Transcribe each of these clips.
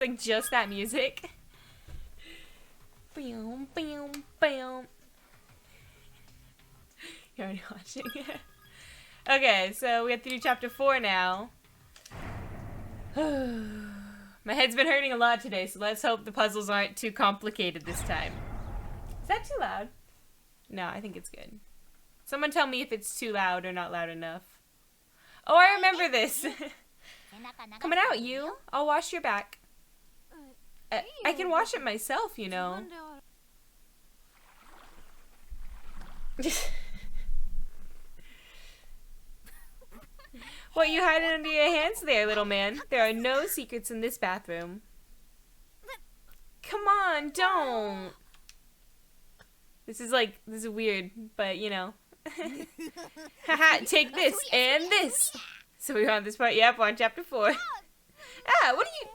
Like just that music. Boom, boom, boom. You're already watching. Okay, so we have to do chapter 4 now. My head's been hurting a lot today, so let's hope the puzzles aren't too complicated this time. Is that too loud? No, I think it's good. Someone tell me if it's too loud or not loud enough. Oh, I remember this. Coming out, you. I'll wash your back. I can wash it myself, you know. What you hiding under your hands there, little man? There are no secrets in this bathroom. Come on, don't. This is weird, but you know. Haha, take this and this. So we're on this part. Yep, we're on chapter 4. Ah, what are you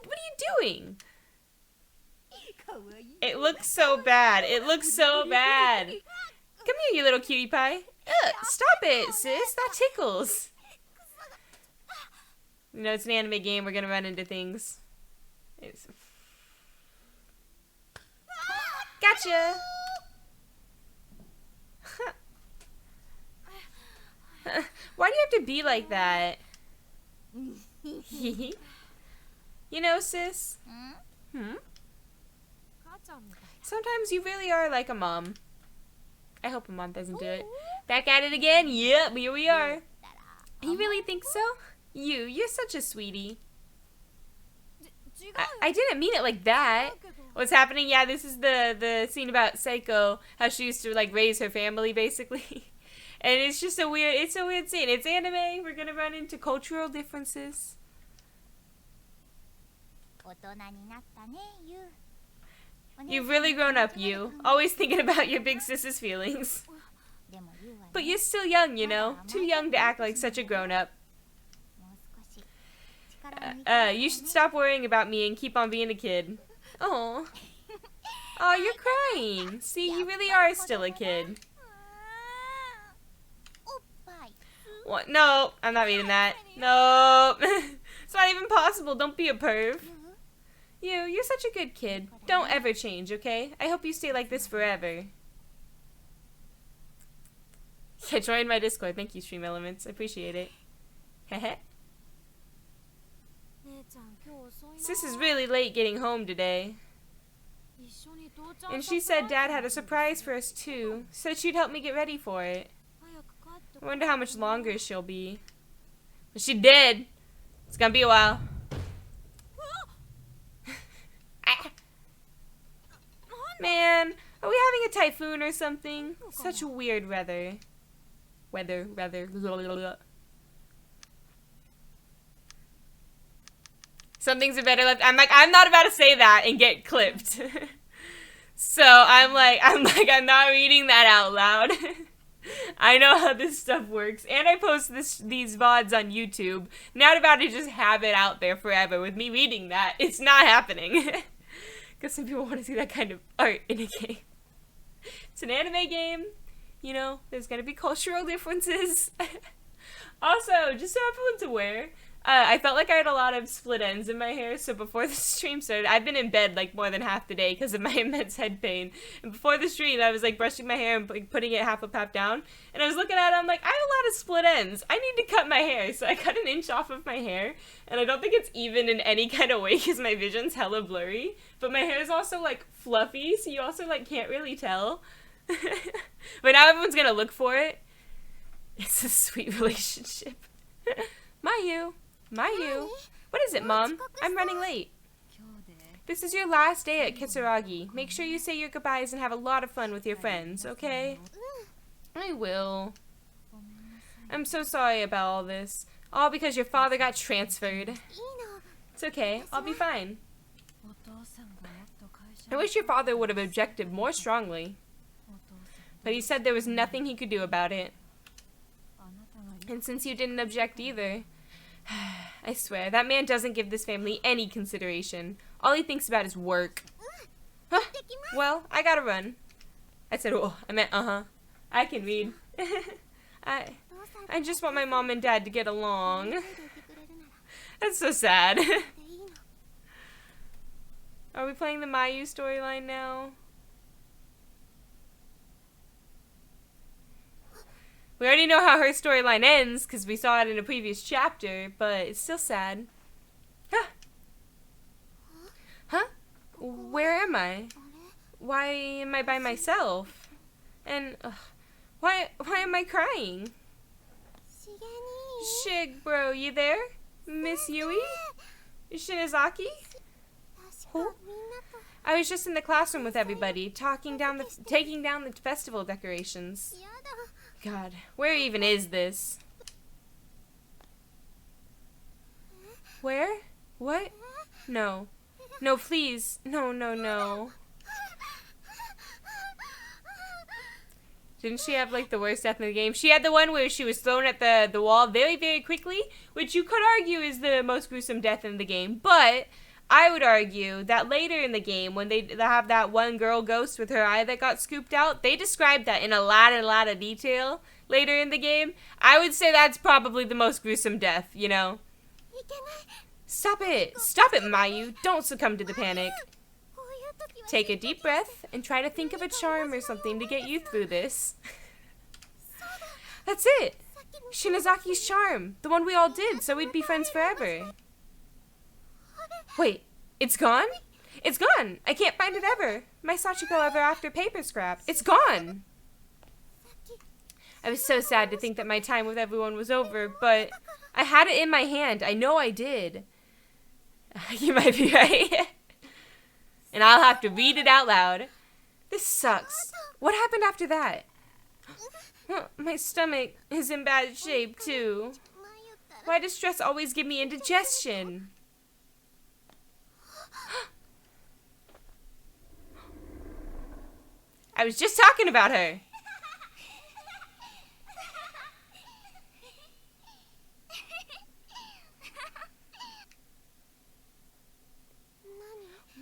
doing? It looks so bad. It looks so bad. Come here, you little cutie pie. Ugh, stop it, sis. That tickles. You know, it's an anime game. We're gonna run into things. Gotcha. Why do you have to be like that? You know, sis? Sometimes you really are like a mom. I hope a mom doesn't do it. Back at it again? Yep, here we are. You really think so? You're such a sweetie. I didn't mean it like that. What's happening? Yeah, this is the scene about Seiko, how she used to like raise her family basically. And it's just a weird scene. It's anime. We're gonna run into cultural differences. You've really grown up, you. Always thinking about your big sis's feelings. But you're still young, you know. Too young to act like such a grown-up. You should stop worrying about me and keep on being a kid. Oh. Oh, you're crying. See, you really are still a kid. What? No, I'm not reading that. No. It's not even possible. Don't be a perv. You're such a good kid. Don't ever change, okay? I hope you stay like this forever. Yeah, join my Discord. Thank you, Stream Elements. I appreciate it. Heh. Sis is really late getting home today. And she said Dad had a surprise for us too. Said she'd help me get ready for it. I wonder how much longer she'll be. But she did. It's gonna be a while. Man, are we having a typhoon or something? Such weird weather. Weather. Something's a better left. I'm not about to say that and get clipped. So I'm not reading that out loud. I know how this stuff works, and I post these VODs on YouTube. Not about to just have it out there forever with me reading that. It's not happening. Because some people want to see that kind of art in a game. It's an anime game. You know, there's going to be cultural differences. Also, just so everyone's aware, I felt like I had a lot of split ends in my hair, so before the stream started, I've been in bed like more than half the day because of my immense head pain. And before the stream, I was like brushing my hair and like, putting it half a pap down, and I was looking at it, I'm like, I have a lot of split ends. I need to cut my hair, so I cut an inch off of my hair, and I don't think it's even in any kind of way because my vision's hella blurry, but my hair is also like fluffy, so you also like can't really tell. But now everyone's gonna look for it. It's a sweet relationship. Mayu. What is it, Mom? I'm running late. This is your last day at Kitsuragi. Make sure you say your goodbyes and have a lot of fun with your friends, okay? I will. I'm so sorry about all this. All because your father got transferred. It's okay. I'll be fine. I wish your father would have objected more strongly. But he said there was nothing he could do about it. And since you didn't object either, I swear, that man doesn't give this family any consideration. All he thinks about is work. Huh. Well, I gotta run. I said, oh, I meant, I can read. I just want my mom and dad to get along. That's so sad. we playing the Mayu storyline now? We already know how her storyline ends because we saw it in a previous chapter, but it's still sad. Huh? Huh? Where am I? Why am I by myself? And why am I crying? Shig, bro, you there? Miss Yui? Shinozaki? Who? I was just in the classroom with everybody, taking down the festival decorations. God, where even is this? Where? What? No. No, please. No, no, no. Didn't she have, like, the worst death in the game? She had the one where she was thrown at the wall very, very quickly, which you could argue is the most gruesome death in the game, but I would argue that later in the game, when they have that one girl ghost with her eye that got scooped out, they described that in a lot of detail later in the game. I would say that's probably the most gruesome death, you know? Stop it! Stop it, Mayu! Don't succumb to the panic. Take a deep breath and try to think of a charm or something to get you through this. That's it! Shinozaki's charm! The one we all did, so we'd be friends forever. Wait, it's gone? It's gone! I can't find it ever! My Sachiko ever after paper scrap. It's gone! I was so sad to think that my time with everyone was over, but I had it in my hand. I know I did. You might be right. And I'll have to read it out loud. This sucks. What happened after that? My stomach is in bad shape, too. Why does stress always give me indigestion? I was just talking about her.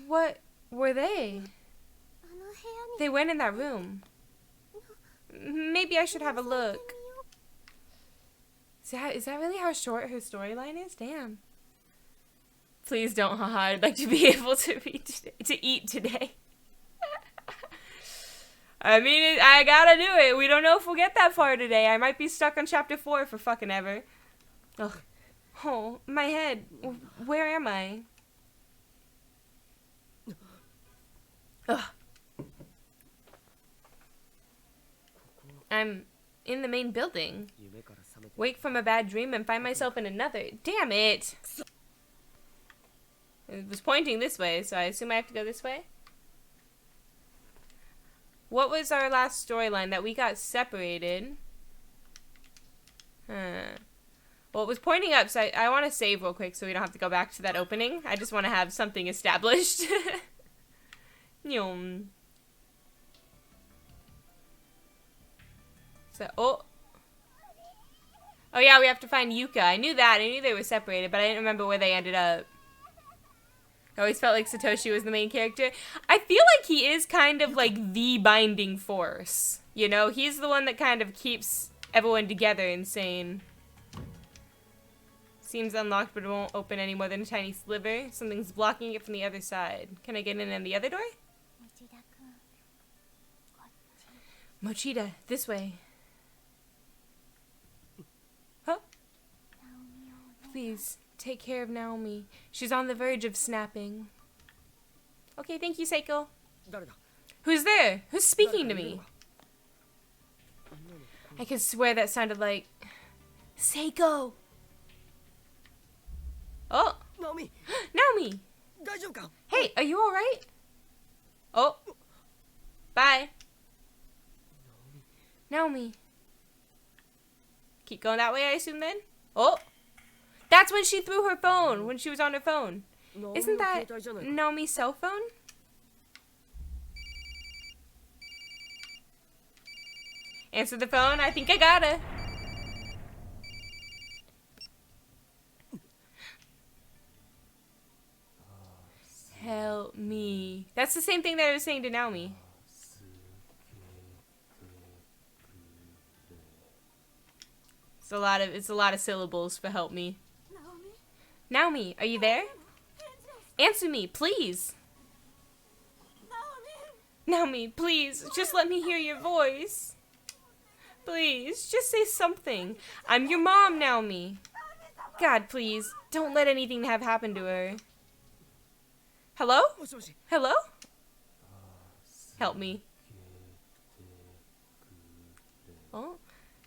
What were they? They went in that room. Maybe I should have a look. Is that really how short her storyline is? Damn. Please don't, haha. I'd like to be able to eat today. I mean, I gotta do it. We don't know if we'll get that far today. I might be stuck on chapter 4 for fucking ever. Ugh. Oh, my head. Where am I? Ugh. I'm in the main building. Wake from a bad dream and find myself in another. Damn it! It was pointing this way, so I assume I have to go this way? What was our last storyline? That we got separated. Well, it was pointing up, so I want to save real quick so we don't have to go back to that opening. I just want to have something established. So, oh yeah, we have to find Yuka. I knew that. I knew they were separated, but I didn't remember where they ended up. I always felt like Satoshi was the main character. I feel like he is kind of like the binding force. You know, he's the one that kind of keeps everyone together and sane. Seems unlocked, but it won't open any more than a tiny sliver. Something's blocking it from the other side. Can I get in on the other door? Mochida, this way. Huh? Please, take care of Naomi. She's on the verge of snapping. Okay, thank you, Seiko. Who's there? Who's speaking to me? I could swear that sounded like... Seiko! Oh! Naomi! Naomi! Hey, are you alright? Oh. Bye. Naomi. Keep going that way, I assume, then? Oh! That's when she threw her phone, when she was on her phone. Isn't that Naomi's cell phone? Answer the phone. I think I gotta. Help me. That's the same thing that I was saying to Naomi. It's a lot of syllables for help me. Naomi, are you there? Answer me, please. Naomi, please, just let me hear your voice. Please, just say something. I'm your mom, Naomi. God, please, don't let anything have happened to her. Hello? Hello? Help me. Oh,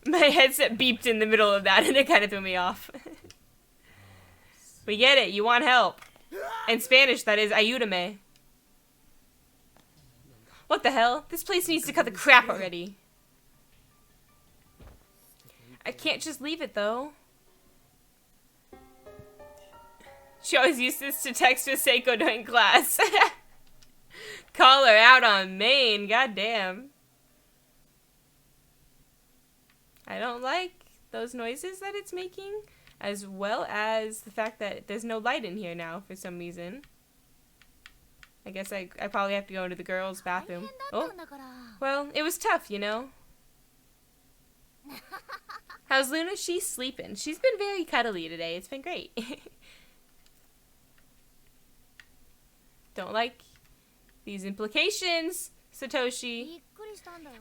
my headset beeped in the middle of that and it kind of threw me off. We get it, you want help. In Spanish, that is ayúdame. What the hell? This place needs to cut the crap already. I can't just leave it though. She always used this to text with Seiko during class. Call her out on Maine, goddamn. I don't like those noises that it's making, as well as the fact that there's no light in here now for some reason. I guess I probably have to go into the girls' bathroom. Oh, well, it was tough, you know. How's Luna? She's sleeping. She's been very cuddly today. It's been great. Don't like these implications, Satoshi.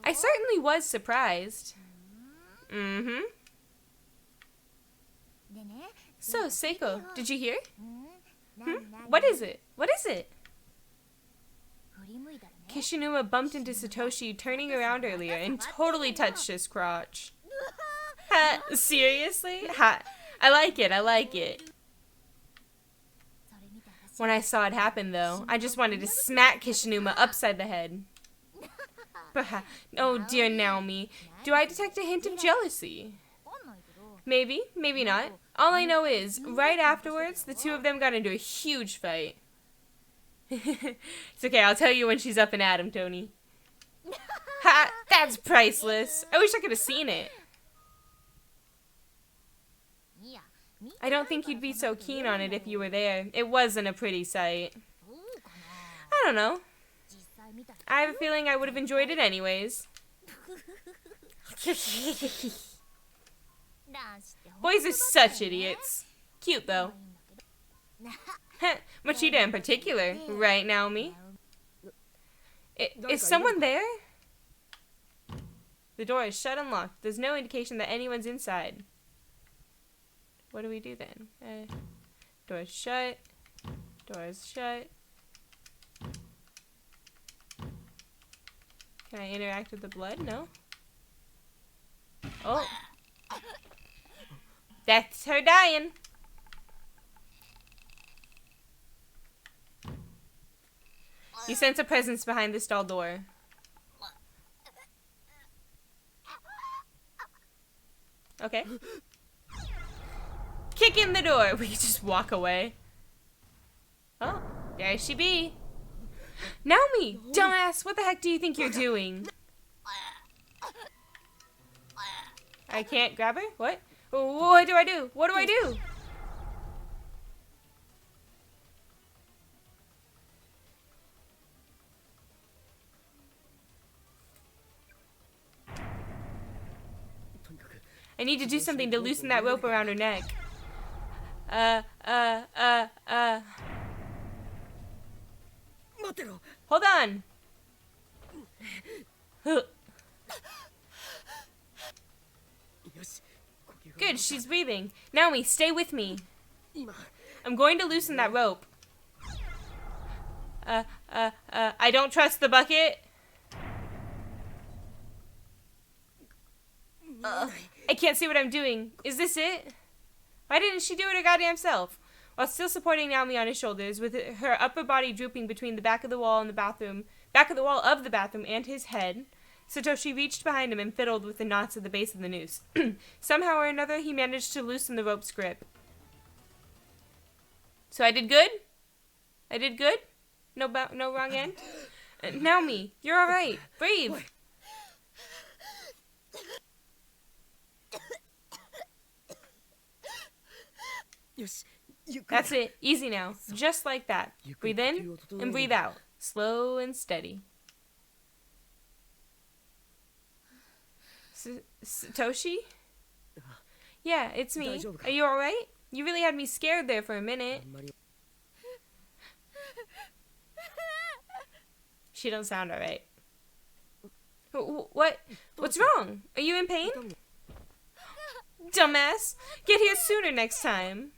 I certainly was surprised. Mm-hmm. So, Seiko, did you hear? What is it? What is it? Kishinuma bumped into Satoshi turning around earlier and totally touched his crotch. Ha, seriously? Ha, I like it, I like it. When I saw it happen, though, I just wanted to smack Kishinuma upside the head. Oh, dear Naomi. Do I detect a hint of jealousy? Maybe, maybe not. All I know is, right afterwards, the two of them got into a huge fight. It's okay, I'll tell you when she's up and at him, Tony. Ha! That's priceless. I wish I could have seen it. I don't think you'd be so keen on it if you were there. It wasn't a pretty sight. I don't know. I have a feeling I would have enjoyed it anyways. Boys are such idiots. Cute, though. Machida in particular. Right, Naomi? Is someone there? The door is shut and locked. There's no indication that anyone's inside. What do we do then? Door's shut. Door's shut. Can I interact with the blood? No. Oh. That's her dying. You sense a presence behind the stall door. Okay. Kick in the door. We just walk away. Oh, there she be. Naomi, dumbass, what the heck do you think you're doing? I can't grab her? What? What do I do? What do I do? I need to do something to loosen that rope around her neck. Hold on. Good, she's breathing. Naomi, stay with me. I'm going to loosen that rope. I don't trust the bucket. I can't see what I'm doing. Is this it? Why didn't she do it her goddamn self? While still supporting Naomi on his shoulders, with her upper body drooping between the back of the wall and the bathroom, and his head, Satoshi reached behind him and fiddled with the knots at the base of the noose. Somehow or another, he managed to loosen the rope's grip. So I did good? I did good? No wrong end? Naomi, you're alright. Breathe. That's it. Easy now. Just like that. Breathe in and breathe out. Slow and steady. Satoshi? Yeah, it's me. Are you alright? You really had me scared there for a minute. She don't sound alright. What? What's wrong? Are you in pain? Dumbass! Get here sooner next time.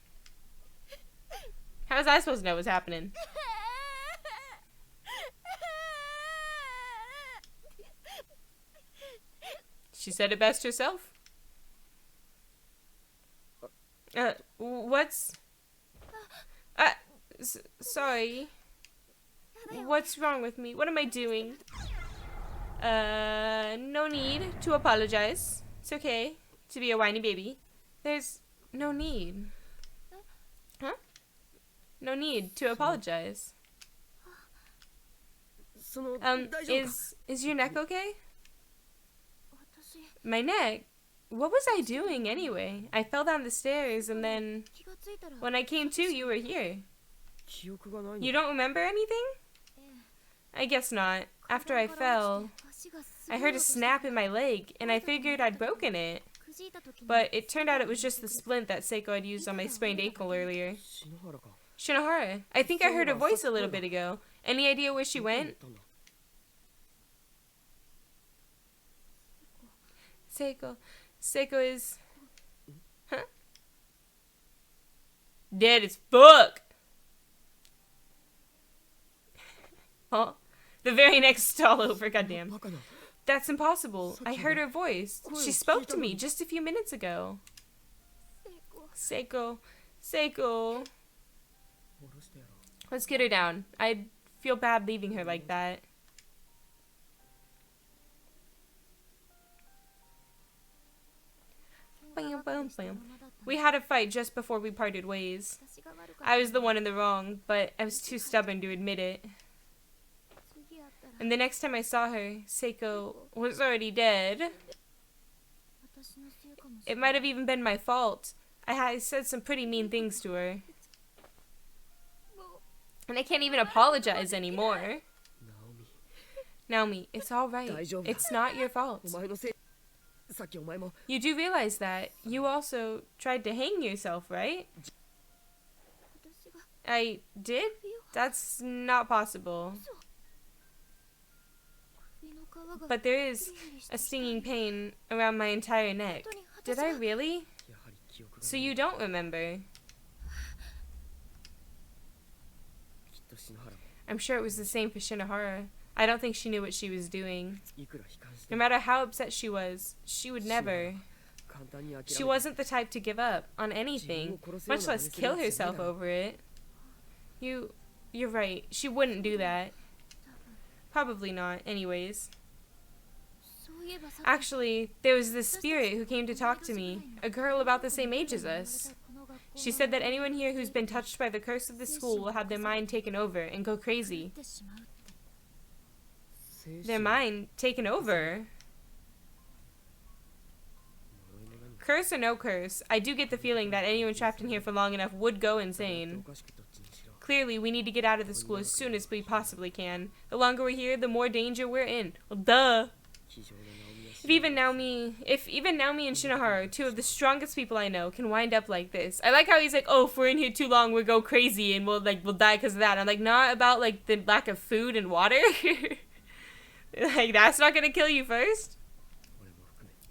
How was I supposed to know what's happening? She said it best herself. What's... sorry. What's wrong with me? What am I doing? No need to apologize. It's okay to be a whiny baby. There's no need. Huh? No need to apologize. Is your neck okay? My neck? What was I doing anyway? I fell down the stairs and then when I came to, you were here. You don't remember anything? I guess not. After I fell, I heard a snap in my leg and I figured I'd broken it. But it turned out it was just the splint that Seiko had used on my sprained ankle earlier. Shinohara. I think I heard her voice a little bit ago. Any idea where she went? Seiko is... Huh? Dead as fuck! Oh, the very next stall over, goddamn. That's impossible. I heard her voice. She spoke to me just a few minutes ago. Seiko. Let's get her down. I'd feel bad leaving her like that. We had a fight just before we parted ways. I was the one in the wrong, but I was too stubborn to admit it. And the next time I saw her, Seiko was already dead. It might have even been my fault. I said some pretty mean things to her. And I can't even apologize anymore. Naomi, it's alright. It's not your fault. You do realize that you also tried to hang yourself, right? I did? That's not possible. But there is a stinging pain around my entire neck. Did I really? So you don't remember? I'm sure it was the same for Shinohara. I don't think she knew what she was doing. No matter how upset she was, she would never. She wasn't the type to give up on anything, much less kill herself over it. You're right. She wouldn't do that. Probably not, anyways. Actually, there was this spirit who came to talk to me, a girl about the same age as us. She said that anyone here who's been touched by the curse of the school will have their mind taken over and go crazy. Their mind taken over? Curse or no curse, I do get the feeling that anyone trapped in here for long enough would go insane. Clearly, we need to get out of the school as soon as we possibly can. The longer we're here, the more danger we're in. Well, duh! If even Naomi and Shinohara, two of the strongest people I know, can wind up like this. I like how he's like, oh, if we're in here too long, we'll go crazy and we'll die because of that. I'm like, not about, like, the lack of food and water. Like, that's not gonna kill you first?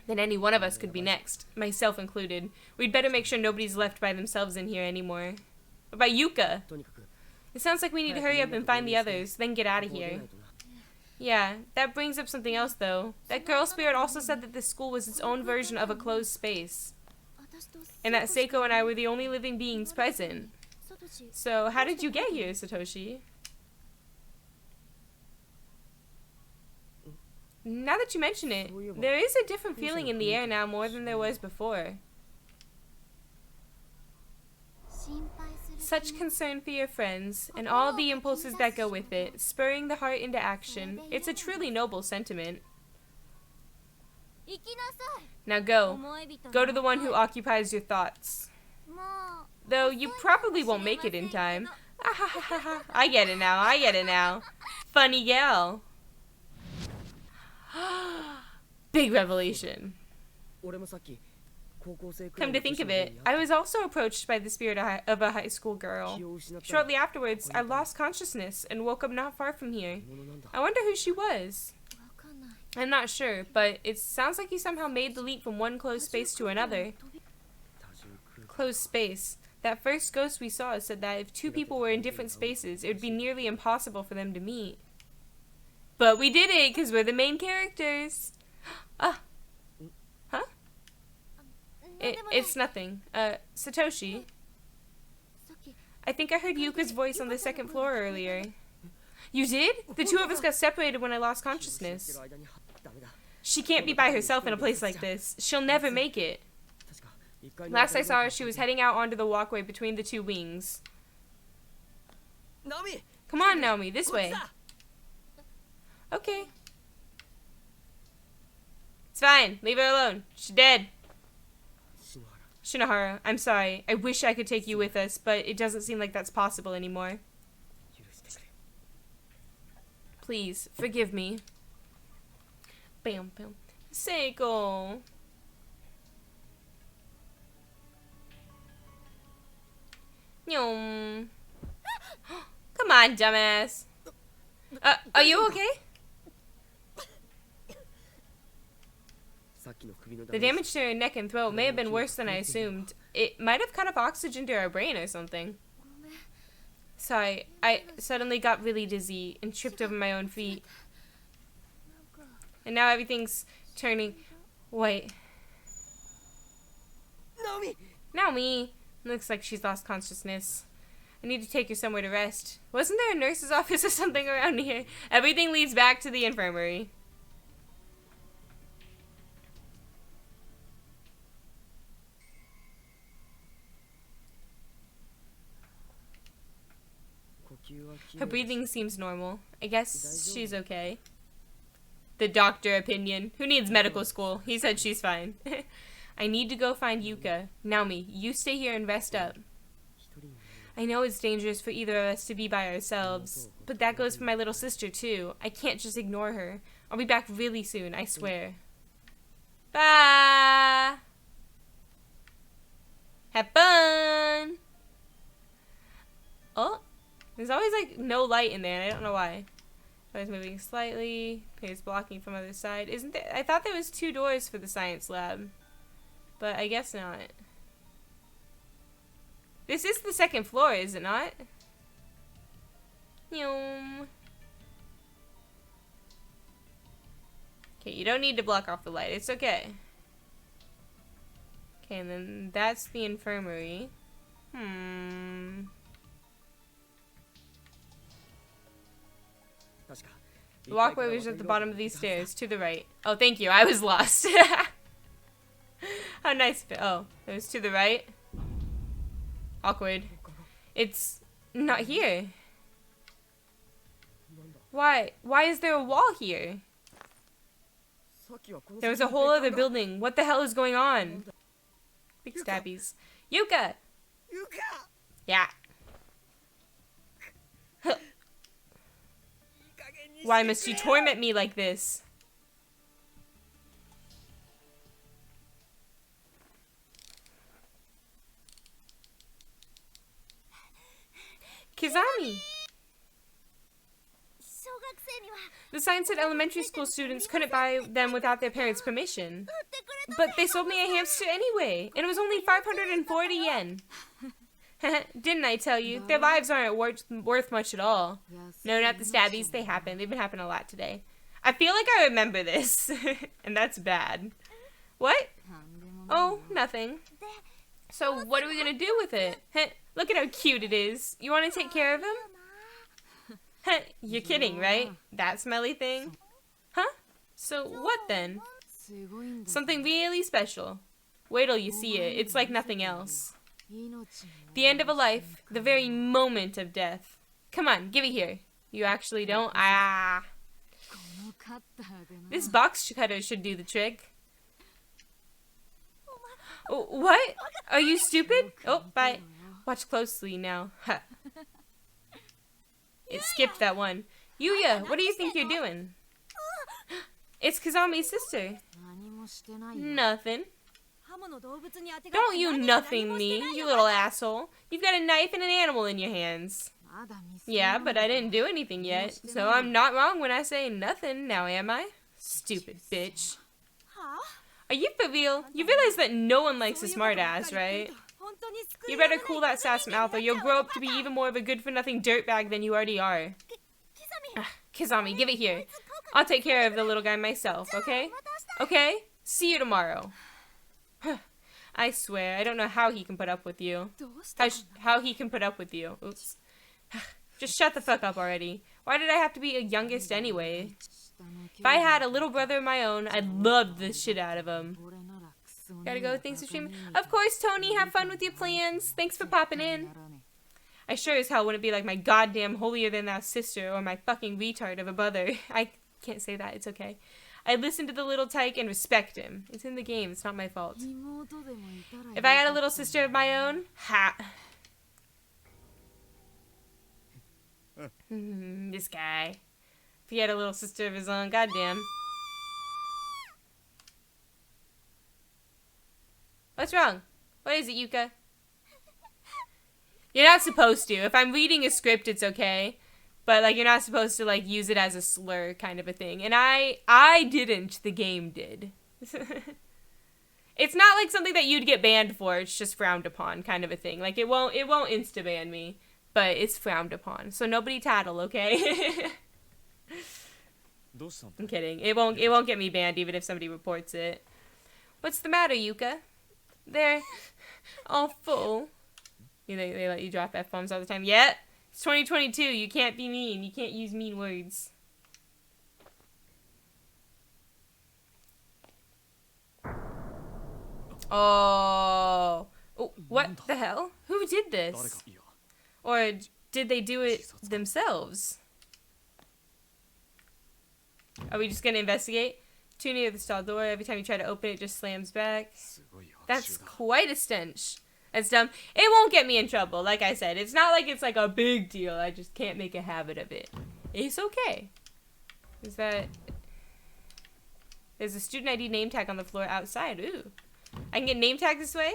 Then any one of us could be next, myself included. We'd better make sure nobody's left by themselves in here anymore. What about Yuka? It sounds like we need to hurry up and find the others, then get out of here. Yeah, that brings up something else, though. That girl spirit also said that this school was its own version of a closed space. And that Seiko and I were the only living beings present. So, how did you get here, Satoshi? Now that you mention it, there is a different feeling in the air now more than there was before. Such concern for your friends, and all the impulses that go with it, spurring the heart into action. It's a truly noble sentiment. Now go. Go to the one who occupies your thoughts. Though you probably won't make it in time. I get it now. Funny gal. Big revelation. Come to think of it, I was also approached by the spirit of a high school girl. Shortly afterwards, I lost consciousness and woke up not far from here. I wonder who she was. I'm not sure, but it sounds like you somehow made the leap from one closed space to another. Closed space. That first ghost we saw said that if two people were in different spaces, it would be nearly impossible for them to meet. But we did it, because we're the main characters. Ah. Huh? It's nothing. Satoshi. I think I heard Yuka's voice on the second floor earlier. You did? The two of us got separated when I lost consciousness. She can't be by herself in a place like this. She'll never make it. Last I saw her, she was heading out onto the walkway between the two wings. Come on, Naomi, this way. Okay. It's fine. Leave her alone. She's dead. Shinohara, I'm sorry. I wish I could take you with us, but it doesn't seem like that's possible anymore. Please, forgive me. Bam, bam. Seiko. Nyom. Come on, dumbass. Are you okay? The damage to her neck and throat may have been worse than I assumed. It might have cut off oxygen to her brain or something. Sorry, I suddenly got really dizzy and tripped over my own feet. And now everything's turning white. Naomi! Looks like she's lost consciousness. I need to take her somewhere to rest. Wasn't there a nurse's office or something around here? Everything leads back to the infirmary. Her breathing seems normal. I guess she's okay. The doctor opinion. Who needs medical school? He said she's fine. I need to go find Yuka. Naomi, you stay here and rest up. I know it's dangerous for either of us to be by ourselves, but that goes for my little sister too. I can't just ignore her. I'll be back really soon, I swear. Bye! Have fun! Oh, there's always like no light in there, and I don't know why. I was moving slightly. It's blocking from other side. Isn't there? I thought there was 2 doors for the science lab, but I guess not. This is the second floor, is it not? Okay, you don't need to block off the light. It's okay. Okay, and then that's the infirmary. The walkway was at the bottom of these stairs, to the right. Oh, thank you. I was lost. How nice. Oh, it was to the right. Awkward. It's not here. Why? Why is there a wall here? There was a whole other building. What the hell is going on? Big stabbies. Yuka! Yeah. Why must you torment me like this? Kizami! The science at elementary school students couldn't buy them without their parents' permission. But they sold me a hamster anyway, and it was only 540 yen. Didn't I tell you? Their lives aren't worth much at all. No, not the stabbies. They happen. They've been happening a lot today. I feel like I remember this, and that's bad. What? Oh, nothing. So what are we going to do with it? Look at how cute it is. You want to take care of him? You're kidding, right? That smelly thing? Huh? So what then? Something really special. Wait till you see it. It's like nothing else. The end of a life. The very moment of death. Come on, give it here. You actually don't? Ah. This box cutter should do the trick. What? Are you stupid? Oh, bye. Watch closely now. It skipped that one. Yuya, what do you think you're doing? It's Kazami's sister. Nothing. Don't you nothing me, you little asshole. You've got a knife and an animal in your hands. Yeah, but I didn't do anything yet, so I'm not wrong when I say nothing now, am I? Stupid bitch. Are you for real? You realize that no one likes a smartass, right? You better cool that sass mouth or you'll grow up to be even more of a good-for-nothing dirtbag than you already are. Kizami, give it here. I'll take care of the little guy myself, okay? Okay? See you tomorrow. I swear, I don't know how he can put up with you. How he can put up with you. Oops. Just shut the fuck up already. Why did I have to be a youngest anyway? If I had a little brother of my own, I'd love the shit out of him. Gotta go, thanks for streaming. Of course, Tony, have fun with your plans. Thanks for popping in. I sure as hell wouldn't be like my goddamn holier-than-thou sister or my fucking retard of a brother. I can't say that, it's okay. I listen to the little tyke and respect him. It's in the game, it's not my fault. If I had a little sister of my own, ha. This guy. If he had a little sister of his own, goddamn. What's wrong? What is it, Yuka? You're not supposed to. If I'm reading a script, it's okay. But, like, you're not supposed to, like, use it as a slur kind of a thing. And I didn't. The game did. It's not, like, something that you'd get banned for. It's just frowned upon kind of a thing. Like, it won't insta-ban me. But it's frowned upon. So nobody tattle, okay? I'm kidding. It won't get me banned even if somebody reports it. What's the matter, Yuka? They're all full. They let you drop F-bombs all the time. Yeah, it's 2022. You can't be mean. You can't use mean words. Oh, what the hell? Who did this? Or did they do it themselves? Are we just gonna investigate? Too near the stall door. Every time you try to open it, it just slams back. That's quite a stench. That's dumb. It won't get me in trouble, like I said. It's not like it's like a big deal. I just can't make a habit of it. It's okay. There's a student ID name tag on the floor outside. Ooh. I can get name tag this way?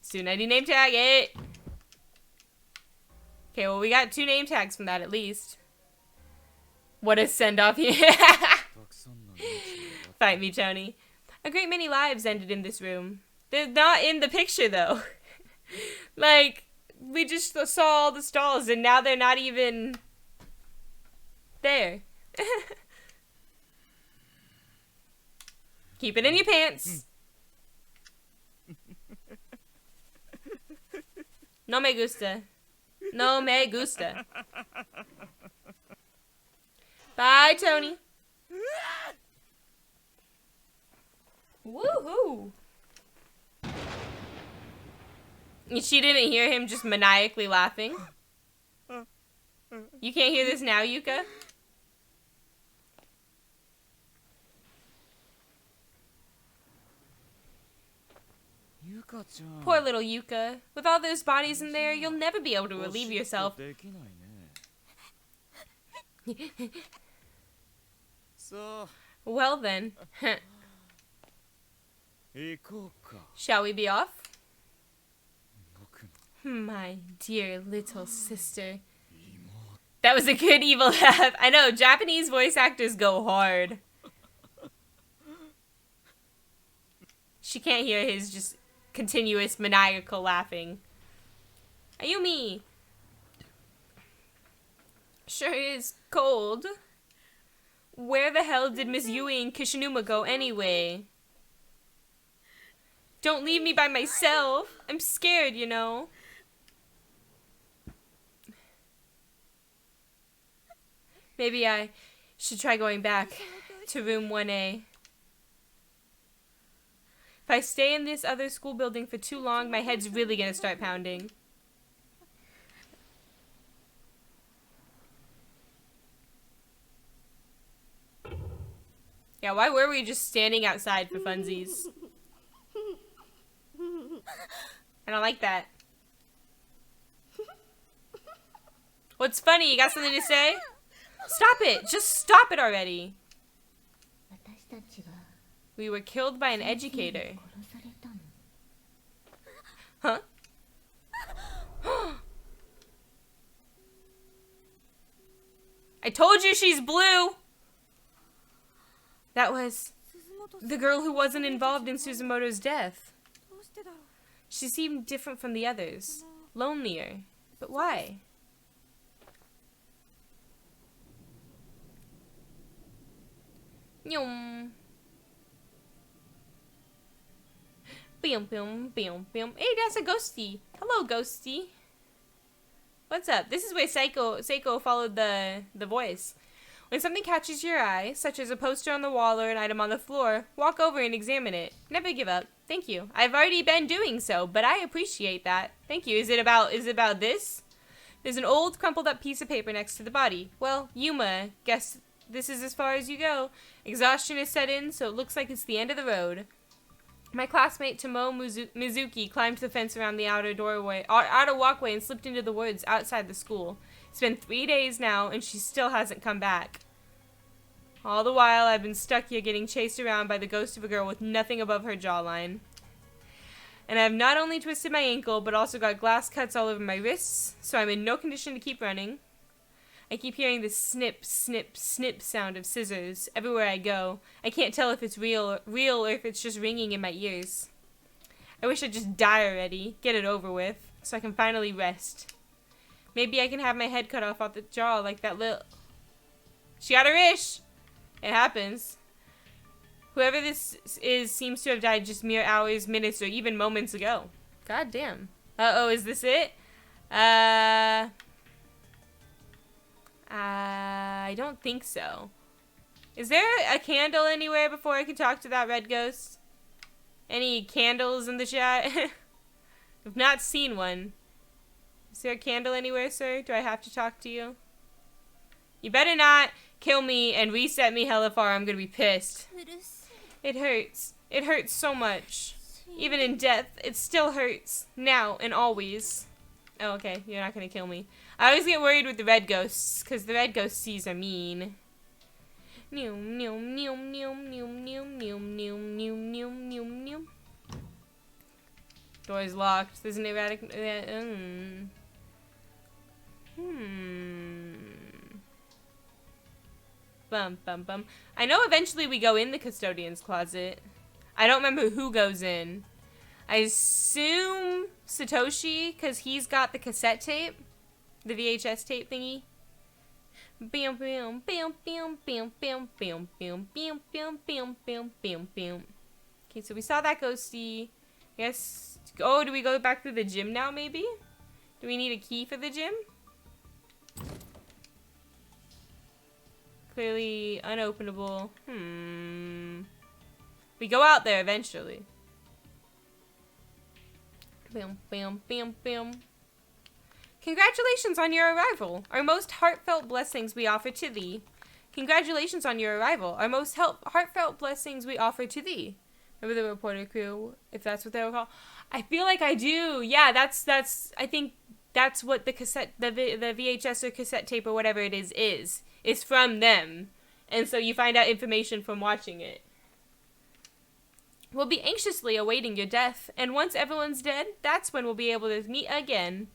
Student ID name tag it. Okay, well we got 2 name tags from that at least. What a send-off here. Fight me, Tony. A great many lives ended in this room. They're not in the picture, though. Like, we just saw all the stalls, and now they're not even there. Keep it in your pants. No me gusta. No me gusta. Bye, Tony. Woohoo! She didn't hear him just maniacally laughing. You can't hear this now, Yuka? Poor little Yuka. With all those bodies in there, you'll never be able to relieve yourself. Well then. Shall we be off? My dear little sister. That was a good evil laugh. I know, Japanese voice actors go hard. She can't hear his just continuous maniacal laughing. Ayumi! Sure is cold. Where the hell did Miss Yui and Kishinuma go anyway? Don't leave me by myself. I'm scared, you know. Maybe I should try going back to room 1A. If I stay in this other school building for too long, my head's really gonna start pounding. Yeah, why were we just standing outside for funsies? I don't like that. What's funny? You got something to say? Stop it! Just stop it already! We were killed by an educator. Huh? I told you she's blue! That was the girl who wasn't involved in Suzumoto's death. She seemed different from the others. Lonelier. But why? Yum. Boom, boom, boom, boom. Hey, that's a ghosty. Hello, ghosty. What's up? This is where Seiko followed the voice. When something catches your eye, such as a poster on the wall or an item on the floor, walk over and examine it. Never give up. Thank you. I've already been doing so, but I appreciate that. Thank you. Is it about this? There's an old crumpled up piece of paper next to the body. Well, Yuma, guess this is as far as you go. Exhaustion is set in, so it looks like it's the end of the road. My classmate Tomo Mizuki climbed the fence around the outer walkway and slipped into the woods outside the school. It's been 3 days now, and she still hasn't come back. All the while, I've been stuck here getting chased around by the ghost of a girl with nothing above her jawline. And I've not only twisted my ankle, but also got glass cuts all over my wrists, so I'm in no condition to keep running. I keep hearing the snip, snip, snip sound of scissors everywhere I go. I can't tell if it's real or if it's just ringing in my ears. I wish I'd just die already, get it over with, so I can finally rest. Maybe I can have my head cut off the jaw like that little... She got her wish! It happens. Whoever this is seems to have died just mere hours, minutes, or even moments ago. God damn. Uh-oh, is this it? I don't think so. Is there a candle anywhere before I can talk to that red ghost? Any candles in the chat? I've not seen one. Is there a candle anywhere, sir? Do I have to talk to you? You better not kill me and reset me hella far. I'm gonna be pissed. It hurts. It hurts so much. Even in death, it still hurts. Now and always. Oh, okay. You're not gonna kill me. I always get worried with the red ghosts, because the red ghosties are mean. Door's locked. There's an erratic... Bum, bum, bum. I know eventually we go in the custodian's closet. I don't remember who goes in. I assume Satoshi, because he's got the cassette tape. The VHS tape thingy. Bam, bam, bam, bam, bam, bam, bam, bam, bam, bam, bam, bam, bam, bam. Okay, so we saw that ghosty. Yes. Oh, do we go back to the gym now, maybe? Do we need a key for the gym? Clearly unopenable. We go out there eventually. Bam, bam, bam, bam. Congratulations on your arrival. Our most heartfelt blessings we offer to thee. Congratulations on your arrival. Our most heartfelt blessings we offer to thee. Remember the reporter crew, if that's what they were called? I feel like I do. Yeah, that's I think that's what the cassette, the VHS or cassette tape or whatever it is. It's from them. And so you find out information from watching it. We'll be anxiously awaiting your death, and once everyone's dead, that's when we'll be able to meet again.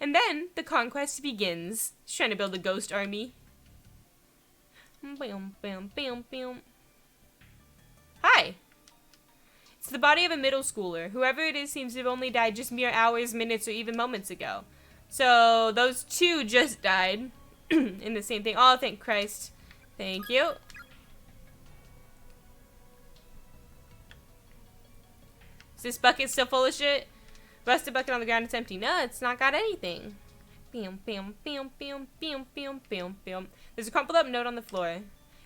And then the conquest begins. She's trying to build a ghost army. Bam, bam, bam, bam. Hi. It's the body of a middle schooler. Whoever it is seems to have only died just mere hours, minutes, or even moments ago. So those two just died in the same thing. Oh, thank Christ. Thank you. Is this bucket still full of shit? Rusted bucket on the ground, it's empty. No, it's not got anything. Bam, bam, bam, bam, bam, bam, bam, bam. There's a crumpled up note on the floor.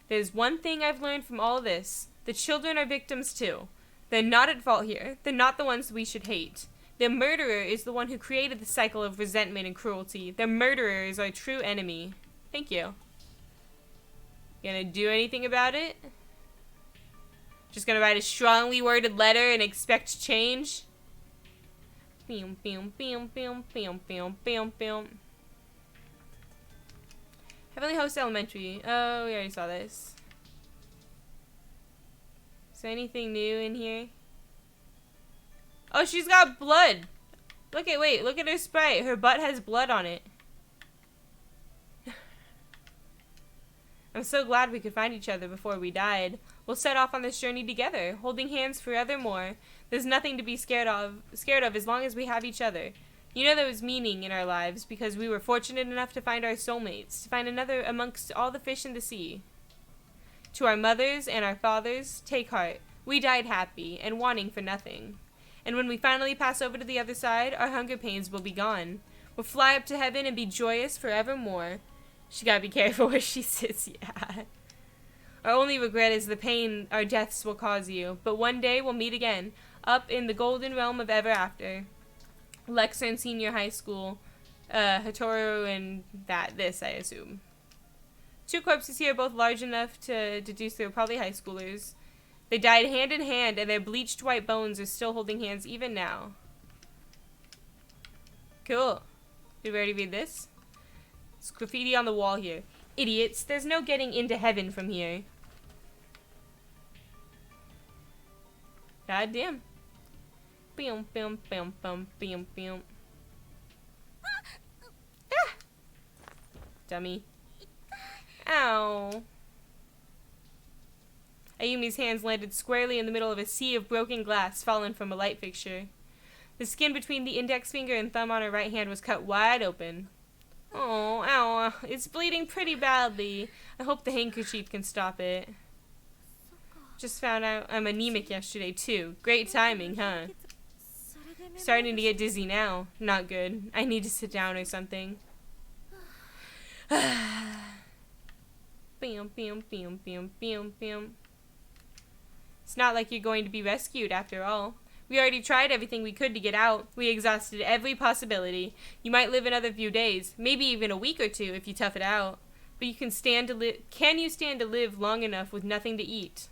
There's one thing I've learned from all this. The children are victims too. They're not at fault here. They're not the ones we should hate. The murderer is the one who created the cycle of resentment and cruelty. The murderer is our true enemy. Thank you. You gonna do anything about it? Just gonna write a strongly worded letter and expect change? Bam, bam, bam, bam, bam, bam, bam, bam. Heavenly Host Elementary. Oh, we already saw this. there anything new in here? Oh, she's got blood. Look at her sprite. Her butt has blood on it. I'm so glad we could find each other before we died. We'll set off on this journey together, holding hands forevermore. There's nothing to be scared of as long as we have each other. You know there was meaning in our lives because we were fortunate enough to find our soulmates, to find another amongst all the fish in the sea. To our mothers and our fathers, take heart. We died happy and wanting for nothing. And when we finally pass over to the other side, our hunger pains will be gone. We'll fly up to heaven and be joyous forevermore. She gotta be careful where she sits, yeah. Our only regret is the pain our deaths will cause you, but one day we'll meet again, up in the golden realm of ever after. Lexington Senior High School, Hatoru and this, I assume. 2 corpses here, both large enough to deduce they were probably high schoolers. They died hand in hand, and their bleached white bones are still holding hands even now. Cool. Did we already read this? It's graffiti on the wall here. Idiots, there's no getting into heaven from here. God damn. Bam, bam, bam, bam, bam, bam. Ah! Dummy. Ow. Ayumi's hands landed squarely in the middle of a sea of broken glass fallen from a light fixture. The skin between the index finger and thumb on her right hand was cut wide open. Oh, ow. It's bleeding pretty badly. I hope the handkerchief can stop it. Just found out I'm anemic yesterday, too. Great timing, huh? Starting to get dizzy now. Not good. I need to sit down or something. Bam, bam, bam, bam, bam, bam. It's not like you're going to be rescued after all. We already tried everything we could to get out. We exhausted every possibility. You might live another few days, maybe even a week or 2 if you tough it out. But you can you stand to live long enough with nothing to eat?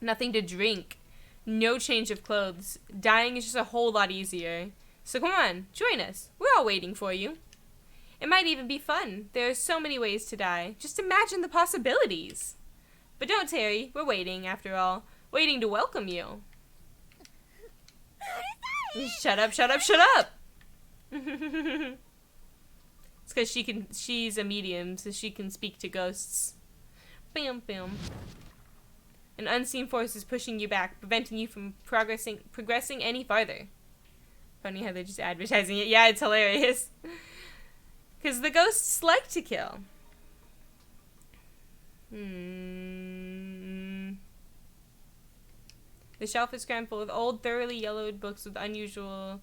Nothing to drink? No change of clothes. Dying is just a whole lot easier. So come on, join us. We're all waiting for you. It might even be fun. There are so many ways to die. Just imagine the possibilities. But don't tarry. We're waiting, after all. Waiting to welcome you. Shut up, shut up, shut up! It's because she's a medium, so she can speak to ghosts. Bam, bam. An unseen force is pushing you back, preventing you from progressing any farther. Funny how they're just advertising it. Yeah, it's hilarious. Because the ghosts like to kill. The shelf is crammed full of old, thoroughly yellowed books with unusual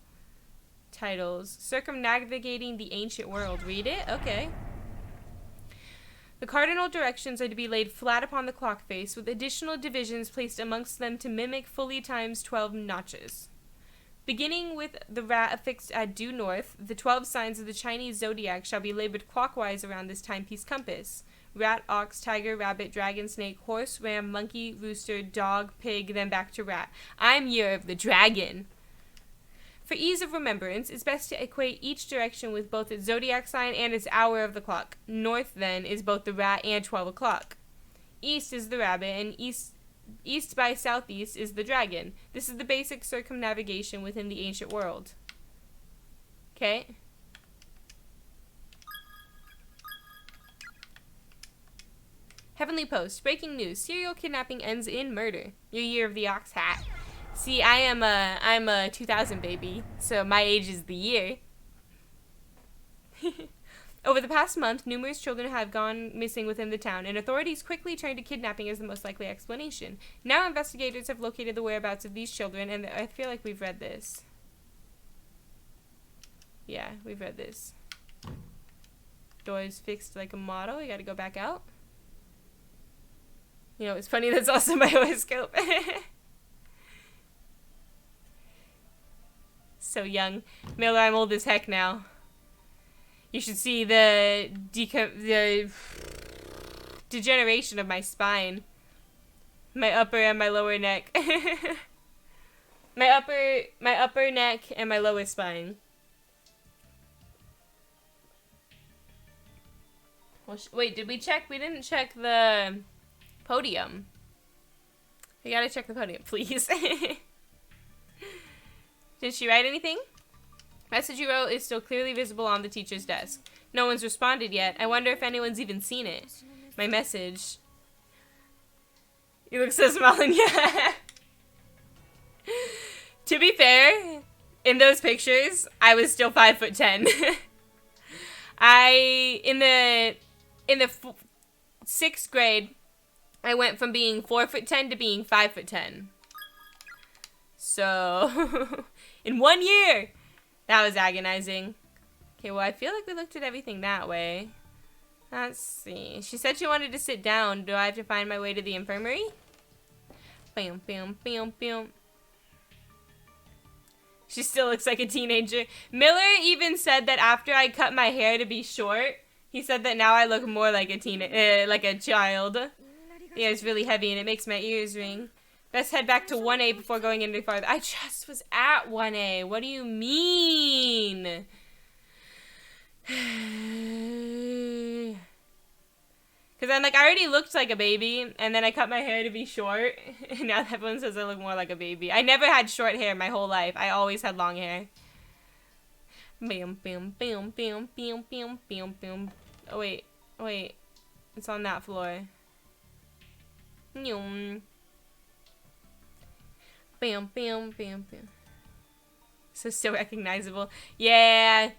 titles. Circumnavigating the Ancient World. Read it? Okay. The cardinal directions are to be laid flat upon the clock face, with additional divisions placed amongst them to mimic fully times 12 notches. Beginning with the rat affixed at due north, the 12 signs of the Chinese zodiac shall be labeled clockwise around this timepiece compass. Rat, ox, tiger, rabbit, dragon, snake, horse, ram, monkey, rooster, dog, pig, then back to rat. I'm year of the dragon. For ease of remembrance, it's best to equate each direction with both its zodiac sign and its hour of the clock. North, then, is both the rat and 12 o'clock. East is the rabbit, and east by southeast is the dragon. This is the basic circumnavigation within the ancient world. Okay. Heavenly Post. Breaking news. Serial kidnapping ends in murder. Your year of the ox hat. See, I'm a 2000 baby, so my age is the year. Over the past month, numerous children have gone missing within the town, and authorities quickly turned to kidnapping as the most likely explanation. Now investigators have located the whereabouts of these children, and I feel like we've read this. Yeah, we've read this. Doors fixed like a model. You gotta go back out. You know, it's funny, that's also my horoscope. So young. Miller, I'm old as heck now. You should see the degeneration of my spine. My upper and my lower neck. my upper neck and my lower spine. Well, wait, did we check? We didn't check the podium. We gotta check the podium, please. Did she write anything? Message you wrote is still clearly visible on the teacher's desk. No one's responded yet. I wonder if anyone's even seen it. My message. You look so smiling, yeah. To be fair, in those pictures, I was still 5'10". In the 6th grade, I went from being 4'10" to being 5'10". So, in 1 year, that was agonizing. Okay, well, I feel like we looked at everything that way. Let's see. She said she wanted to sit down. Do I have to find my way to the infirmary? Bam, bam, bam, bam. She still looks like a teenager. Miller even said that after I cut my hair to be short, he said that now I look more like like a child. Yeah, it's really heavy and it makes my ears ring. Best head back to 1A before going any farther. I just was at 1A. What do you mean? Because I'm like, I already looked like a baby, and then I cut my hair to be short, and now everyone says I look more like a baby. I never had short hair my whole life. I always had long hair. Bam, bam, bam, bam, bam, bam, bam, bam. Oh, wait. It's on that floor. Bam, bam, bam, bam. So still recognizable. Yeah,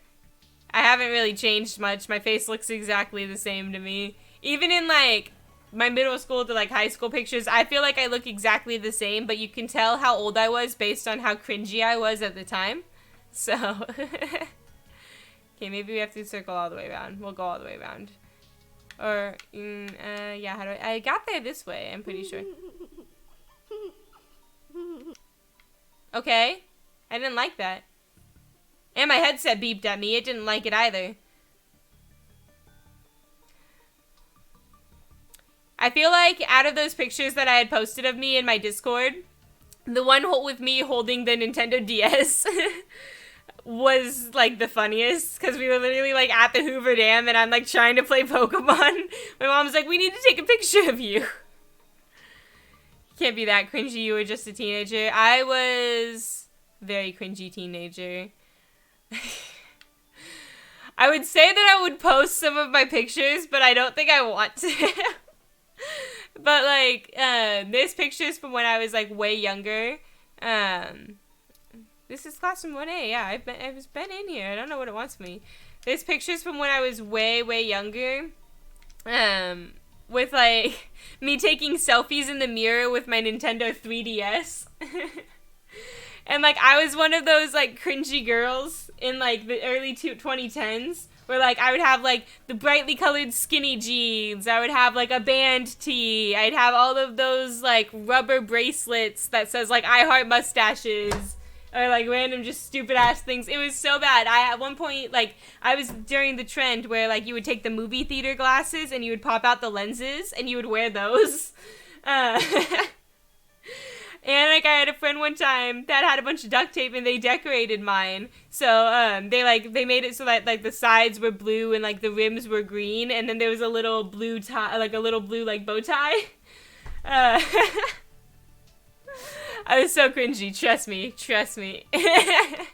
I haven't really changed much. My face looks exactly the same to me. Even in, like, my middle school to, like, high school pictures, I feel like I look exactly the same, but you can tell how old I was based on how cringy I was at the time. So, okay, maybe we have to circle all the way around. We'll go all the way around. Or, yeah, how do I got there this way, I'm pretty sure. Okay, I didn't like that. And my headset beeped at me. It didn't like it either. I feel like out of those pictures that I had posted of me in my Discord, the one with me holding the Nintendo DS was, like, the funniest. Because we were literally, like, at the Hoover Dam and I'm, like, trying to play Pokemon. My mom's like, we need to take a picture of you. Can't be that cringy. You were just a teenager. I was a very cringy teenager. I would say that I would post some of my pictures, but I don't think I want to. But, like, there's pictures from when I was, like, way younger. This is classroom 1A, yeah, I've been in here. I don't know what it wants from me. There's pictures from when I was way, way younger. With, like, me taking selfies in the mirror with my Nintendo 3DS. And, like, I was one of those, like, cringy girls in, like, the early 2010s. Where, like, I would have, like, the brightly colored skinny jeans. I would have, like, a band tee. I'd have all of those, like, rubber bracelets that says, like, I heart mustaches. Or, like, random just stupid-ass things. It was so bad. At one point, like, I was during the trend where, like, you would take the movie theater glasses and you would pop out the lenses and you would wear those. And, like, I had a friend one time that had a bunch of duct tape and they decorated mine. So, they made it so that, like, the sides were blue and, like, the rims were green. And then there was a little blue tie, like, a little blue, like, bow tie. I was so cringy. Trust me. It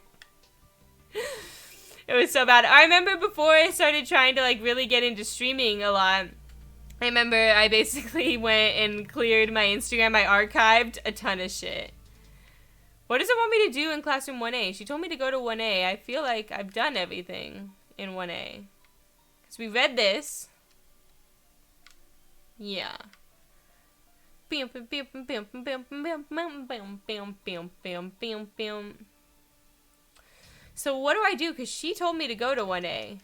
was so bad. I remember before I started trying to, like, really get into streaming a lot, I remember I basically went and cleared my Instagram. I archived a ton of shit. What does it want me to do in classroom 1A? She told me to go to 1A. I feel like I've done everything in 1A. Because we read this. Yeah. So what do I do? Because she told me to go to 1A.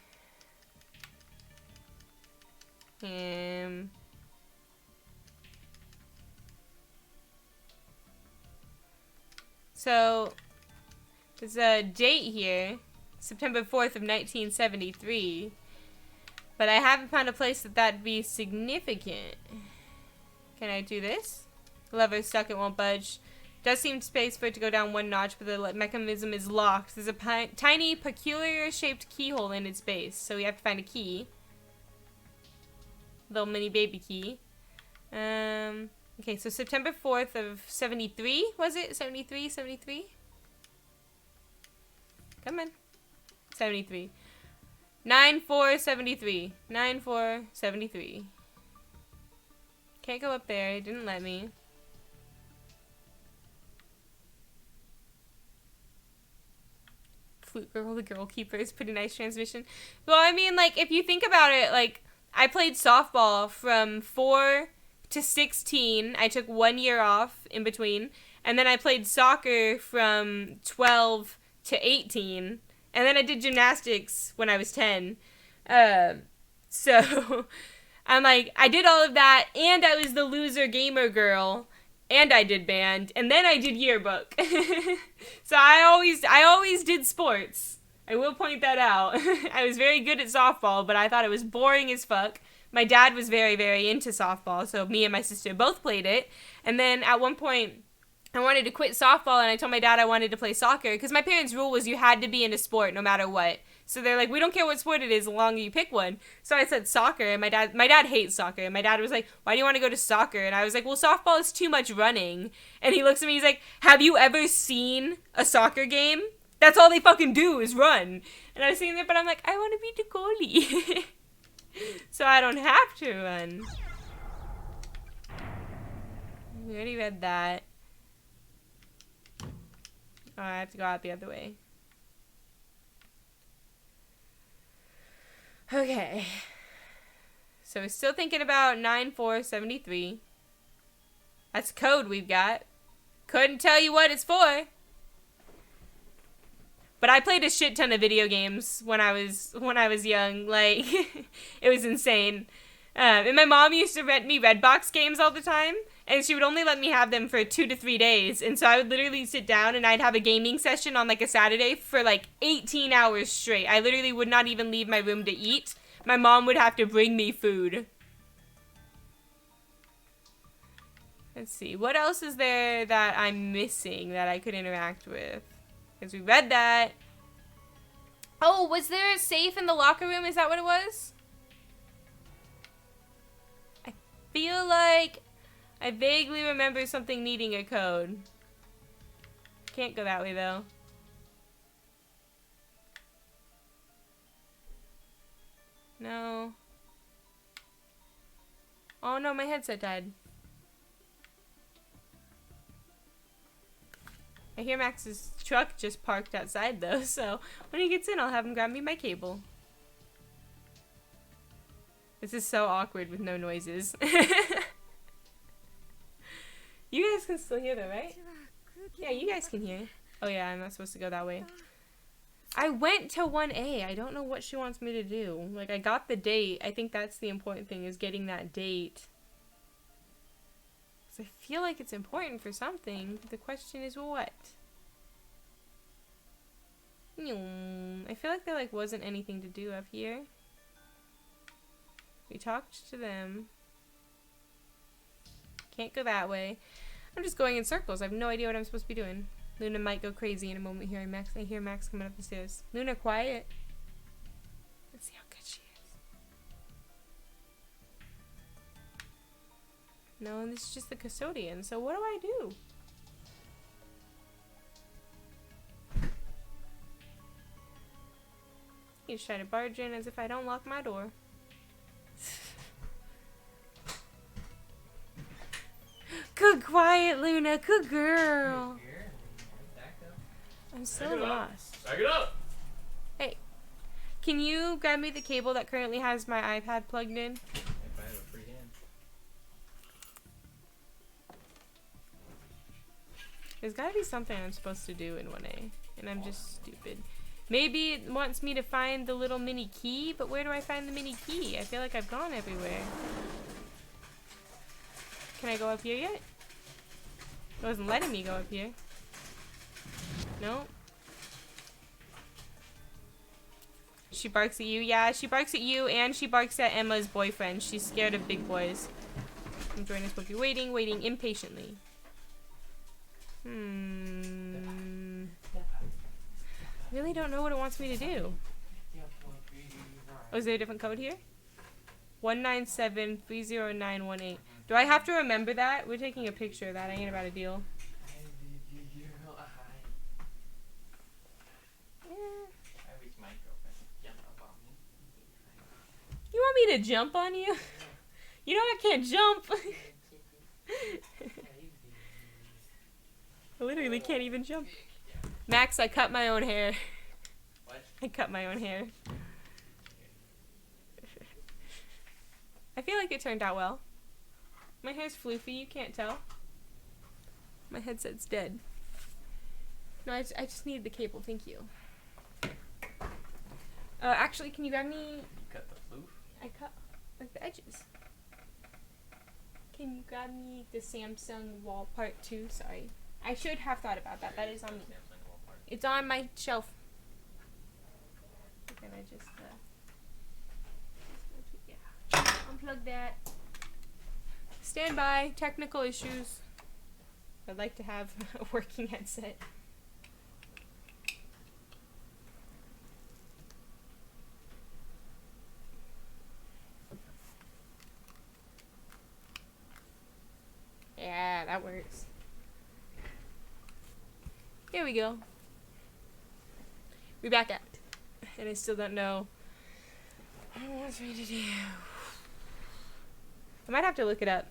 So there's a date here, September 4th of 1973, but I haven't found a place that'd be significant. Can I do this? Lever stuck, it won't budge. Does seem space for it to go down one notch, but the mechanism is locked. There's a tiny, peculiar-shaped keyhole in its base, so we have to find a key. Little mini baby key. Okay, so September 4th of 73, was it? 73, 73? Come on. 73. 9/4/73. 9/4/73. Can't go up there. It didn't let me. Flute Girl, the Girl Keeper is pretty nice transmission. Well, I mean, like, if you think about it, like, I played softball from 4 to 16. I took 1 year off in between. And then I played soccer from 12 to 18. And then I did gymnastics when I was 10. So, I'm like, I did all of that, and I was the loser gamer girl, and I did band, and then I did yearbook. So I always did sports. I will point that out. I was very good at softball, but I thought it was boring as fuck. My dad was very, very into softball, so me and my sister both played it. And then at one point, I wanted to quit softball, and I told my dad I wanted to play soccer, because my parents' rule was you had to be in a sport no matter what. So they're like, we don't care what sport it is as long as you pick one. So I said soccer, and my dad hates soccer, and my dad was like, why do you want to go to soccer? And I was like, well, softball is too much running. And he looks at me, he's like, have you ever seen a soccer game? That's all they fucking do is run. And I was sitting there, but I'm like, I want to be the goalie. So I don't have to run. We already read that. Oh, I have to go out the other way. Okay. So we're still thinking about 9/4/73. That's code we've got. Couldn't tell you what it's for. But I played a shit ton of video games when I was young. Like, it was insane. And my mom used to rent me Redbox games all the time, and she would only let me have them for 2 to 3 days. And so I would literally sit down and I'd have a gaming session on like a Saturday for like 18 hours straight. I literally would not even leave my room to eat. My mom would have to bring me food. Let's see. What else is there that I'm missing that I could interact with? Because we read that. Oh, was there a safe in the locker room? Is that what it was? I feel like I vaguely remember something needing a code. Can't go that way, though. No. Oh, no, my headset died. I hear Max's truck just parked outside, though, so when he gets in, I'll have him grab me my cable. This is so awkward with no noises. You guys can still hear though, right? Yeah, you guys can hear. Oh yeah, I'm not supposed to go that way. I went to 1A. I don't know what she wants me to do. Like, I got the date. I think that's the important thing, is getting that date. I feel like it's important for something. The question is what? I feel like there like wasn't anything to do up here. We talked to them. Can't go that way. I'm just going in circles. I have no idea what I'm supposed to be doing. Luna might go crazy in a moment here. I hear Max coming up the stairs. Luna, quiet. Let's see how good she is. No, this is just the custodian, so what do I do? You try to barge in as if I don't lock my door. Good quiet, Luna. Good girl. I'm so lost. Back it up! Hey, can you grab me the cable that currently has my iPad plugged in? If I have a free hand. There's gotta be something I'm supposed to do in 1A, and I'm just stupid. Maybe it wants me to find the little mini key, but where do I find the mini key? I feel like I've gone everywhere. Can I go up here yet? It wasn't letting me go up here. No. She barks at you. Yeah, she barks at you, and she barks at Emma's boyfriend. She's scared of big boys. I'm joining this book. You're waiting impatiently. Really don't know what it wants me to do. Oh, is there a different code here? 197309118. Do I have to remember that? We're taking a picture of that. I ain't about to deal. You want me to jump on you? You know I can't jump. I literally can't even jump. Max, I cut my own hair. What? I cut my own hair. I feel like it turned out well. My hair's floofy, you can't tell. My headset's dead. No, I just need the cable, thank you. Actually, can you grab me... You cut the floof? I cut, like, the edges. Can you grab me the Samsung wall part 2? Sorry. I should have thought about that. That is on me. It's on my shelf. I'm gonna just, yeah. Unplug that. Stand by. Technical issues. I'd like to have a working headset. Yeah, that works. Here we go. We back at it. And I still don't know what it wants me to do. I might have to look it up.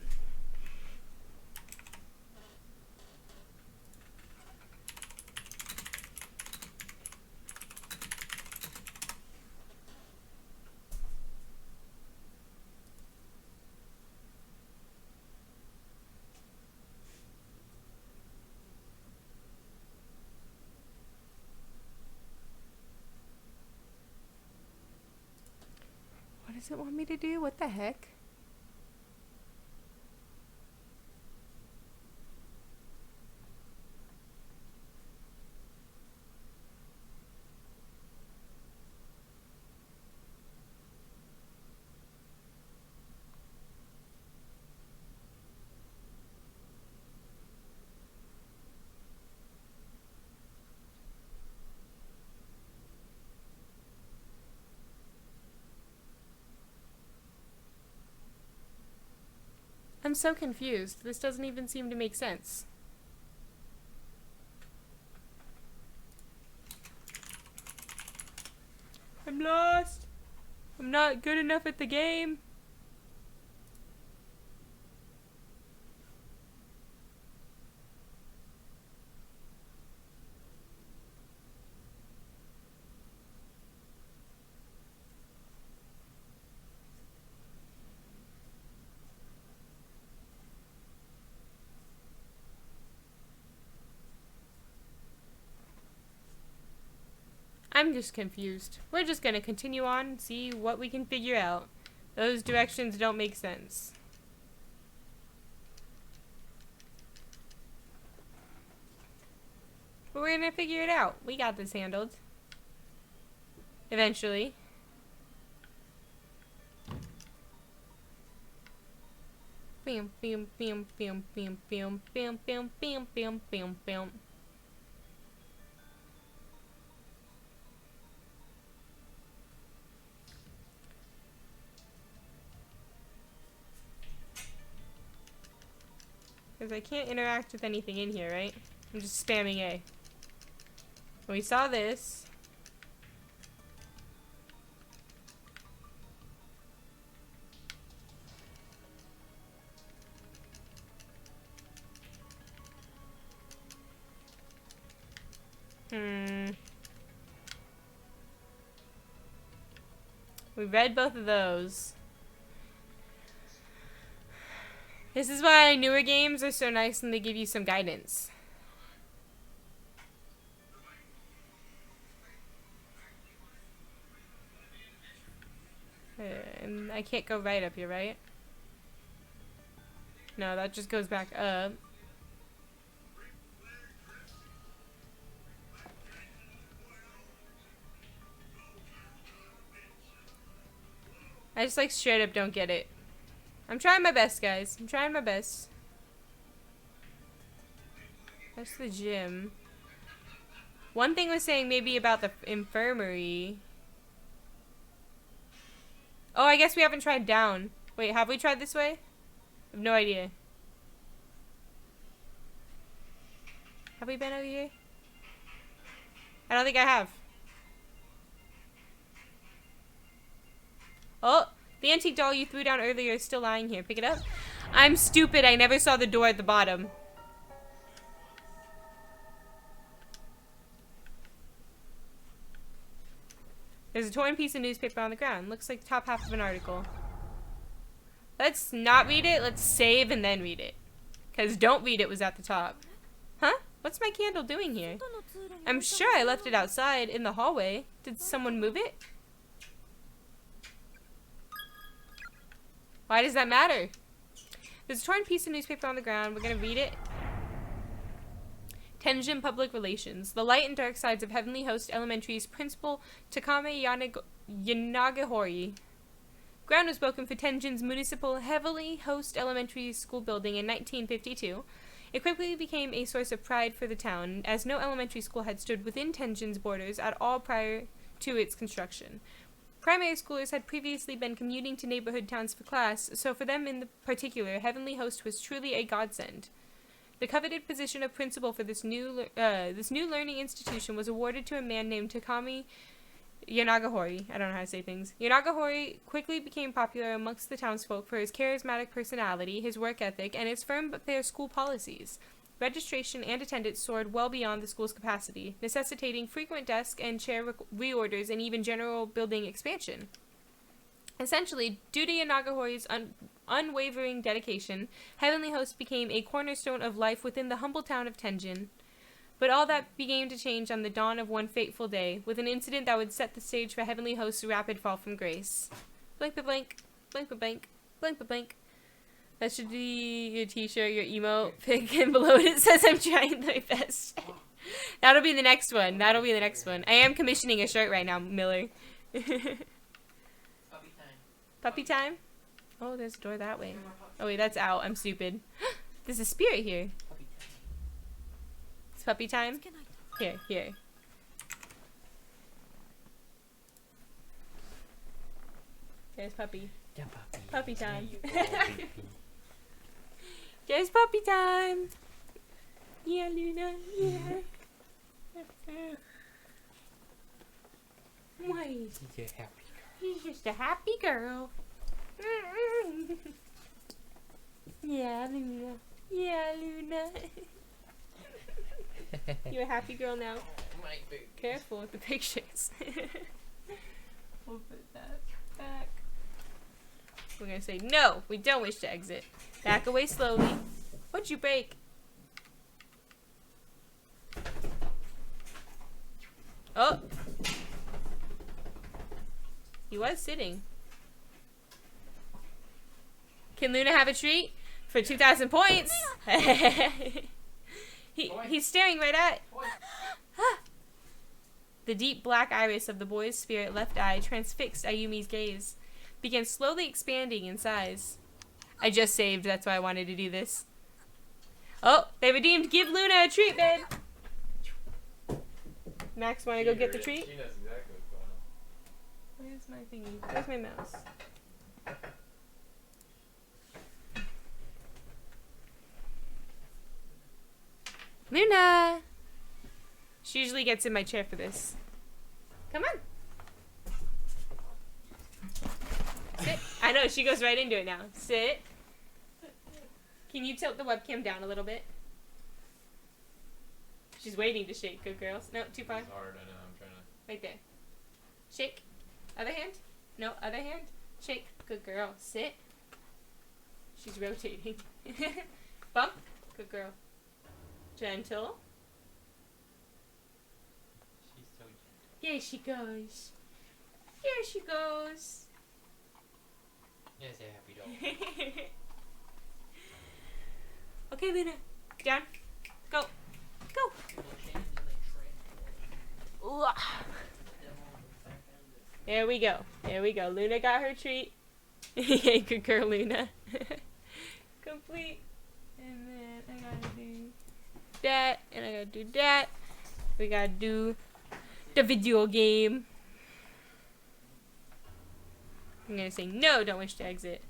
What does it want me to do? What the heck? I'm so confused. This doesn't even seem to make sense. I'm lost. I'm not good enough at the game. I'm just confused. We're just gonna continue on and see what we can figure out. Those directions don't make sense. But we're gonna figure it out. We got this handled. Eventually. Bam, bam, bam, bam, bam, bam, bam, bam, bam, bam, bam, bam. Because I can't interact with anything in here, right? I'm just spamming A. We saw this. We read both of those. This is why newer games are so nice and they give you some guidance. And I can't go right up here, right? No, that just goes back up. I just like straight up don't get it. I'm trying my best, guys. I'm trying my best. That's the gym. One thing was saying maybe about the infirmary. Oh, I guess we haven't tried down. Wait, have we tried this way? I have no idea. Have we been over here? I don't think I have. Oh, the antique doll you threw down earlier is still lying here. Pick it up. I'm stupid. I never saw the door at the bottom. There's a torn piece of newspaper on the ground. Looks like the top half of an article. Let's not read it. Let's save and then read it. Because don't read it was at the top. Huh? What's my candle doing here? I'm sure I left it outside in the hallway. Did someone move it? Why does that matter? There's a torn piece of newspaper on the ground. We're going to read it. Tenjin Public Relations. The light and dark sides of Heavenly Host Elementary's principal, Takame Yanagahori. Ground was broken for Tenjin's municipal Heavenly Host Elementary School building in 1952. It quickly became a source of pride for the town, as no elementary school had stood within Tenjin's borders at all prior to its construction. Primary schoolers had previously been commuting to neighborhood towns for class, so for them in particular, Heavenly Host was truly a godsend. The coveted position of principal for this new learning institution was awarded to a man named Takame Yanagahori. I don't know how to say things. Yanagahori quickly became popular amongst the townsfolk for his charismatic personality, his work ethic, and his firm but fair school policies. Registration and attendance soared well beyond the school's capacity, necessitating frequent desk and chair reorders and even general building expansion. Essentially, due to Yanagahori's unwavering dedication, Heavenly Host became a cornerstone of life within the humble town of Tenjin. But all that began to change on the dawn of one fateful day, with an incident that would set the stage for Heavenly Host's rapid fall from grace. Blink ba blink, blink ba blink, blink ba blink. That should be your t-shirt, your emo pic, and below it says I'm trying my best. That'll be the next one. That'll be the next one. I am commissioning a shirt right now, Miller. Puppy time. Puppy time? Oh, there's a door that way. Oh wait, that's out. I'm stupid. There's a spirit here. Puppy time. It's puppy time? Here, here. There's puppy. Yeah, puppy. Puppy time. There you go, baby. There's puppy time. Yeah, Luna. Yeah. Why? She's a happy girl. She's just a happy girl. Yeah, Luna. Yeah, Luna. You a happy girl now? My baby. Careful with the pictures. We'll put that back. We're gonna say, no, we don't wish to exit. Back away slowly. What'd you break? Oh! He was sitting. Can Luna have a treat? For 2,000 points! He's staring right at... The deep black iris of the boy's spirit left eye transfixed Ayumi's gaze, began slowly expanding in size. I just saved, that's why I wanted to do this. Oh, they redeemed Give Luna a treat, babe! Max, wanna go get the treat? She knows exactly what's going on. Where's my thingy? Where's my mouse? Luna! She usually gets in my chair for this. Come on. Sit. I know, she goes right into it now. Sit. Can you tilt the webcam down a little bit? She's waiting to shake. Good girls. No, too far. It's hard, I know, I'm trying to... Right there. Shake. Other hand. No, other hand. Shake. Good girl. Sit. She's rotating. Bump. Good girl. Gentle. She's so gentle. Here she goes. Here she goes. Yes, a happy dog. Okay, Luna. Down. Go. Go. Ooh. There we go. There we go. Luna got her treat. Yay, good girl, Luna. Complete. And then I gotta do that. And I gotta do that. We gotta do the video game. I'm gonna say no, don't wish to exit.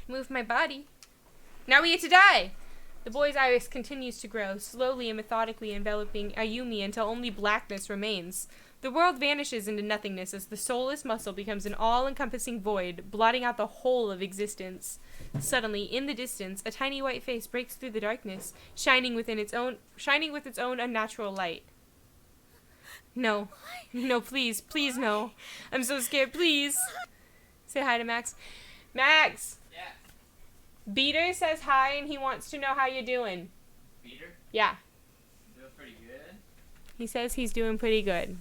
Move my body. Now we get to die! The boy's iris continues to grow, slowly and methodically enveloping Ayumi until only blackness remains. The world vanishes into nothingness as the soulless muscle becomes an all-encompassing void, blotting out the whole of existence. Suddenly, in the distance, a tiny white face breaks through the darkness, shining with its own unnatural light. No. No, please. Please, no. I'm so scared. Please. Say hi to Max. Max! Yeah. Beater says hi and he wants to know how you're doing. Peter? Yeah. Doing pretty good. He says he's doing pretty good.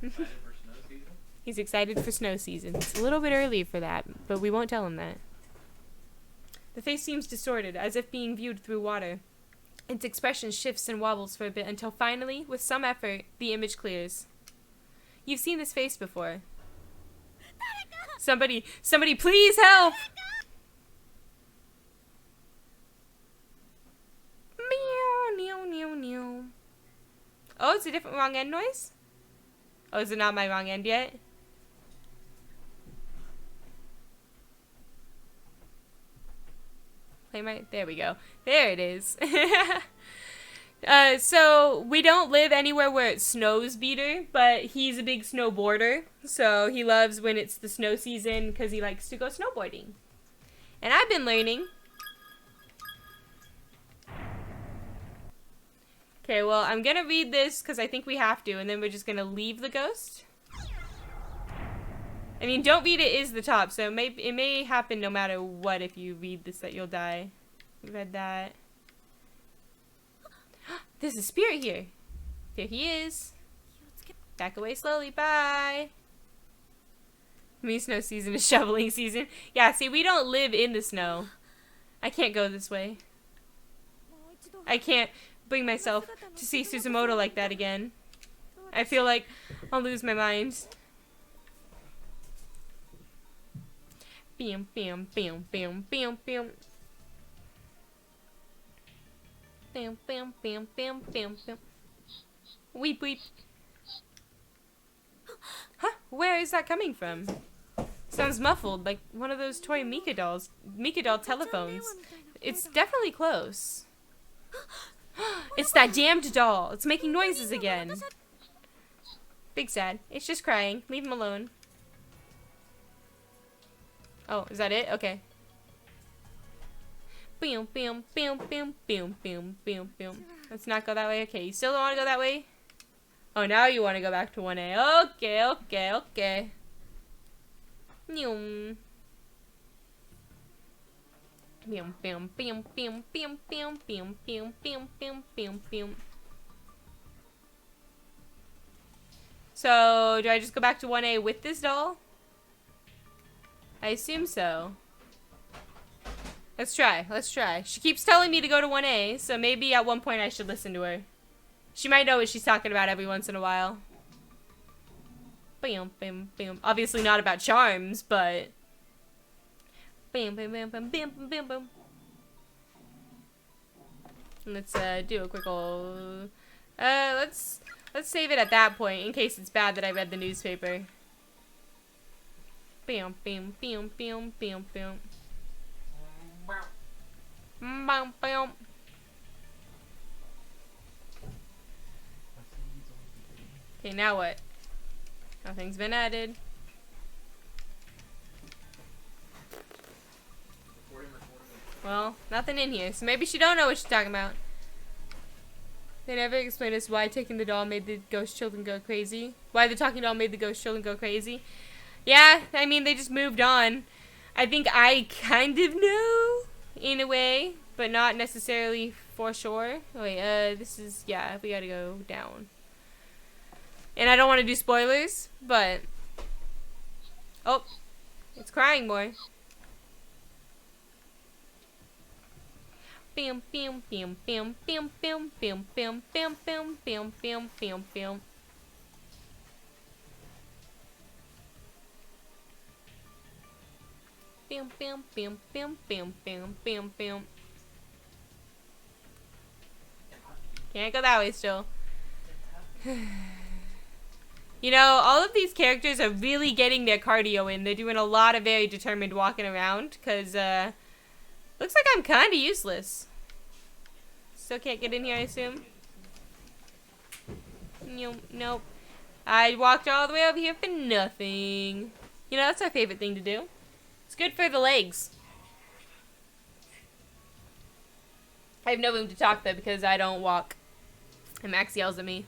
Excited for snow season? He's excited for snow season. It's a little bit early for that, but we won't tell him that. The face seems distorted, as if being viewed through water. Its expression shifts and wobbles for a bit until finally, with some effort, the image clears. You've seen this face before. Somebody please help! Meow, meow, meow, meow. Oh, it's a different wrong end noise? Oh, is it not my wrong end yet? There we go. There it is. So we don't live anywhere where it snows, Beater, but he's a big snowboarder, so he loves when it's the snow season because he likes to go snowboarding. And I've been learning. Okay, well, I'm gonna read this because I think we have to, and then we're just gonna leave the ghost. I mean, don't read it is the top, so it may happen no matter what if you read this that you'll die. We read that. There's a spirit here. There he is. Back away slowly. Bye. Me, snow season is shoveling season. Yeah, see, we don't live in the snow. I can't go this way. I can't bring myself to see Suzumoto like that again. I feel like I'll lose my mind. Bam, bam, bam, bam, bam, bam. Bam, bam, bam, bam, bam, bam. Weep, weep. Huh? Where is that coming from? Sounds muffled, like one of those toy Mika dolls. Mika doll telephones. It's definitely close. It's that damned doll. It's making noises again. Big sad. It's just crying. Leave him alone. Oh, is that it? Okay. Bam, bam, bam, bam, bam, bam, bam, bam. Let's not go that way. Okay, you still don't want to go that way? Oh, now you want to go back to 1A. Okay, okay, okay. Bam, bam, bam, bam, bam, bam, bam, bam, bam, bam, bam, bam. So, do I just go back to 1A with this doll? I assume so. Let's try. Let's try. She keeps telling me to go to 1A, so maybe at one point I should listen to her. She might know what she's talking about every once in a while. Bam, bam, bam. Obviously not about charms, but... Bam, bam, bam, bam, bam, bam, bam, bam. Let's do a quick old... Let's save it at that point, in case it's bad that I read the newspaper. Bam, bam, bam, bam, bam, bam. Bam, bam. Okay, now what? Nothing's been added. Well, nothing in here, so maybe she don't know what she's talking about. They never explained us why taking the doll made the ghost children go crazy. Why the talking doll made the ghost children go crazy. Yeah, I mean, they just moved on. I think I kind of know, in a way, but not necessarily for sure. Oh, wait, this is, yeah, we gotta go down. And I don't want to do spoilers, but... Oh, it's crying more. Bam, bam, bam, bam, bam, bam, bam, bam, bam, bam, bam, bam, bam, bam. Bam, bam, bam, bam, bam, bam, bam, bam. Can't go that way still. You know, all of these characters are really getting their cardio in. They're doing a lot of very determined walking around, because, looks like I'm kind of useless. Still can't get in here, I assume? Nope. I walked all the way over here for nothing. You know, that's our favorite thing to do. It's good for the legs. I have no room to talk, though, because I don't walk. And Max yells at me.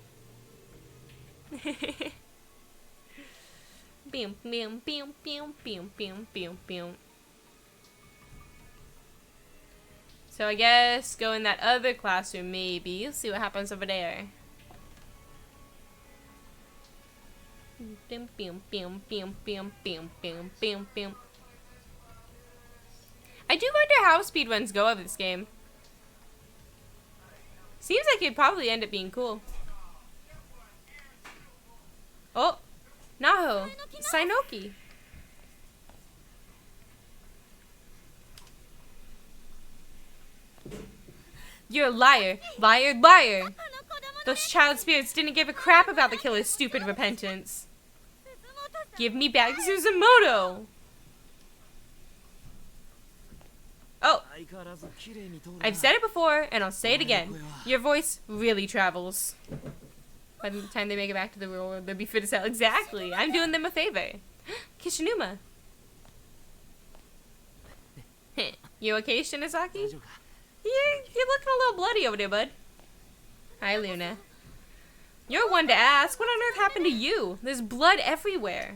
Bam, bam, bam, bam, bam, bam, bam, bam. So I guess go in that other classroom, maybe. See what happens over there. Bam, bam, bam, bam, bam, bam, bam, bam, bam. I do wonder how speedruns go of this game. Seems like it'd probably end up being cool. Oh! Naho! Sainoki! You're a liar! Liar! Liar! Those child spirits didn't give a crap about the killer's stupid repentance. Give me back Suzumoto! Oh! I've said it before, and I'll say it again. Your voice really travels. By the time they make it back to the real world, they'll be fit as hell. Exactly! I'm doing them a favor. Kishinuma! You okay, Shinozaki? You're looking a little bloody over there, bud. Hi, Luna. You're one to ask. What on earth happened to you? There's blood everywhere.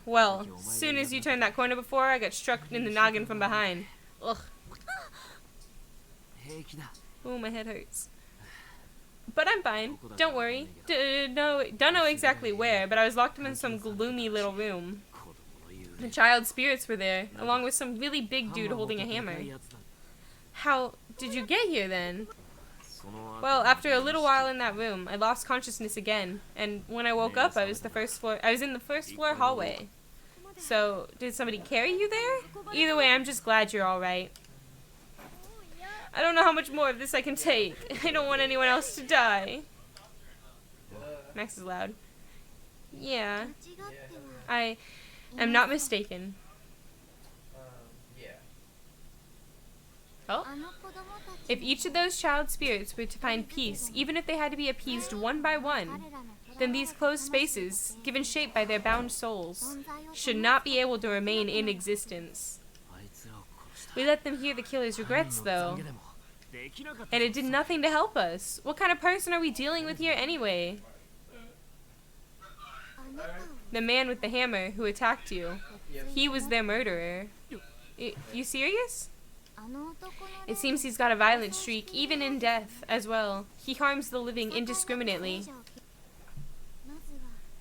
Well, as soon as you turned that corner before, I got struck in the noggin from behind. Ugh. Ooh, my head hurts. But I'm fine. Don't worry. Don't know exactly where, but I was locked in some gloomy little room. The child spirits were there, along with some really big dude holding a hammer. How did you get here then? Well, after a little while in that room, I lost consciousness again, and when I woke up, I was in the first floor hallway. So, did somebody carry you there? Either way, I'm just glad you're alright. I don't know how much more of this I can take. I don't want anyone else to die. Max is loud. Yeah. I am not mistaken. Oh? If each of those child spirits were to find peace, even if they had to be appeased one by one, then these closed spaces, given shape by their bound souls, should not be able to remain in existence. We let them hear the killer's regrets, though. And it did nothing to help us. What kind of person are we dealing with here anyway? The man with the hammer who attacked you. He was their murderer. You serious? It seems he's got a violent streak, even in death, as well. He harms the living indiscriminately.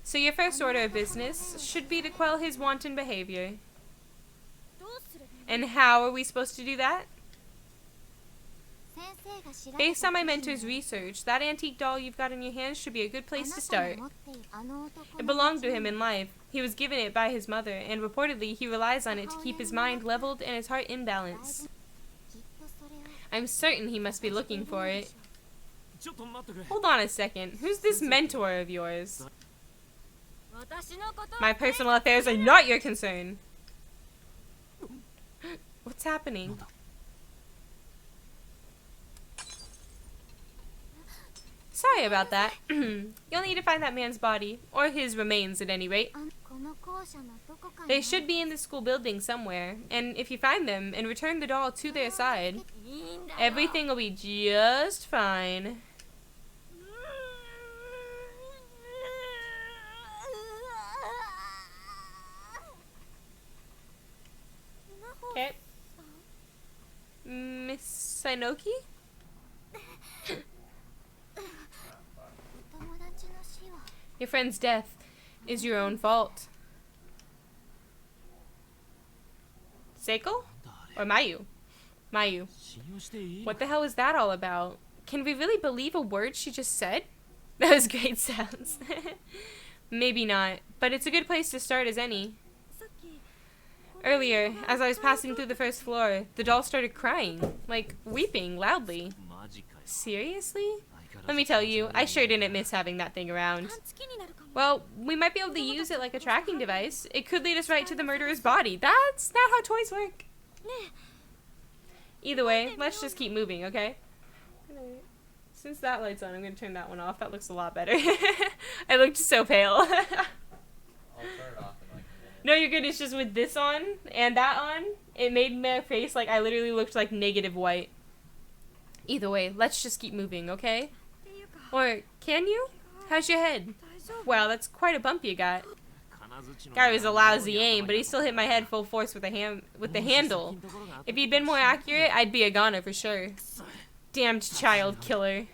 So your first order of business should be to quell his wanton behavior. And how are we supposed to do that? Based on my mentor's research, that antique doll you've got in your hands should be a good place to start. It belonged to him in life. He was given it by his mother, and reportedly he relies on it to keep his mind leveled and his heart in balance. I'm certain he must be looking for it. Hold on a second. Who's this mentor of yours? My personal affairs are not your concern. What's happening? Sorry about that. You'll need to find that man's body, or his remains at any rate. They should be in the school building somewhere, and if you find them and return the doll to their side, everything will be just fine. Okay. Miss Sainoki? Your friend's death is your own fault. Seiko? Or Mayu? Mayu. What the hell is that all about? Can we really believe a word she just said? That was great sounds. Maybe not, but it's a good place to start as any. Earlier, as I was passing through the first floor, the doll started crying, like weeping loudly. Seriously? Let me tell you, I sure didn't miss having that thing around. Well, we might be able to use it like a tracking device. It could lead us right to the murderer's body. That's not how toys work. Either way, let's just keep moving, okay? Since that light's on, I'm going to turn that one off. That looks a lot better. I looked so pale. I'll turn it off in like a minute. No, you're good. It's just with this on and that on, it made my face like I literally looked like negative white. Either way, let's just keep moving, okay? Or, can you? How's your head? Wow, that's quite a bump you got. Guy was a lousy aim, but he still hit my head full force with the handle. If he'd been more accurate, I'd be a goner for sure. Damned child killer.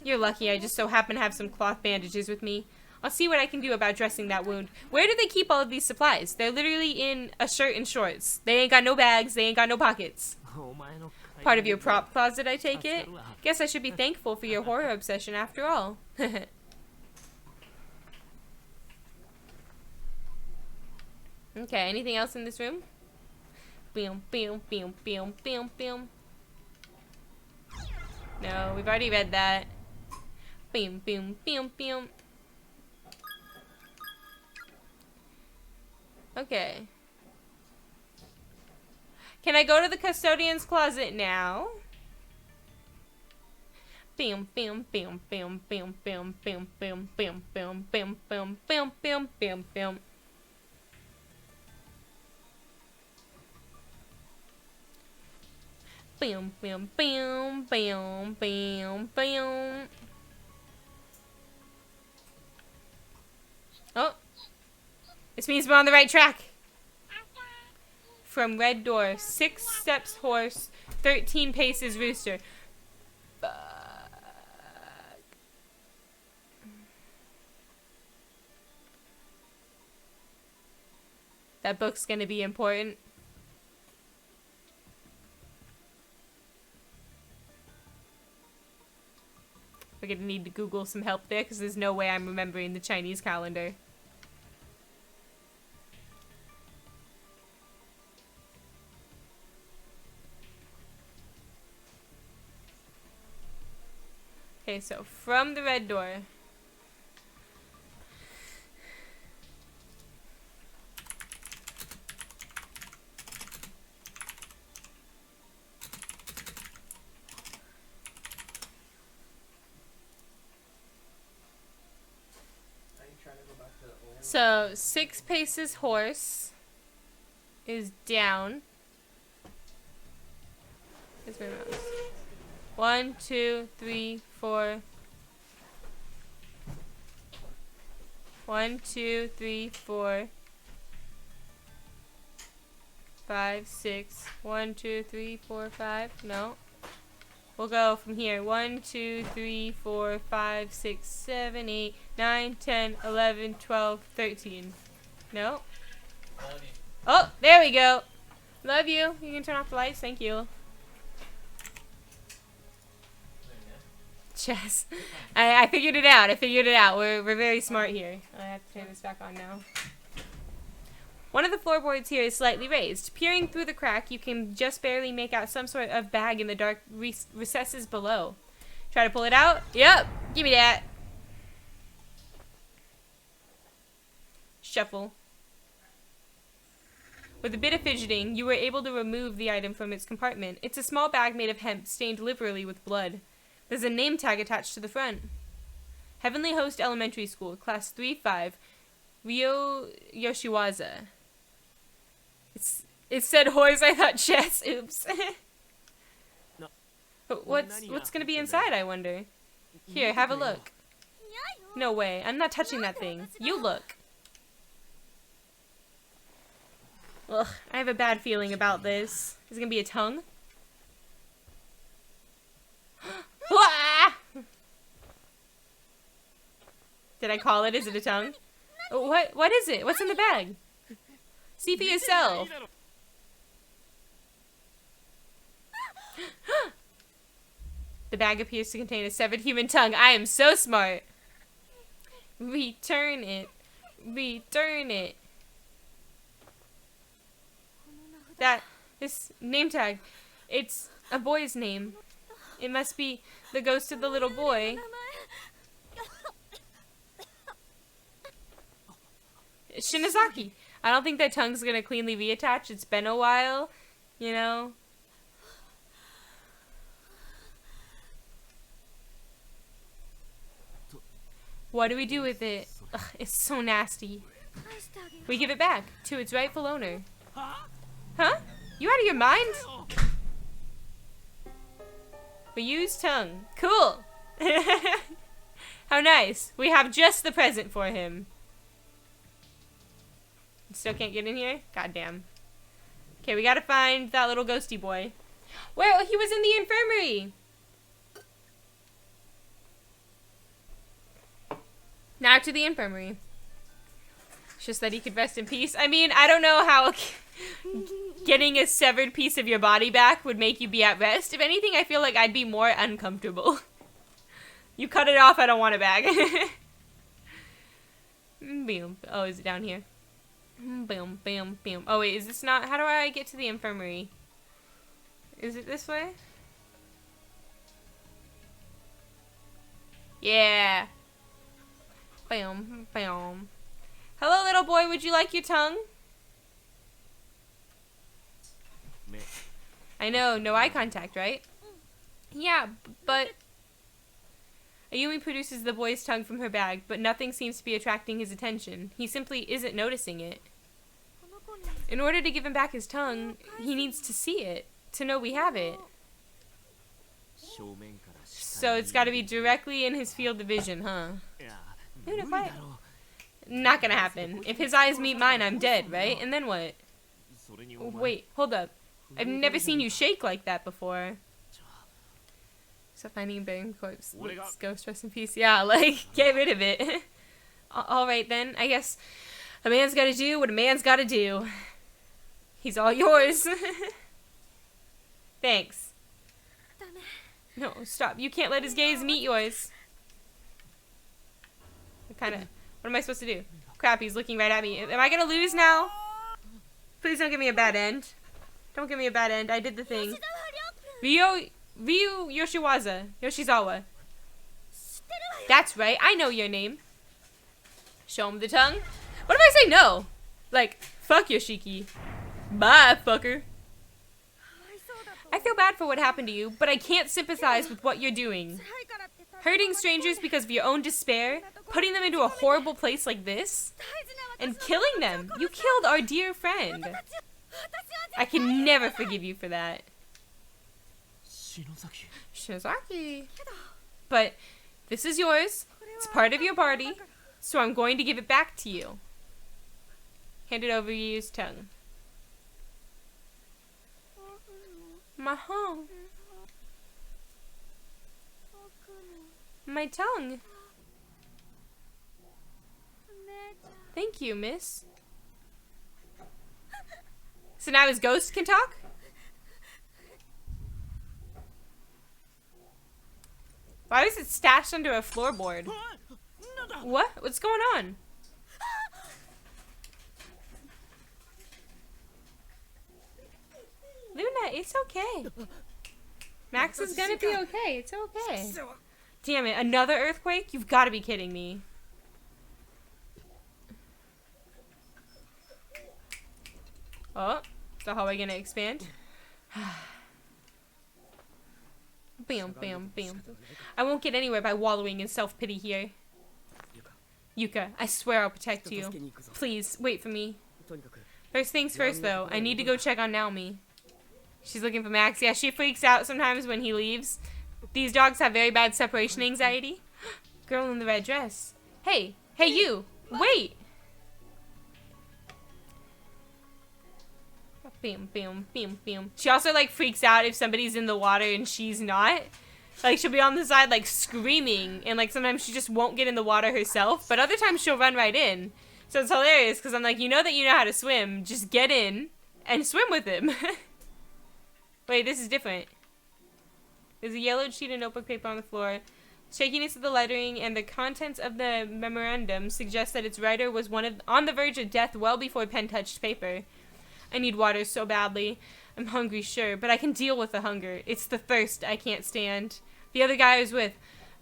You're lucky I just so happen to have some cloth bandages with me. I'll see what I can do about dressing that wound. Where do they keep all of these supplies? They're literally in a shirt and shorts. They ain't got no bags, they ain't got no pockets. Part of your prop closet, I take it? Guess I should be thankful for your horror obsession after all. Okay, anything else in this room? Boom, boom, boom, boom, boom, boom. No, we've already read that. Boom, boom, boom, boom. Okay. Can I go to the custodian's closet now? Boom, boom, boom, boom, boom, boom, boom, boom, boom, boom, boom, boom, boom, boom, boom, boom. Boom, boom, boom, boom, boom, boom. Oh. This means we're on the right track. From red door, 6 steps horse, 13 paces rooster. Fuck. That book's gonna be important. We're gonna need to Google some help there because there's no way I'm remembering the Chinese calendar. Okay, so from the red door. So 6 paces horse is down. Where's my mouse? 1, 2, 3, 4. 1, 2, 3, 4. 5, 6. 1, 2, 3, 4, 5. No. We'll go from here. 1, 2, 3, 4, 5, 6, 7, 8, 9, 10, 11, 12, 13. No. Oh, there we go. Love you. You can turn off the lights. Thank you. Chess. I figured it out. I figured it out. We're very smart here. I have to turn this back on now. One of the floorboards here is slightly raised. Peering through the crack, you can just barely make out some sort of bag in the dark recesses below. Try to pull it out. Yep. Give me that. Shuffle. With a bit of fidgeting, you were able to remove the item from its compartment. It's a small bag made of hemp stained liberally with blood. There's a name tag attached to the front. Heavenly Host Elementary School, Class 3-5, Ryo Yoshiwaza. It said horse, I thought chess. Oops. But what's gonna be inside, I wonder? Here, have a look. No way, I'm not touching that thing. You look. Ugh, I have a bad feeling about this. Is it gonna be a tongue? Did I call it? Is it a tongue? What is it? What's in the bag? See for yourself. The bag appears to contain a severed human tongue. I am so smart. Return it. Return it. This name tag. It's a boy's name. It must be the ghost of the little boy. Shinozaki. I don't think that tongue's gonna cleanly reattach. It's been a while, you know. What do we do with it? Ugh, it's so nasty. We give it back to its rightful owner. Huh? You out of your mind? We use tongue. Cool. How nice. We have just the present for him. Still can't get in here? Goddamn. Okay, we gotta find that little ghosty boy. Well, he was in the infirmary. Now to the infirmary. It's just that he could rest in peace. I mean, I don't know how getting a severed piece of your body back would make you be at rest. If anything, I feel like I'd be more uncomfortable. You cut it off, I don't want it back. Boom. Oh, is it down here? Boom, boom, boom. Oh, wait, is this not... How do I get to the infirmary? Is it this way? Yeah. Boom, boom. Hello, little boy. Would you like your tongue? I know, no eye contact, right? Yeah, but... Ayumi produces the boy's tongue from her bag, but nothing seems to be attracting his attention. He simply isn't noticing it. In order to give him back his tongue, he needs to see it, to know we have it. So it's got to be directly in his field of vision, huh? Dude, quiet. Not gonna happen. If his eyes meet mine, I'm dead, right? And then what? Wait, hold up. I've never seen you shake like that before. So finding a buried corpse. Let's ghost, rest in peace. Yeah, like, get rid of it. Alright then, I guess a man's gotta do what a man's gotta do. He's all yours. Thanks. No, stop. You can't let his gaze meet yours. What am I supposed to do? Crap, he's looking right at me. Am I gonna lose now? Please don't give me a bad end. Don't give me a bad end. I did the thing. Ryu Yoshizawa. That's right. I know your name. Show him the tongue. What if I say no? Like, fuck Yoshiki. Bye, fucker. I feel bad for what happened to you, but I can't sympathize with what you're doing. Hurting strangers because of your own despair, putting them into a horrible place like this, and killing them. You killed our dear friend. I can never forgive you for that. Shinozaki. But this is yours. It's part of your body, so I'm going to give it back to you. Hand it over Ryu's tongue. My tongue. My tongue. Thank you, miss. So now his ghost can talk? Why was it stashed under a floorboard? What? What's going on? Luna, it's okay. Max is gonna be okay. It's okay. Damn it, another earthquake? You've got to be kidding me. Oh, is the hallway gonna expand? Bam, bam, bam. I won't get anywhere by wallowing in self-pity here. Yuka, I swear I'll protect you. Please, wait for me. First things first, though. I need to go check on Naomi. She's looking for Max. Yeah, she freaks out sometimes when he leaves. These dogs have very bad separation anxiety. Girl in the red dress. Hey, hey you! Wait! Bam, bam, bam, bam. She also, like, freaks out if somebody's in the water and she's not. Like, she'll be on the side, like, screaming. And, like, sometimes she just won't get in the water herself. But other times she'll run right in. So it's hilarious, because I'm like, you know that you know how to swim. Just get in and swim with him. Wait, this is different. There's a yellowed sheet of notebook paper on the floor. Shakiness of the lettering and the contents of the memorandum suggest that its writer was on the verge of death well before pen touched paper. I need water so badly. I'm hungry, sure, but I can deal with the hunger. It's the thirst I can't stand. The other guy I was with,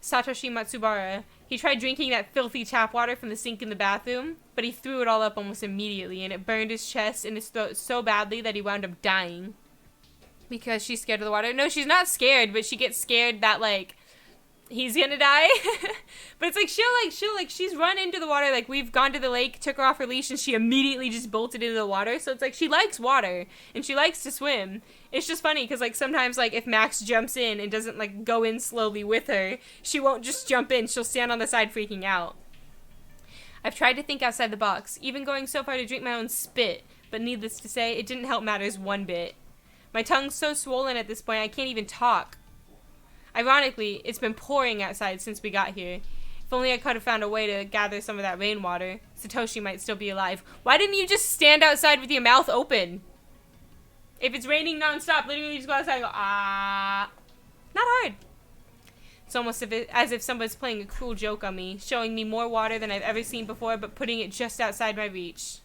Satoshi Matsubara, he tried drinking that filthy tap water from the sink in the bathroom, but he threw it all up almost immediately, and it burned his chest and his throat so badly that he wound up dying. Because she's scared of the water. No, she's not scared, but she gets scared that, like, he's gonna die. But it's like she's run into the water. Like, we've gone to the lake, took her off her leash, and she immediately just bolted into the water. So it's like she likes water and she likes to swim. It's just funny because, like, sometimes, like, if Max jumps in and doesn't, like, go in slowly with her, she won't just jump in. She'll stand on the side freaking out. I've tried to think outside the box, even going so far to drink my own spit, but needless to say, it didn't help matters one bit. My tongue's so swollen at this point I can't even talk. Ironically, it's been pouring outside since we got here. If only I could have found a way to gather some of that rainwater, Satoshi might still be alive. Why didn't you just stand outside with your mouth open? If it's raining nonstop, literally just go outside and go, ah. Not hard. It's almost as if someone's playing a cruel joke on me, showing me more water than I've ever seen before, but putting it just outside my reach.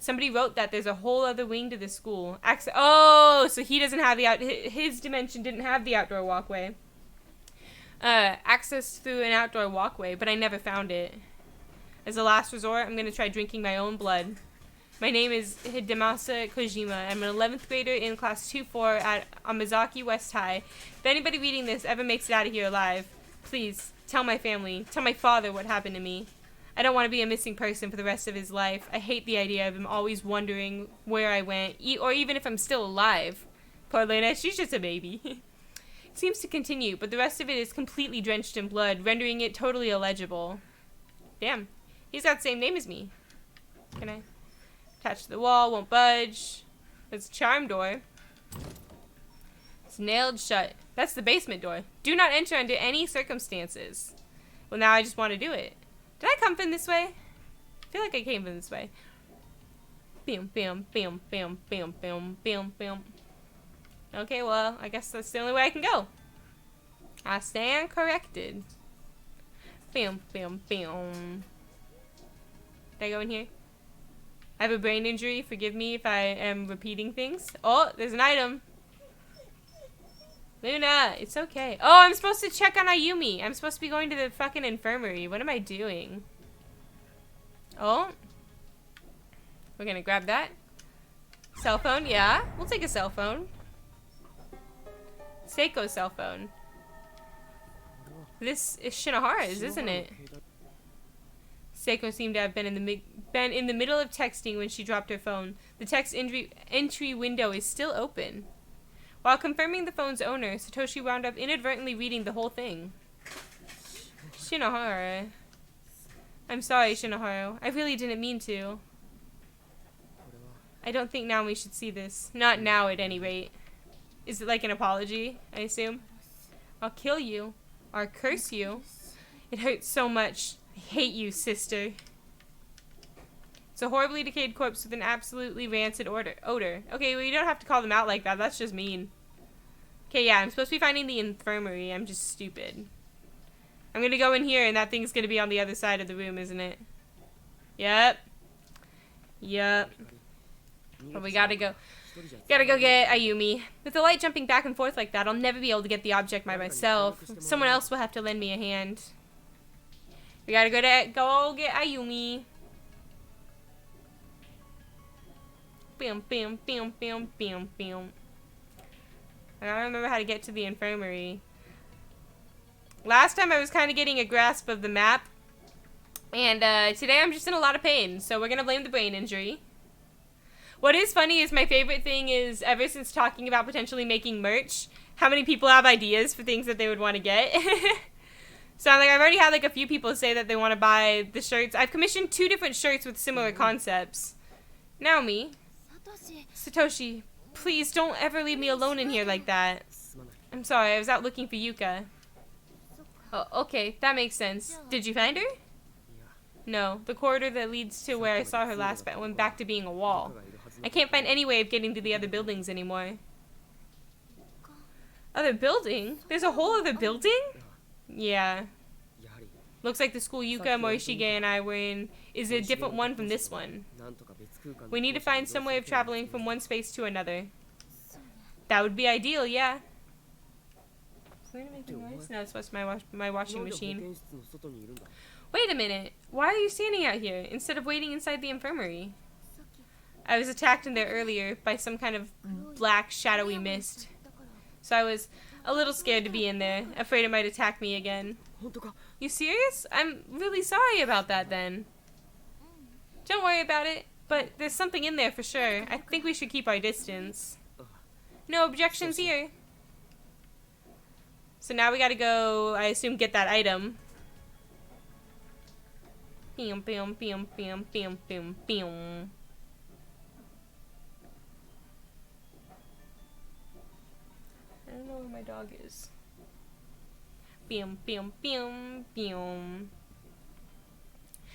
Somebody wrote that there's a whole other wing to the school. Oh, so he doesn't have his dimension didn't have the outdoor walkway. Access through an outdoor walkway, but I never found it. As a last resort, I'm going to try drinking my own blood. My name is Hidemasa Kojima. I'm an 11th grader in class 2-4 at Amazaki West High. If anybody reading this ever makes it out of here alive, please tell my family, tell my father what happened to me. I don't want to be a missing person for the rest of his life. I hate the idea of him always wondering where I went, or even if I'm still alive. Poor Lena, she's just a baby. It seems to continue, but the rest of it is completely drenched in blood, rendering it totally illegible. Damn, he's got the same name as me. Can I? Attached to the wall, won't budge. There's a charm door. It's nailed shut. That's the basement door. Do not enter under any circumstances. Well, now I just want to do it. Did I come from this way? I feel like I came from this way. Bam, bam, bam, bam, bam, bam, bam, bam. Okay, well, I guess that's the only way I can go. I stand corrected. Bam, bam, bam. Did I go in here? I have a brain injury. Forgive me if I am repeating things. Oh, there's an item. Luna, it's okay. Oh, I'm supposed to check on Ayumi. I'm supposed to be going to the fucking infirmary. What am I doing? Oh. We're gonna grab that. Cell phone, yeah. We'll take a cell phone. Seiko's cell phone. This is Shinohara's, isn't it? Seiko seemed to have been in the middle of texting when she dropped her phone. The text entry window is still open. While confirming the phone's owner, Satoshi wound up inadvertently reading the whole thing. Shinohara. I'm sorry, Shinohara. I really didn't mean to. I don't think now we should see this. Not now, at any rate. Is it like an apology, I assume? I'll kill you. Or curse you. It hurts so much. I hate you, sister. It's a horribly decayed corpse with an absolutely rancid odor. Okay, well, you don't have to call them out like that. That's just mean. Okay, yeah, I'm supposed to be finding the infirmary. I'm just stupid. I'm gonna go in here, and that thing's gonna be on the other side of the room, isn't it? Yep. Yep. But we gotta go. Gotta go get Ayumi. With the light jumping back and forth like that, I'll never be able to get the object by myself. Someone else will have to lend me a hand. We gotta go get Ayumi. Bam, bam, bam, bam, bam, bam. I don't remember how to get to the infirmary. Last time I was kind of getting a grasp of the map. And today I'm just in a lot of pain. So we're gonna blame the brain injury. What is funny is my favorite thing is, ever since talking about potentially making merch, how many people have ideas for things that they would want to get. So I'm like, I've already had like a few people say that they want to buy the shirts. I've commissioned 2 different shirts with similar concepts. Naomi. Satoshi, please don't ever leave me alone in here like that. I'm sorry, I was out looking for Yuka. Oh, okay, that makes sense. Did you find her? No, the corridor that leads to where I saw her last went back to being a wall. I can't find any way of getting to the other buildings anymore. Other building? There's a whole other building? Yeah. Looks like the school Yuka, Morishige, and I were in is a different one from this one. We need to find some way of traveling from one space to another. That would be ideal, yeah. Is it making noise? No, it's just my washing machine. Wait a minute. Why are you standing out here instead of waiting inside the infirmary? I was attacked in there earlier by some kind of black, shadowy mist. So I was a little scared to be in there, afraid it might attack me again. You serious? I'm really sorry about that then. Don't worry about it, but there's something in there for sure. I think we should keep our distance. No objections here. So now we gotta go, I assume, get that item. Pew, pew, pew, pew, pew, pew, pew. I don't know where my dog is. Pew, pew, pew, pew.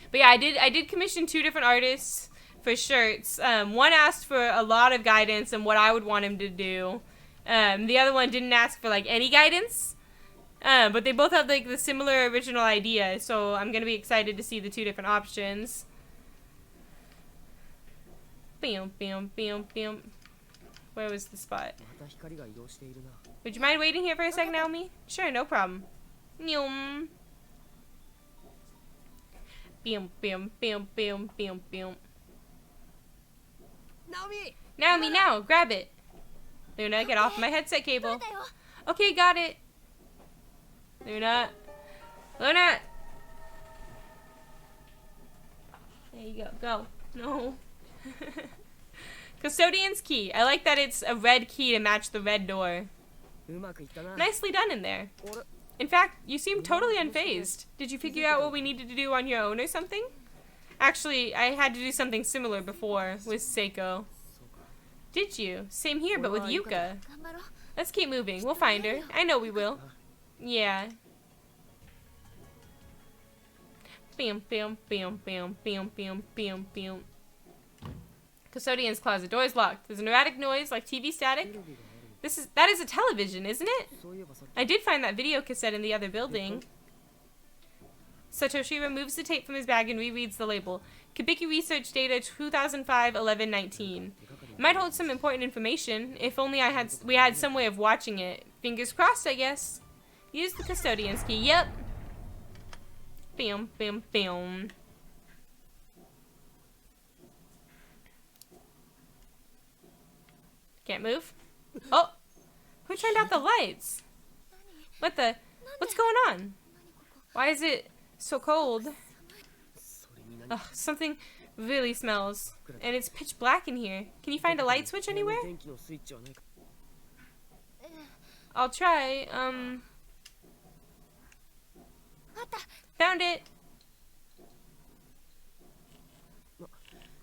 But yeah, I did commission 2 different artists for shirts. One asked for a lot of guidance and what I would want him to do. The other one didn't ask for like any guidance. But they both have like the similar original idea, so I'm gonna be excited to see the 2 different options. Bam, bam, bam, bam. Where was the spot? Would you mind waiting here for a sec, Naomi? Sure, no problem. Nyum. Bam, bam, bam, bam, bam, bam. Naomi, now, grab it. Luna, get off my headset cable. Okay, got it. Luna. Luna! There you go. Go. No. Custodian's key. I like that it's a red key to match the red door. Nicely done in there. In fact, you seem totally unfazed. Did you figure out what we needed to do on your own or something? Actually, I had to do something similar before with Seiko. Did you? Same here, but with Yuka. Let's keep moving. We'll find her. I know we will. Yeah. Bam, bam, bam, bam, bam, bam, bam, bam. Custodian's closet. Door is locked. There's an erratic noise like TV static. That is a television, isn't it? I did find that video cassette in the other building. Satoshi removes the tape from his bag and rereads the label. Kabiki Research Data 2005-11-19. It might hold some important information. If only we had some way of watching it. Fingers crossed, I guess. Use the custodian's key. Yep. Bam, bam, bam. Can't move. Oh! Who turned out the lights? What's going on? Why is it so cold? Ugh, something really smells. And it's pitch black in here. Can you find a light switch anywhere? I'll try. Found it.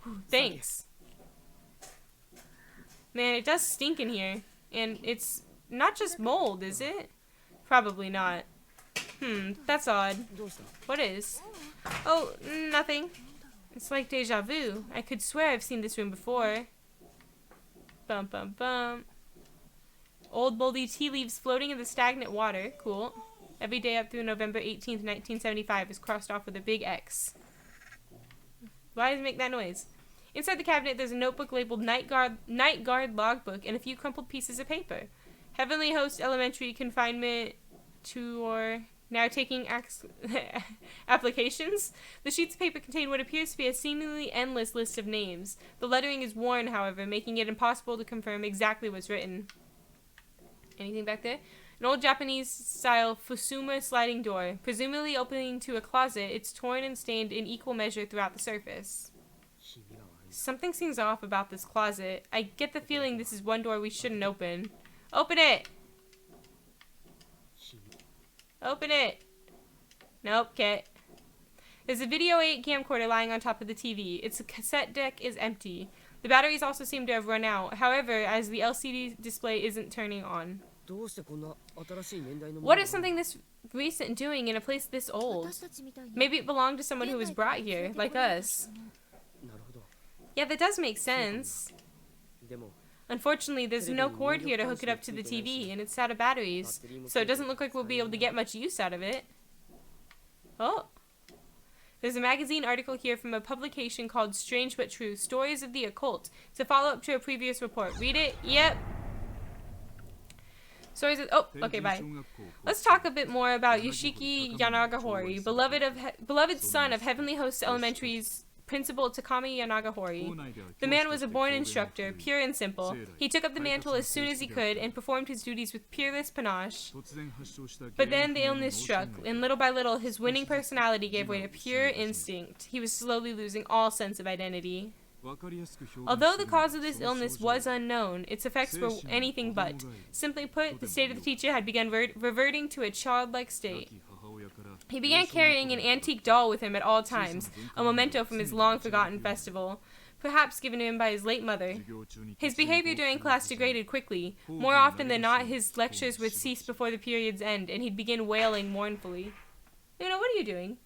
Whew, thanks. Man, it does stink in here. And it's not just mold, is it? Probably not. That's odd. What is? Oh, nothing. It's like deja vu. I could swear I've seen this room before. Bum, bum, bum. Old moldy tea leaves floating in the stagnant water. Cool. Every day up through November 18th, 1975 is crossed off with a big X. Why does it make that noise? Inside the cabinet, there's a notebook labeled Night Guard Logbook and a few crumpled pieces of paper. Heavenly Host Elementary Confinement Tour now taking applications. The sheets of paper contain what appears to be a seemingly endless list of names. The lettering is worn, however, making it impossible to confirm exactly what's written. Anything back there? An old Japanese-style Fusuma sliding door, presumably opening to a closet. It's torn and stained in equal measure throughout the surface. Something seems off about this closet. I get the feeling this is one door we shouldn't open. Open it! Open it! Nope, okay. There's a Video 8 camcorder lying on top of the TV. Its cassette deck is empty. The batteries also seem to have run out. However, as the LCD display isn't turning on. What is something this recent doing in a place this old? Maybe it belonged to someone who was brought here, like us. Yeah, that does make sense. Unfortunately, there's no cord here to hook it up to the TV, and it's out of batteries, so it doesn't look like we'll be able to get much use out of it. Oh. There's a magazine article here from a publication called Strange But True, Stories of the Occult. It's a follow-up to a previous report. Read it? Yep. Stories of... Oh, okay, bye. Let's talk a bit more about Yoshiki Yanagahori, beloved son of Heavenly Hosts Elementary's principal Takami Yanagahori. The man was a born instructor, pure and simple. He took up the mantle as soon as he could and performed his duties with peerless panache. But then the illness struck, and little by little his winning personality gave way to pure instinct. He was slowly losing all sense of identity. Although the cause of this illness was unknown, its effects were anything but. Simply put, the state of the teacher had begun reverting to a childlike state. He began carrying an antique doll with him at all times, a memento from his long-forgotten festival, perhaps given to him by his late mother. His behavior during class degraded quickly. More often than not, his lectures would cease before the period's end, and he'd begin wailing mournfully. Luna, what are you doing?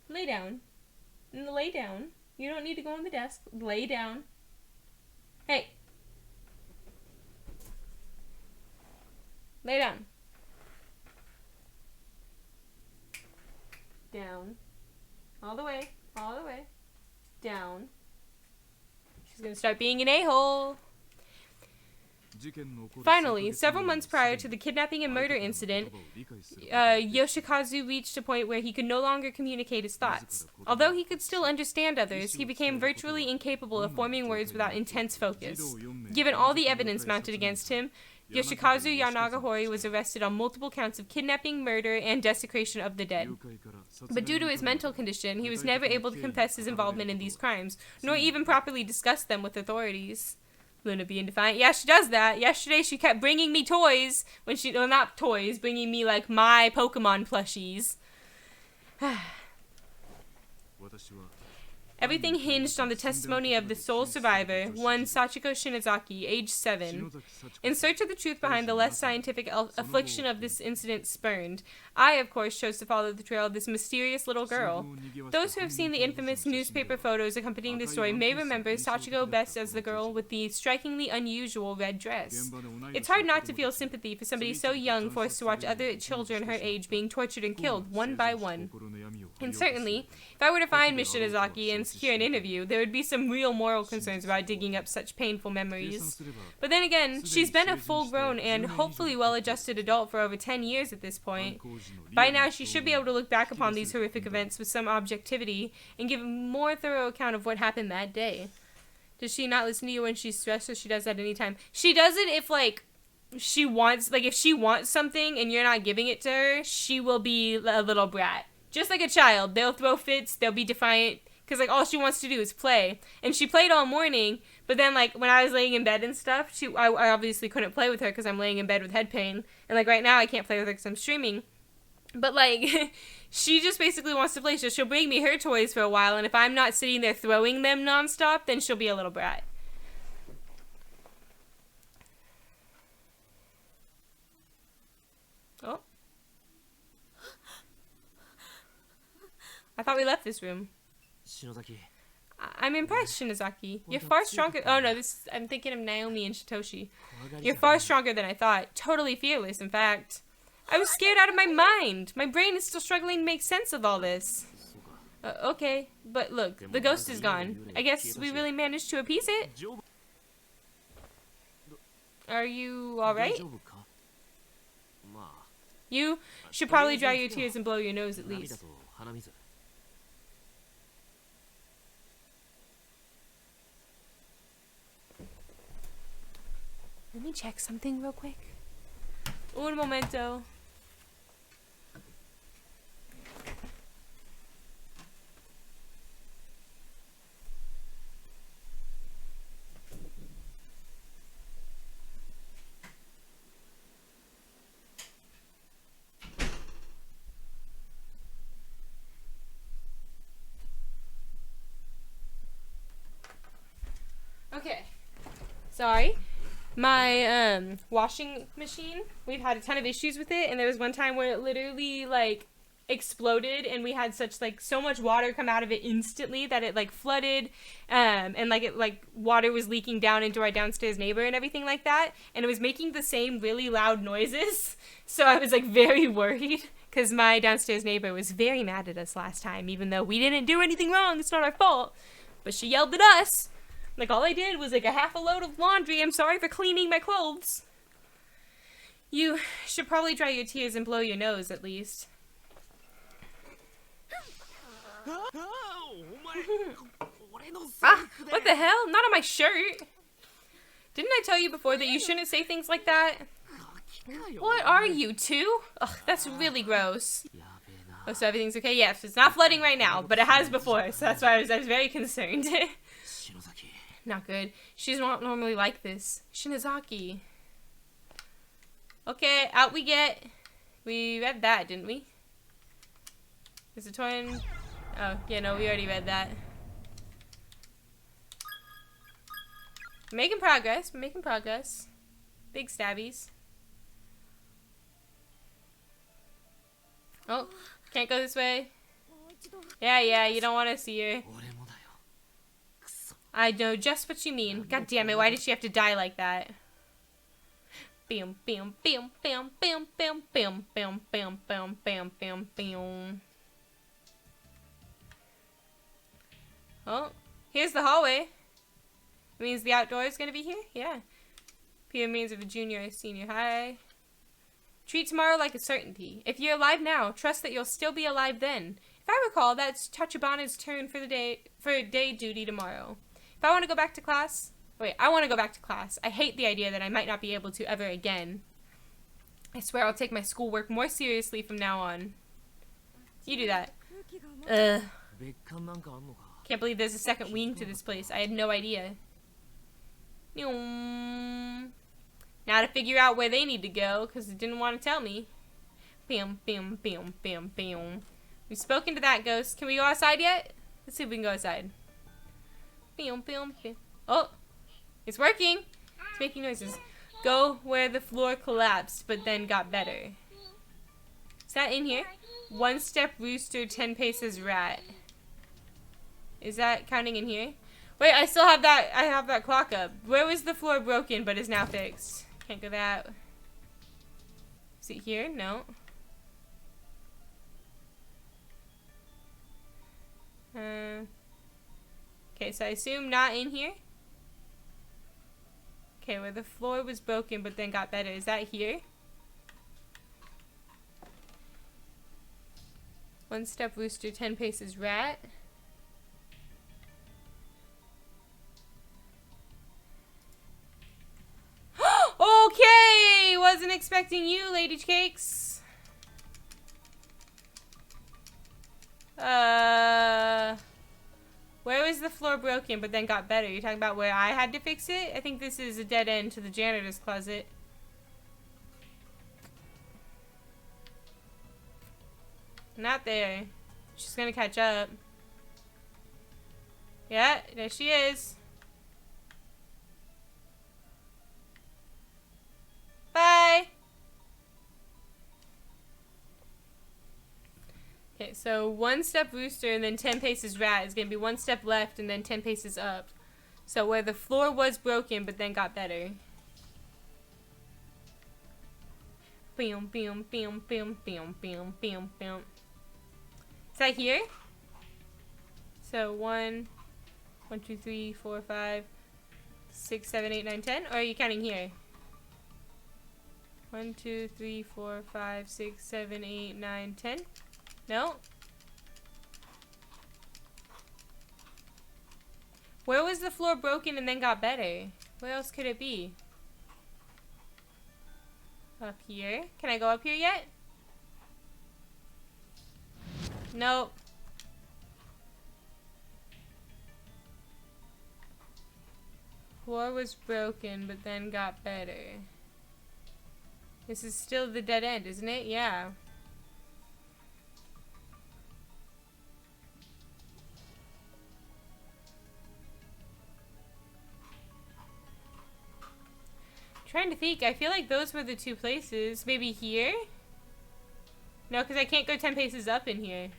Lay down. Lay down. You don't need to go on the desk. Lay down. Hey. Lay down. Down. All the way. All the way. Down. She's gonna start being an a-hole. Finally, several months prior to the kidnapping and murder incident, Yoshikazu reached a point where he could no longer communicate his thoughts. Although he could still understand others, he became virtually incapable of forming words without intense focus. Given all the evidence mounted against him, Yoshikazu Yanagahori was arrested on multiple counts of kidnapping, murder, and desecration of the dead. But due to his mental condition, he was never able to confess his involvement in these crimes, nor even properly discuss them with authorities. Luna being defiant. Yeah, she does that. Yesterday she kept bringing me toys when she... Well, not toys. Bringing me, like, my Pokemon plushies. Everything hinged on the testimony of the sole survivor, one Sachiko Shinozaki, age 7. In search of the truth behind the less scientific affliction of this incident spurned, I, of course, chose to follow the trail of this mysterious little girl. Those who have seen the infamous newspaper photos accompanying the story may remember Sachiko best as the girl with the strikingly unusual red dress. It's hard not to feel sympathy for somebody so young forced to watch other children her age being tortured and killed one by one. And certainly, if I were to find Miss Shinozaki and secure an interview, there would be some real moral concerns about digging up such painful memories. But then again, she's been a full-grown and hopefully well-adjusted adult for over 10 years at this point. By now, she should be able to look back upon these horrific events with some objectivity and give a more thorough account of what happened that day. Does she not listen to you when she's stressed, or she does that anytime? She does it if, like, she wants, like, if she wants something and you're not giving it to her, she will be a little brat. Just like a child. They'll throw fits, they'll be defiant, because, like, all she wants to do is play. And she played all morning, but then, like, when I was laying in bed and stuff, I obviously couldn't play with her because I'm laying in bed with head pain. And, like, right now I can't play with her because I'm streaming. But, like, she just basically wants to play, so she'll bring me her toys for a while, and if I'm not sitting there throwing them nonstop, then she'll be a little brat. Oh. I thought we left this room. I'm impressed, Shinozaki. You're far stronger... Oh, no, I'm thinking of Naomi and Shitoshi. You're far stronger than I thought. Totally fearless, in fact. I was scared out of my mind. My brain is still struggling to make sense of all this. Okay, but look, the ghost is gone. I guess we really managed to appease it. Are you alright? You should probably dry your tears and blow your nose at least. Let me check something real quick. Un momento. Okay. Sorry. My washing machine, we've had a ton of issues with it, and there was one time where it literally, like, exploded, and we had so much water come out of it instantly that it, like, flooded, and, like, water was leaking down into our downstairs neighbor and everything like that, and it was making the same really loud noises, so I was, like, very worried, Because my downstairs neighbor was very mad at us last time, even though we didn't do anything wrong. It's not our fault. But she yelled at us. Like, all I did was like a half a load of laundry. I'm sorry for cleaning my clothes. You should probably dry your tears and blow your nose, at least. Ah, what the hell? Not on my shirt. Didn't I tell you before that you shouldn't say things like that? What are you, two? Ugh, that's really gross. Oh, so everything's okay? Yes, it's not flooding right now, but it has before, so that's why I was very concerned. Not good. She's not normally like this. Shinozaki. Okay, out we get. We read that, didn't we? Is it torn? Oh, yeah, no, we already read that. We're making progress. We're making progress. Big stabbies. Oh, can't go this way. Yeah, you don't want to see her. I know just what you mean. God damn it, why did she have to die like that? Bam, bam, bam, bam, bam, bam, bam, bam, bam, bam, bam, bam, bam. Oh, here's the hallway. It means the outdoor is going to be here? Yeah. Peter means of a junior or senior high. Treat tomorrow like a certainty. If you're alive now, trust that you'll still be alive then. If I recall, that's Tachibana's turn for day duty tomorrow. If I want to go back to class... Wait, I want to go back to class. I hate the idea that I might not be able to ever again. I swear I'll take my schoolwork more seriously from now on. You do that. Ugh. Can't believe there's a second wing to this place. I had no idea. Now to figure out where they need to go, because it didn't want to tell me. Bam, bam, bam, bam, bam. We've spoken to that ghost. Can we go outside yet? Let's see if we can go outside. Bam, bam, bam. Oh, it's working. It's making noises. Go where the floor collapsed, but then got better. Is that in here? 1 step rooster, 10 paces rat. Is that counting in here? Wait, I still have that. I have that clock up. Where was the floor broken, but is now fixed? Can't go that. Is it here? No. Okay, so I assume not in here. Okay, where the floor was broken, but then got better. Is that here? 1 step rooster, 10 paces rat. Okay! Wasn't expecting you, Lady Cakes. Where was the floor broken but then got better? You're talking about where I had to fix it? I think this is a dead end to the janitor's closet. Not there. She's gonna catch up. Yeah, there she is. Bye! Okay, so 1 step rooster and then 10 paces rat is going to be 1 step left and then 10 paces up. So where the floor was broken but then got better. Bam, bam, bam, bam, bam, bam, bam, bam. Is that here? So 1, 2, 3, 4, 5, 6, 7, 8, 9, 10? Or are you counting here? 1, 2, 3, 4, 5, 6, 7, 8, 9, 10? No? Where was the floor broken and then got better? Where else could it be? Up here? Can I go up here yet? Nope. Floor was broken but then got better. This is still the dead end, isn't it? Yeah. Trying to think. I feel like those were the 2 places. Maybe here? No, because I can't go 10 paces up in here.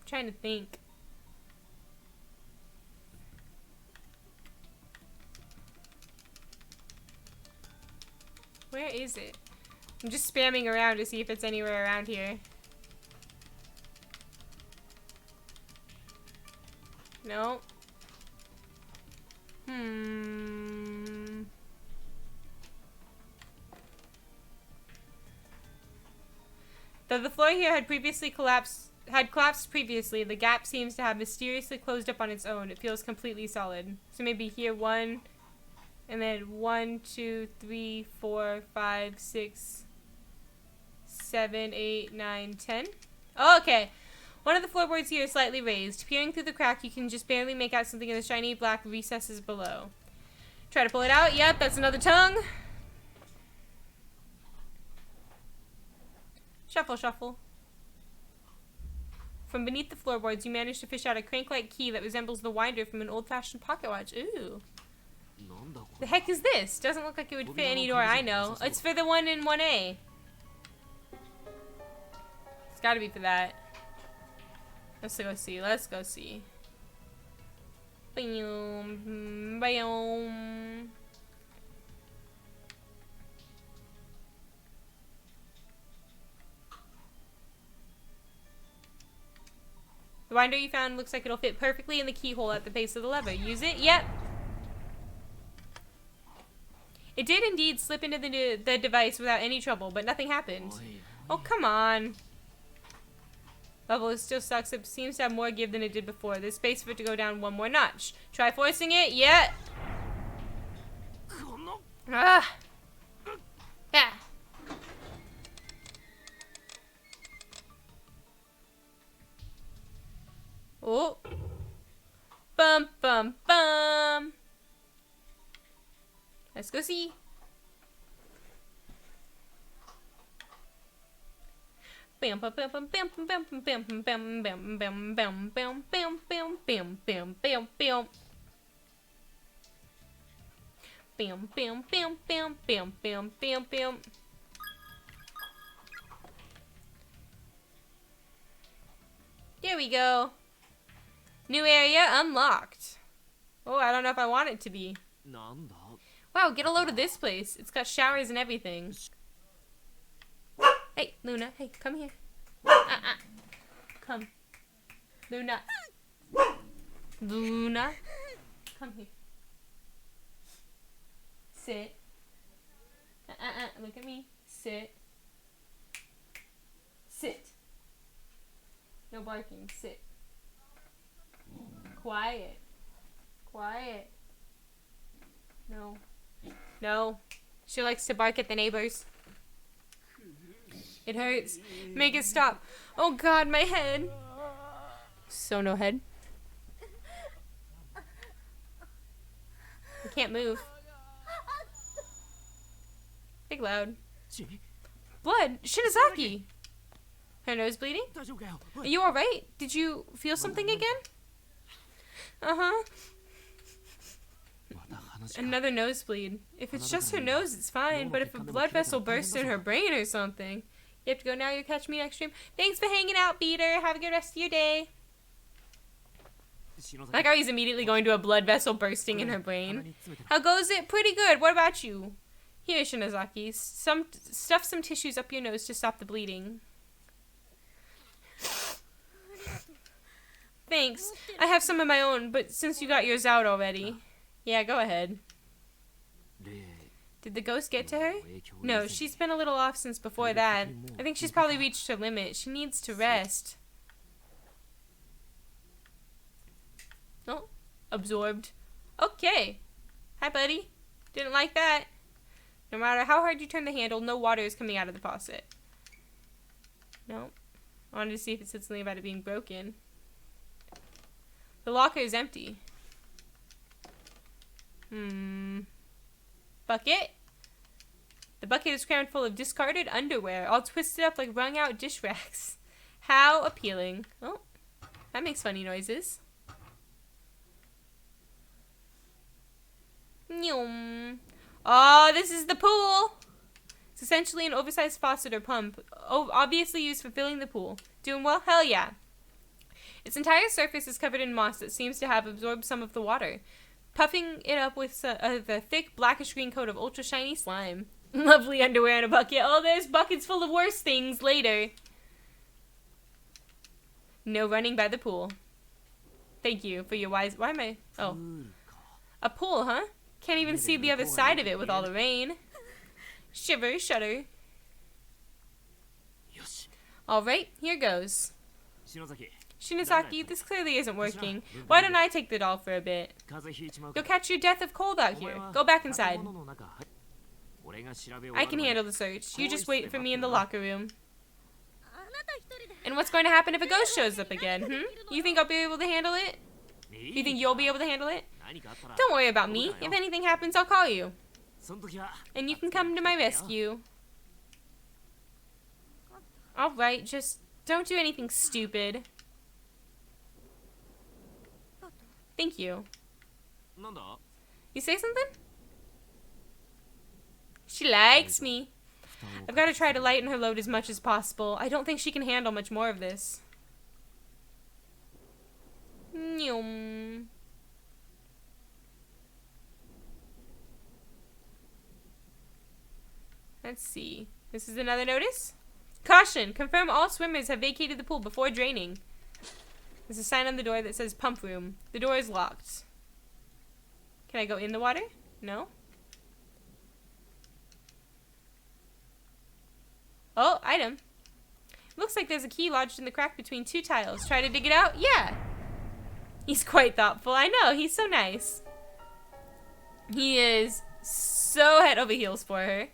Trying to think. Where is it? I'm just spamming around to see if it's anywhere around here. No. Though the floor here had collapsed previously, the gap seems to have mysteriously closed up on its own. It feels completely solid. So maybe here 1, and then 1, 2, 3, 4, 5, 6, 7, 8, 9, 10. Oh, okay. One of the floorboards here is slightly raised. Peering through the crack, you can just barely make out something in the shiny black recesses below. Try to pull it out. Yep, that's another tongue. Shuffle, shuffle. From beneath the floorboards, you manage to fish out a crank-like key that resembles the winder from an old-fashioned pocket watch. Ooh. The heck is this? Doesn't look like it would fit any door I know. It's for the one in 1A. It's gotta be for that. Let's go see. Let's go see. Boom. Boom. The winder you found looks like it'll fit perfectly in the keyhole at the base of the lever. Use it? Yep. It did indeed slip into the device without any trouble, but nothing happened. Oh, come on. Level is still sucks. It seems to have more give than it did before. There's space for it to go down one more notch. Try forcing it. Yeah. Ah. Yeah. Oh. Bum, bum, bum. Let's go see. Bam, bam, bam, bam, bam, bam, bam, bam, bam, bam, bam, bam, bam, bam, bam, bam, bam, bam, bam, bam. Bam, bam, bam, bam, bam, bam, bam, bam. There we go. New area unlocked. Oh, I don't know if I want it to be. Wow, get a load of this place. It's got showers and everything. Hey, Luna. Hey, come here. Come. Luna. Luna. Come here. Sit. Look at me. Sit. Sit. No barking. Sit. Quiet. Quiet. No. No. She likes to bark at the neighbors. It hurts. Make it stop. Oh God, my head. So no head. I can't move. Big loud. Blood. Shinozaki. Her nose bleeding? Are you alright? Did you feel something again? Uh-huh. Another nosebleed. If it's just her nose, it's fine. But if a blood vessel bursts in her brain or something... You have to go now. You'll catch me next stream. Thanks for hanging out, Peter. Have a good rest of your day. Like how he's immediately going to a blood vessel bursting in her brain. How goes it? Pretty good. What about you? Here, Shinozaki. Stuff some tissues up your nose to stop the bleeding. Thanks. I have some of my own, but since you got yours out already. Yeah, go ahead. Did the ghost get to her? No, she's been a little off since before that. I think she's probably reached her limit. She needs to rest. Oh, absorbed. Okay. Hi, buddy. Didn't like that. No matter how hard you turn the handle, no water is coming out of the faucet. No. I wanted to see if it said something about it being broken. The locker is empty. Bucket? The bucket is crammed full of discarded underwear, all twisted up like wrung out dish racks. How appealing. Oh, that makes funny noises. Nyum. Oh, this is the pool. It's essentially an oversized faucet or pump, obviously used for filling the pool. Doing well? Hell yeah. Its entire surface is covered in moss that seems to have absorbed some of the water, puffing it up with a thick blackish green coat of ultra shiny slime. Lovely underwear in a bucket. Oh, there's buckets full of worse things later. No running by the pool. Thank you for your wise... Why am I... Oh. A pool, huh? Can't even see the other side of it with all the rain. Shiver, shudder. Alright, here goes. Shinozaki, this clearly isn't working. Why don't I take the doll for a bit? You'll catch your death of cold out here. Go back inside. I can handle the search. You just wait for me in the locker room. And what's going to happen if a ghost shows up again, You think I'll be able to handle it? You think you'll be able to handle it? Don't worry about me. If anything happens, I'll call you. And you can come to my rescue. Alright, just don't do anything stupid. Thank you. You say something? She likes me. I've got to try to lighten her load as much as possible. I don't think she can handle much more of this. Nyum. Let's see. This is another notice. Caution! Confirm all swimmers have vacated the pool before draining. There's a sign on the door that says pump room. The door is locked. Can I go in the water? No? Oh, item. Looks like there's a key lodged in the crack between two tiles. Try to dig it out? Yeah. He's quite thoughtful. I know. He's so nice. He is so head over heels for her.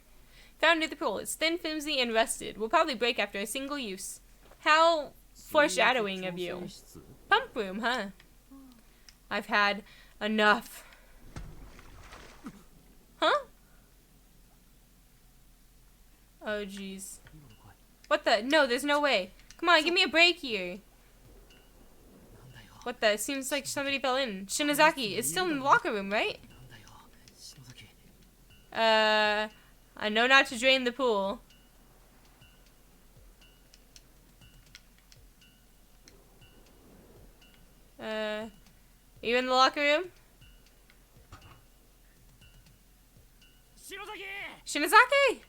Found near the pool. It's thin, flimsy, and rusted. Will probably break after a single use. How foreshadowing of you. Pump room, huh? I've had enough. Huh? Oh, jeez. What the? No, there's no way. Come on, give me a break here. What the? It seems like somebody fell in. Shinozaki is still in the locker room, right? I know not to drain the pool. Are you in the locker room? Shinozaki!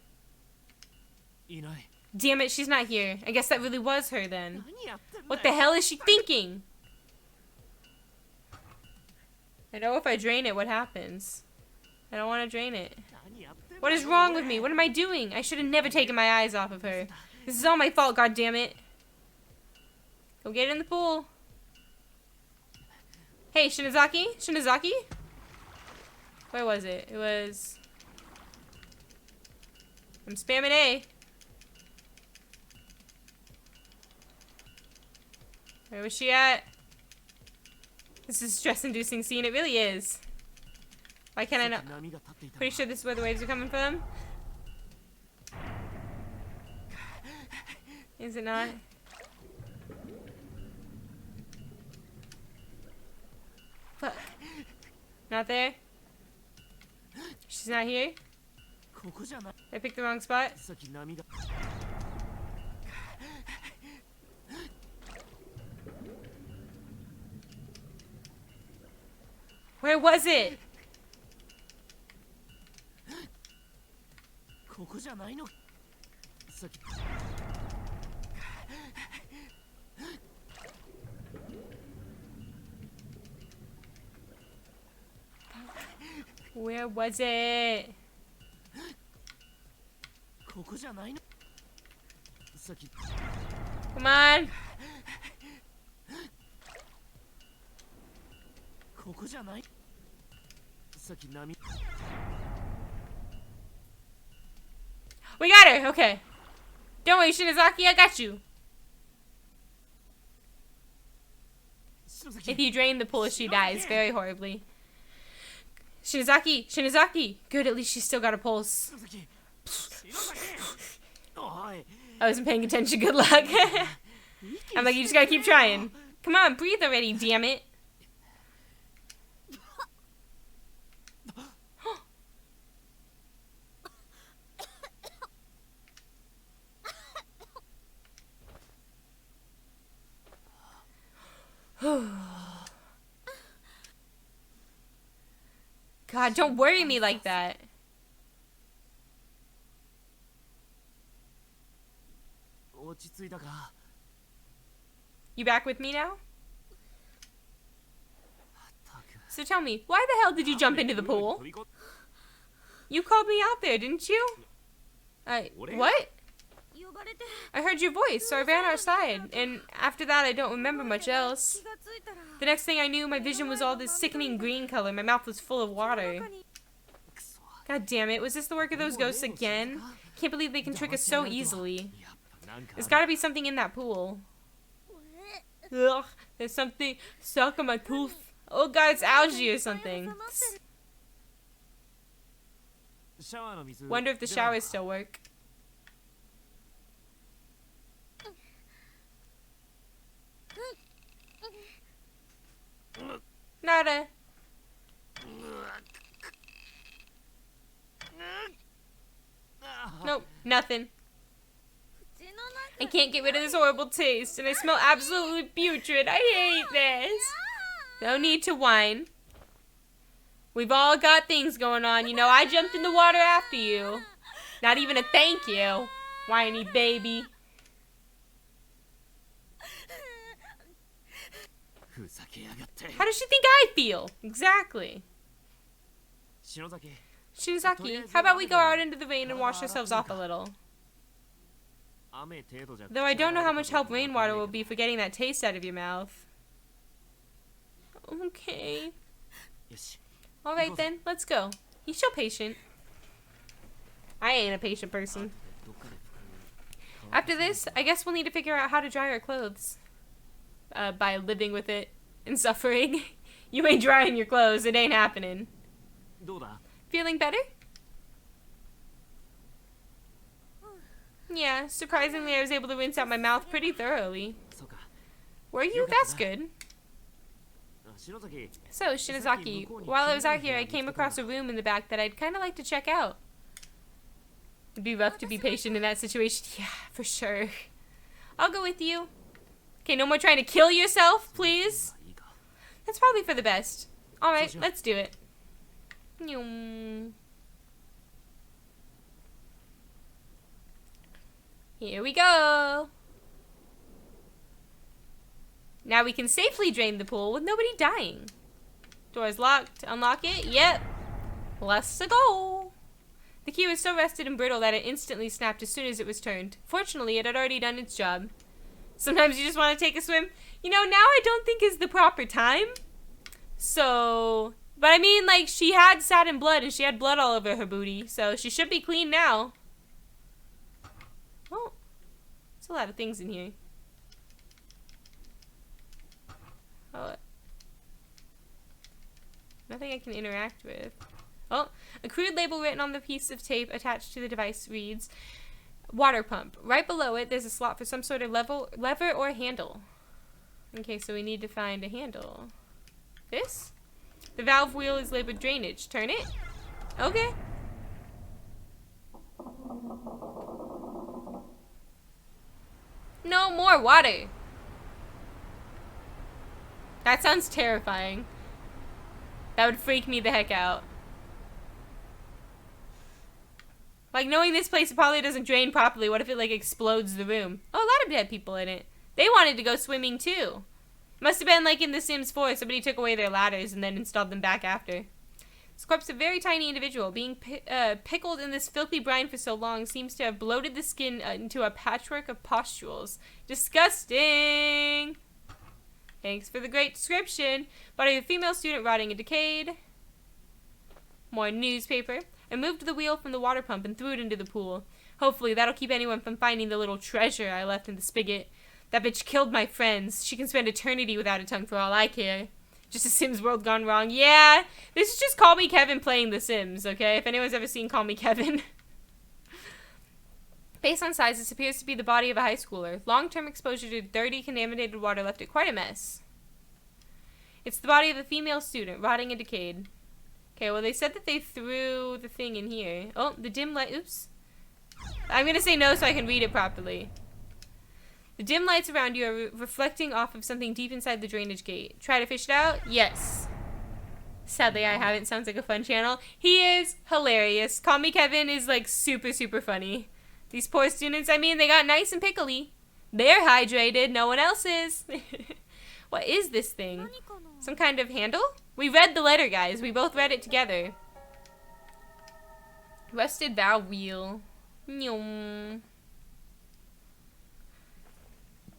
Damn it, she's not here. I guess that really was her then. What the hell is she thinking? I know if I drain it, what happens? I don't want to drain it. What is wrong with me? What am I doing? I should have never taken my eyes off of her. This is all my fault, goddammit. Go get in the pool. Hey, Shinozaki? Shinozaki? Where was it? It was... I'm spamming A. Where was she at? This is a stress-inducing scene. It really is. Why can't I not? Pretty sure this is where the waves are coming from. Is it not? Fuck. Not there? She's not here? I picked the wrong spot? Where was it? Where was it? Come on. We got her. Okay. Don't worry, Shinozaki. I got you. If you drain the pool, she dies very horribly. Shinozaki! Shinozaki! Good, at least she's still got a pulse. I wasn't paying attention. Good luck. I'm like, you just gotta keep trying. Come on, breathe already, damn it. God, don't worry me like that. You back with me now? So tell me, why the hell did you jump into the pool? You called me out there, didn't you? What? I heard your voice, so I ran outside, and after that I don't remember much else. The next thing I knew, my vision was all this sickening green color. My mouth was full of water. God damn it, was this the work of those ghosts again? Can't believe they can trick us so easily. There's gotta be something in that pool. Ugh, there's something stuck on my tooth. Oh god, it's algae or something. Wonder if the showers still work. Nada. Nope, nothing. I can't get rid of this horrible taste, and I smell absolutely putrid. I hate this. No need to whine. We've all got things going on. You know, I jumped in the water after you. Not even a thank you, whiny baby. How does she think I feel? Exactly. Shinozaki, how about we go out into the rain and wash ourselves off a little? Though I don't know how much help rainwater will be for getting that taste out of your mouth. Okay. Alright then, let's go. He's so patient. I ain't a patient person. After this, I guess we'll need to figure out how to dry our clothes. By living with it and suffering. You ain't drying your clothes, it ain't happening. Feeling better? Yeah, surprisingly I was able to rinse out my mouth pretty thoroughly. Were you? That's good. So, Shinozaki, while I was out here I came across a room in the back that I'd kind of like to check out. It'd be rough to be patient in that situation. Yeah, for sure. I'll go with you. Okay, no more trying to kill yourself, please. That's probably for the best. Alright, let's do it. Here we go. Now we can safely drain the pool with nobody dying. Door's locked. Unlock it? Yep. Let's go. The key was so rusted and brittle that it instantly snapped as soon as it was turned. Fortunately, it had already done its job. Sometimes you just want to take a swim. You know, now I don't think is the proper time. So, but I mean, like, she had sat in blood and she had blood all over her booty. So she should be clean now. Oh, there's a lot of things in here. Oh, nothing I can interact with. Oh, a crude label written on the piece of tape attached to the device reads, water pump. Right below it, there's a slot for some sort of lever or handle. Okay, so we need to find a handle. This? The valve wheel is labeled drainage. Turn it. Okay. No more water. That sounds terrifying. That would freak me the heck out. Like, knowing this place probably doesn't drain properly, what if it, like, explodes the room? Oh, a lot of dead people in it. They wanted to go swimming, too. Must have been, like, in The Sims 4, somebody took away their ladders and then installed them back after. This corpse, a very tiny individual, being pickled in this filthy brine for so long, seems to have bloated the skin into a patchwork of pustules. Disgusting! Thanks for the great description. Body of a female student rotting and decayed. More newspaper. I moved the wheel from the water pump and threw it into the pool. Hopefully that'll keep anyone from finding the little treasure I left in the spigot. That bitch killed my friends. She can spend eternity without a tongue for all I care. Just a Sims world gone wrong. Yeah, this is just Call Me Kevin playing The Sims, okay? If anyone's ever seen Call Me Kevin. Based on size, this appears to be the body of a high schooler. Long-term exposure to dirty, contaminated water left it quite a mess. It's the body of a female student, rotting and decayed. Okay, well, they said that they threw the thing in here. Oh, the dim light. Oops. I'm going to say no so I can read it properly. The dim lights around you are reflecting off of something deep inside the drainage gate. Try to fish it out? Yes. Sadly, I haven't. Sounds like a fun channel. He is hilarious. Call Me Kevin is, like, super, super funny. These poor students, I mean, they got nice and pickly. They're hydrated. No one else is. What is this thing? Some kind of handle? We read the letter, guys. We both read it together. Rusted valve wheel. Nyum.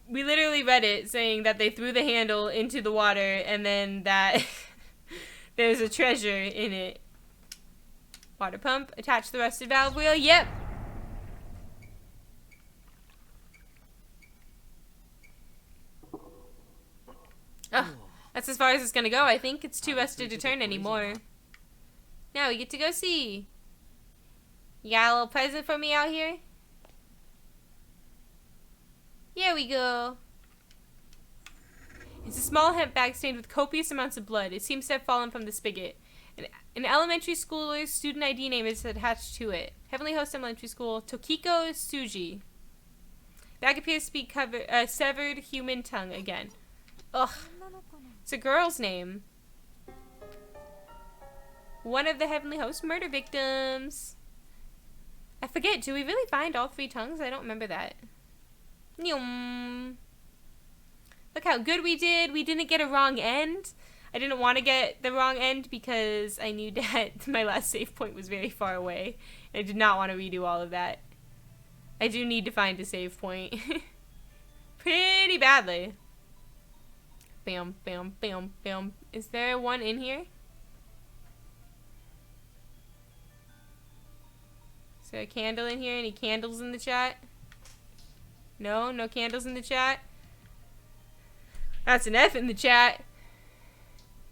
We literally read it saying that they threw the handle into the water and then that there's a treasure in it. Water pump. Attach the rusted valve wheel. Yep. Oh, that's as far as it's gonna go. I think it's too rusted to turn anymore. Now we get to go see. You got a little present for me out here? Here we go. It's a small hemp bag stained with copious amounts of blood. It seems to have fallen from the spigot. An elementary schooler's student ID name is attached to it. Heavenly Host Elementary School, Tokiko Tsuji. Bag appears to be severed human tongue again. Ugh. It's a girl's name. One of the Heavenly Host murder victims. I forget, do we really find all 3 tongues? I don't remember that. Nyum. Look how good we did. We didn't get a wrong end. I didn't want to get the wrong end because I knew that my last save point was very far away. I did not want to redo all of that. I do need to find a save point. Pretty badly. Bam, bam, bam, bam. Is there one in here? Is there a candle in here? Any candles in the chat? No? No candles in the chat? That's an F in the chat.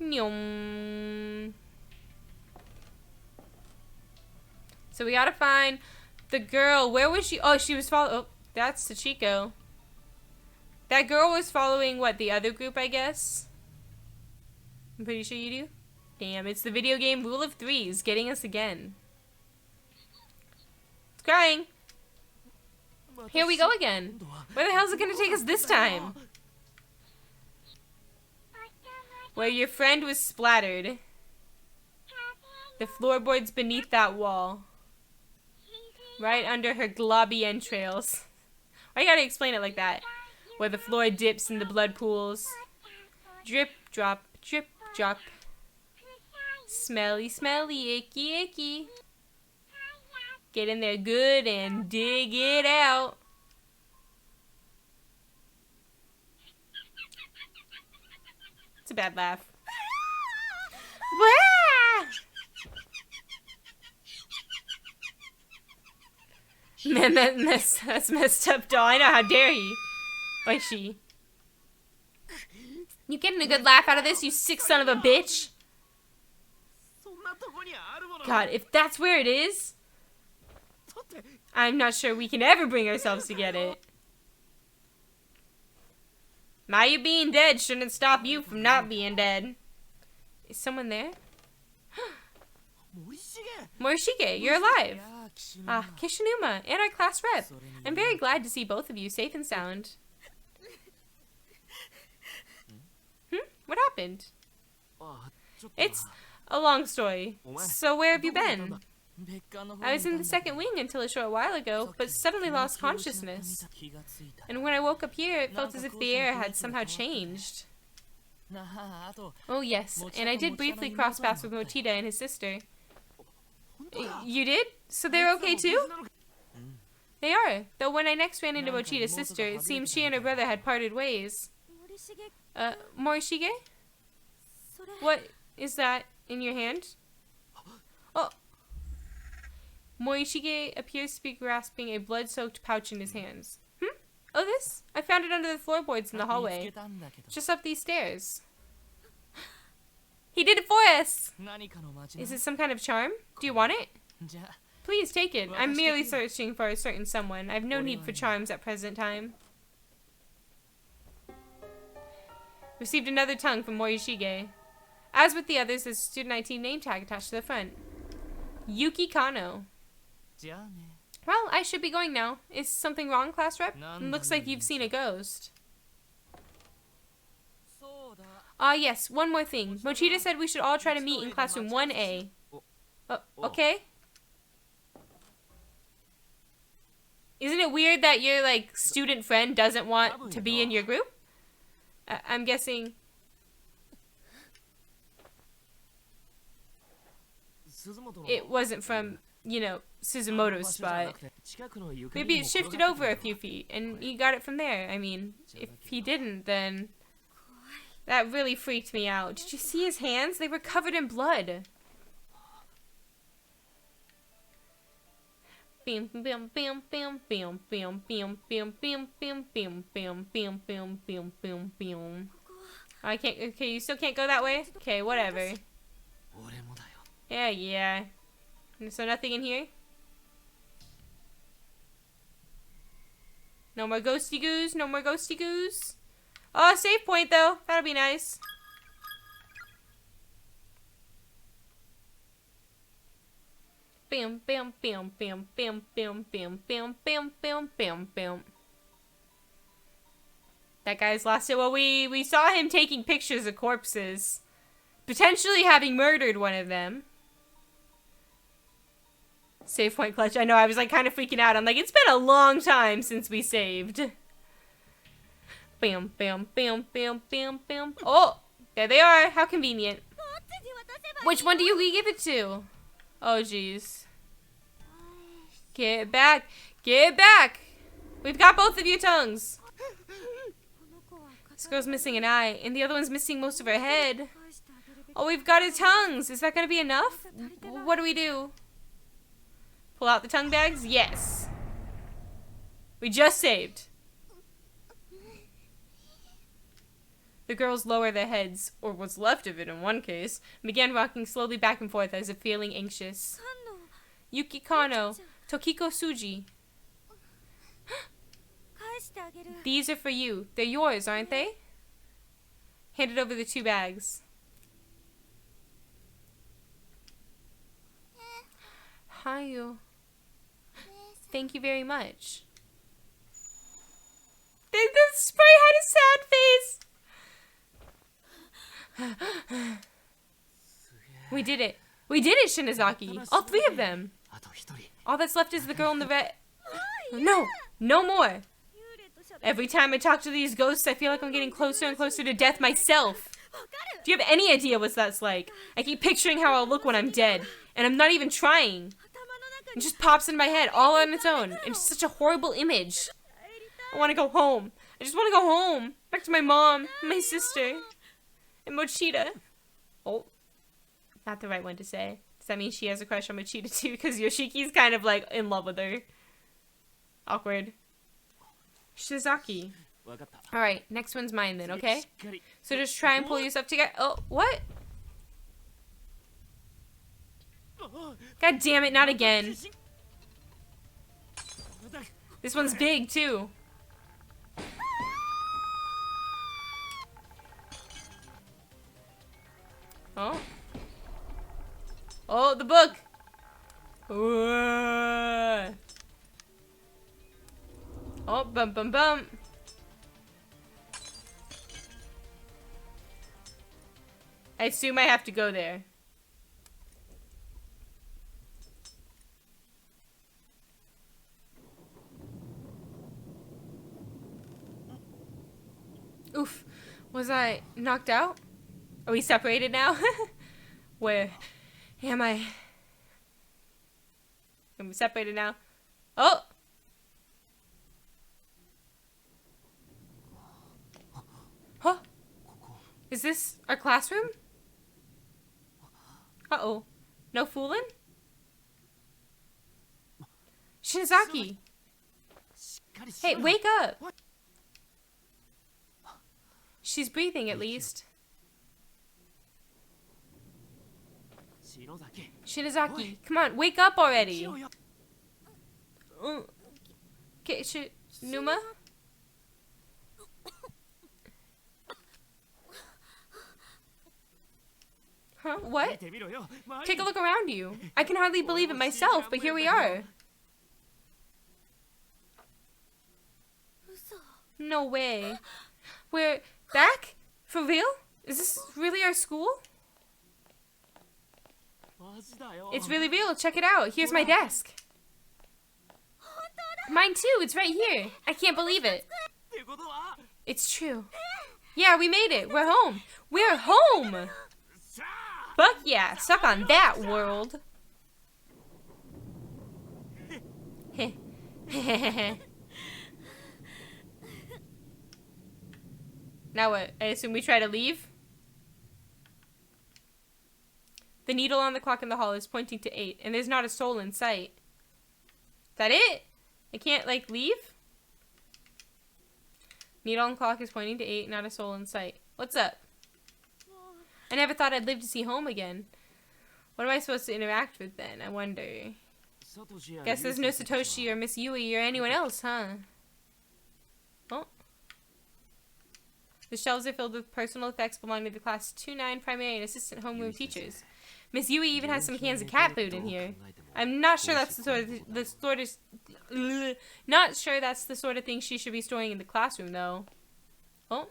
Nyum. So we gotta find the girl. Where was she? Oh, she was following. Oh, that's Sachiko. That girl was following, what, the other group, I guess? I'm pretty sure you do. Damn, it's the video game Rule of Threes getting us again. It's crying. Here we go again. Where the hell is it going to take us this time? Where your friend was splattered. The floorboards beneath that wall. Right under her globby entrails. Why you gotta explain it like that? Where the floor dips and the blood pools. Drip, drop, drip, drop. Smelly, smelly, icky, icky. Get in there good and dig it out. It's a bad laugh. Man, that's messed up, doll. I know, how dare he? Or she. You getting a good laugh out of this, you sick son of a bitch? God, if that's where it is, I'm not sure we can ever bring ourselves to get it. Now you being dead shouldn't stop you from not being dead. Is someone there? Morishige, you're alive. Ah, Kishinuma, and our class rep. I'm very glad to see both of you safe and sound. What happened? It's a long story. So where have you been? I was in the second wing until a short while ago, but suddenly lost consciousness. And when I woke up here, it felt as if the air had somehow changed. Oh yes, and I did briefly cross paths with Mochida and his sister. You did? So they're okay too? They are, though when I next ran into Mochida's sister, it seems she and her brother had parted ways. Morishige? What is that in your hand? Oh. Morishige appears to be grasping a blood-soaked pouch in his hands. Oh, this? I found it under the floorboards in the hallway. Just up these stairs. He did it for us! Is it some kind of charm? Do you want it? Please take it. I'm merely searching for a certain someone. I have no need for charms at present time. Received another tongue from Morishige. As with the others, there's a student ID name tag attached to the front. Yuki Kano. Well, I should be going now. Is something wrong, class rep? Looks like you've seen a ghost. Yes, one more thing. Mochida said we should all try to meet in classroom 1A. Okay? Isn't it weird that your, like, student friend doesn't want to be in your group? I'm guessing... It wasn't from, you know, Suzumoto's spot. Maybe it shifted over a few feet, and he got it from there. I mean, if he didn't, then... That really freaked me out. Did you see his hands? They were covered in blood. Bam bam bam bam bam bam bam bam bam bam bam bam bam bam bam bam bam. I can't. Okay, you still can't go that way. Okay, whatever. Yeah. So nothing in here. No more ghosty goos. No more ghosty goos. Oh, save point though. That'll be nice. Bam, bam, bam, bam, bam, bam, bam, bam, bam, bam, bam, bam. That guy's lost it. Well, we saw him taking pictures of corpses. Potentially having murdered one of them. Save point clutch. I know, I was like kind of freaking out. I'm like, it's been a long time since we saved. Bam, bam, bam, bam, bam, bam. Oh, there they are. How convenient. Which one do you give it to? Oh, jeez. Get back. Get back. We've got both of your tongues. This girl's missing an eye, and the other one's missing most of her head. Oh, we've got her tongues. Is that going to be enough? What do we do? Pull out the tongue bags? Yes. We just saved. The girls lower their heads, or what's left of it in one case, and began rocking slowly back and forth as if feeling anxious. Yuki Kano, Tokiko Suji. These are for you. They're yours, aren't they? Handed over the 2 bags. Hayo. Thank you very much. The spray had a sad face. We did it. We did it, Shinozaki. All 3 of them. All that's left is the girl in the red. No, no more. Every time I talk to these ghosts, I feel like I'm getting closer and closer to death myself. Do you have any idea what that's like? I keep picturing how I'll look when I'm dead, and I'm not even trying. It just pops in my head all on its own. It's such a horrible image. I want to go home. I just want to go home. Back to my mom, my sister, and Mochita. Oh, not the right one to say. Does that mean she has a crush on Mochita too? Because Yoshiki's kind of like in love with her. Awkward. Shizaki. Alright, next one's mine then, okay? So just try and pull yourself together. Oh, what? God damn it, not again. This one's big too. Oh. Oh, the book. Ooh. Oh, bum bum bum. I assume I have to go there. Oof. Was I knocked out? Are we separated now? Where am I? Am we separated now? Oh! Huh? Is this our classroom? Uh-oh. No fooling? Shinozaki! Hey, wake up! She's breathing, at least. Shinozaki, come on, wake up already! Okay, Numa? Huh? What? Take a look around you. I can hardly believe it myself, but here we are. No way. We're back? For real? Is this really our school? It's really real. Check it out. Here's my desk. Mine too, it's right here. I can't believe it. It's true. Yeah, we made it. We're home. We're home! Fuck yeah, suck on that, world. Now what? I assume we try to leave? The needle on the clock in the hall is pointing to 8, and there's not a soul in sight. Is that it? I can't, like, leave? Needle on the clock is pointing to 8, not a soul in sight. What's up? I never thought I'd live to see home again. What am I supposed to interact with then? I wonder. Guess there's no Satoshi or Miss Yui or anyone else, huh? Oh. The shelves are filled with personal effects belonging to the class 2-9 primary and assistant homeroom teachers. Miss Yui even has some cans of cat food in here. I'm not sure that's not sure that's the sort of thing she should be storing in the classroom, though. Oh.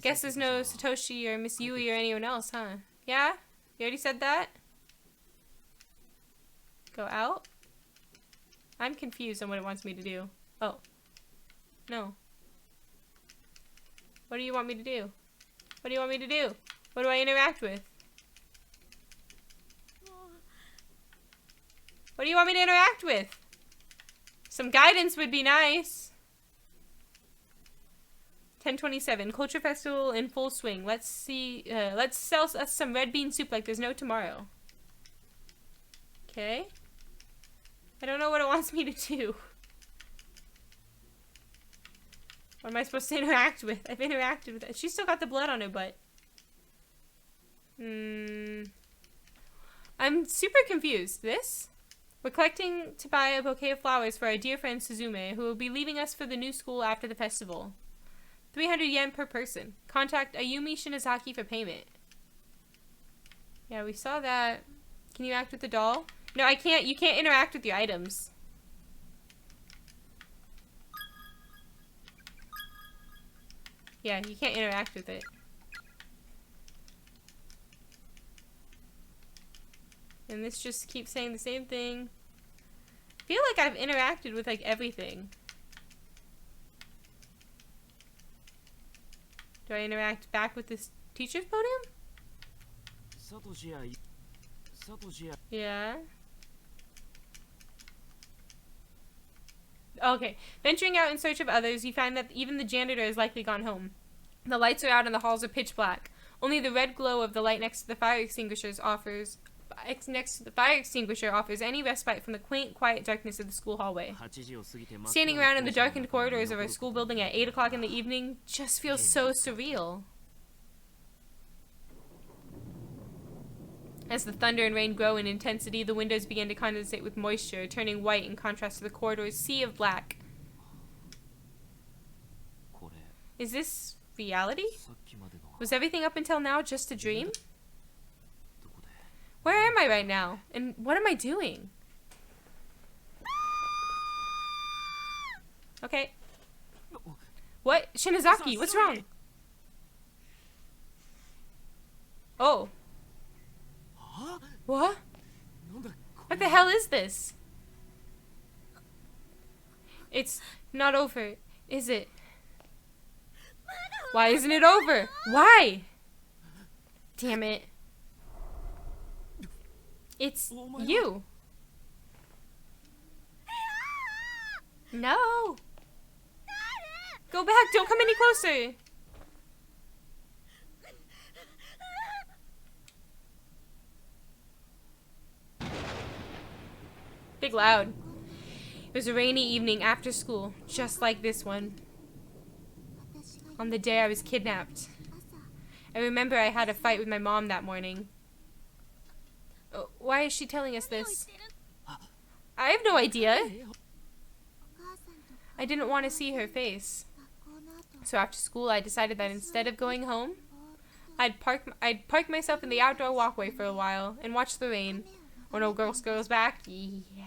Guess there's no Satoshi or Miss Yui or anyone else, huh? Yeah? You already said that? Go out? I'm confused on what it wants me to do. Oh. No. What do you want me to do? What do you want me to do? What do I interact with? What do you want me to interact with? Some guidance would be nice. 10:27. Culture Festival in full swing. Let's see. Let's sell us some red bean soup like there's no tomorrow. Okay. I don't know what it wants me to do. What am I supposed to interact with? I've interacted with it. She's still got the blood on her butt. I'm super confused. This? We're collecting to buy a bouquet of flowers for our dear friend Suzume, who will be leaving us for the new school after the festival. 300 yen per person. Contact Ayumi Shinazaki for payment. Yeah, we saw that. Can you act with the doll? No, I can't. You can't interact with your items. Yeah, you can't interact with it. And this just keeps saying the same thing. I feel like I've interacted with, like, everything. Do I interact back with this teacher's podium? Yeah. Okay. Venturing out in search of others, you find that even the janitor has likely gone home. The lights are out and the halls are pitch black. Only the red glow of the light next to the fire extinguisher offers any respite from the quaint, quiet darkness of the school hallway. Standing around in the darkened corridors of our school building at 8 o'clock in the evening just feels so surreal. As the thunder and rain grow in intensity, the windows begin to condensate with moisture, turning white in contrast to the corridor's sea of black. Is this reality? Was everything up until now just a dream? Where am I right now? And what am I doing? Okay. What? Shinazaki, what's wrong? Oh. What? What the hell is this? It's not over, is it? Why isn't it over? Why? Damn it. It's you. No. Go back. Don't come any closer. Big loud. It was a rainy evening after school, just like this one. On the day I was kidnapped. I remember I had a fight with my mom that morning. Why is she telling us this? I have no idea. I didn't want to see her face. So after school, I decided that instead of going home, I'd park myself in the outdoor walkway for a while and watch the rain. When old girl goes back, yeah.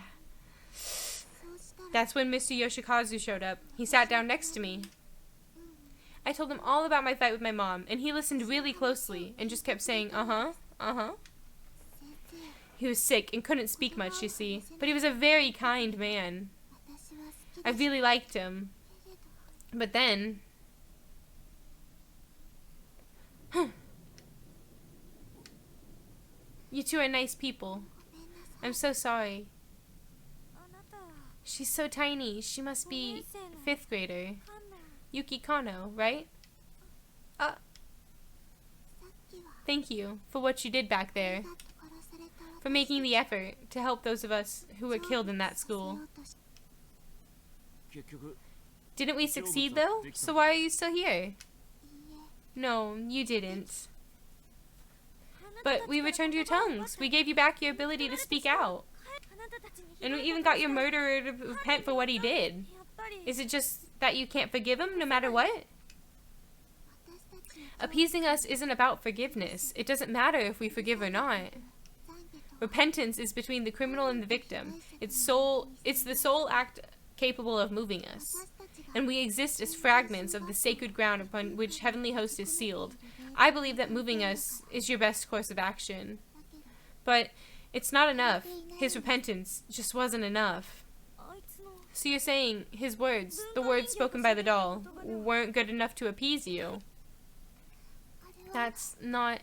That's when Mr. Yoshikazu showed up. He sat down next to me. I told him all about my fight with my mom, and he listened really closely and just kept saying, uh-huh, uh-huh. He was sick and couldn't speak much, you see, but he was a very kind man. I really liked him. But then... You two are nice people. I'm so sorry. She's so tiny. She must be 5th grader. Yuki Kano, right? Thank you for what you did back there. For making the effort to help those of us who were killed in that school. Didn't we succeed though? So why are you still here? No, you didn't. But we returned your tongues. We gave you back your ability to speak out. And we even got your murderer to repent for what he did. Is it just that you can't forgive him no matter what? Appeasing us isn't about forgiveness. It doesn't matter if we forgive or not. Repentance is between the criminal and the victim. It's the sole act capable of moving us. And we exist as fragments of the sacred ground upon which Heavenly Host is sealed. I believe that moving us is your best course of action. But it's not enough. His repentance just wasn't enough. So you're saying his words, the words spoken by the doll, weren't good enough to appease you? That's not...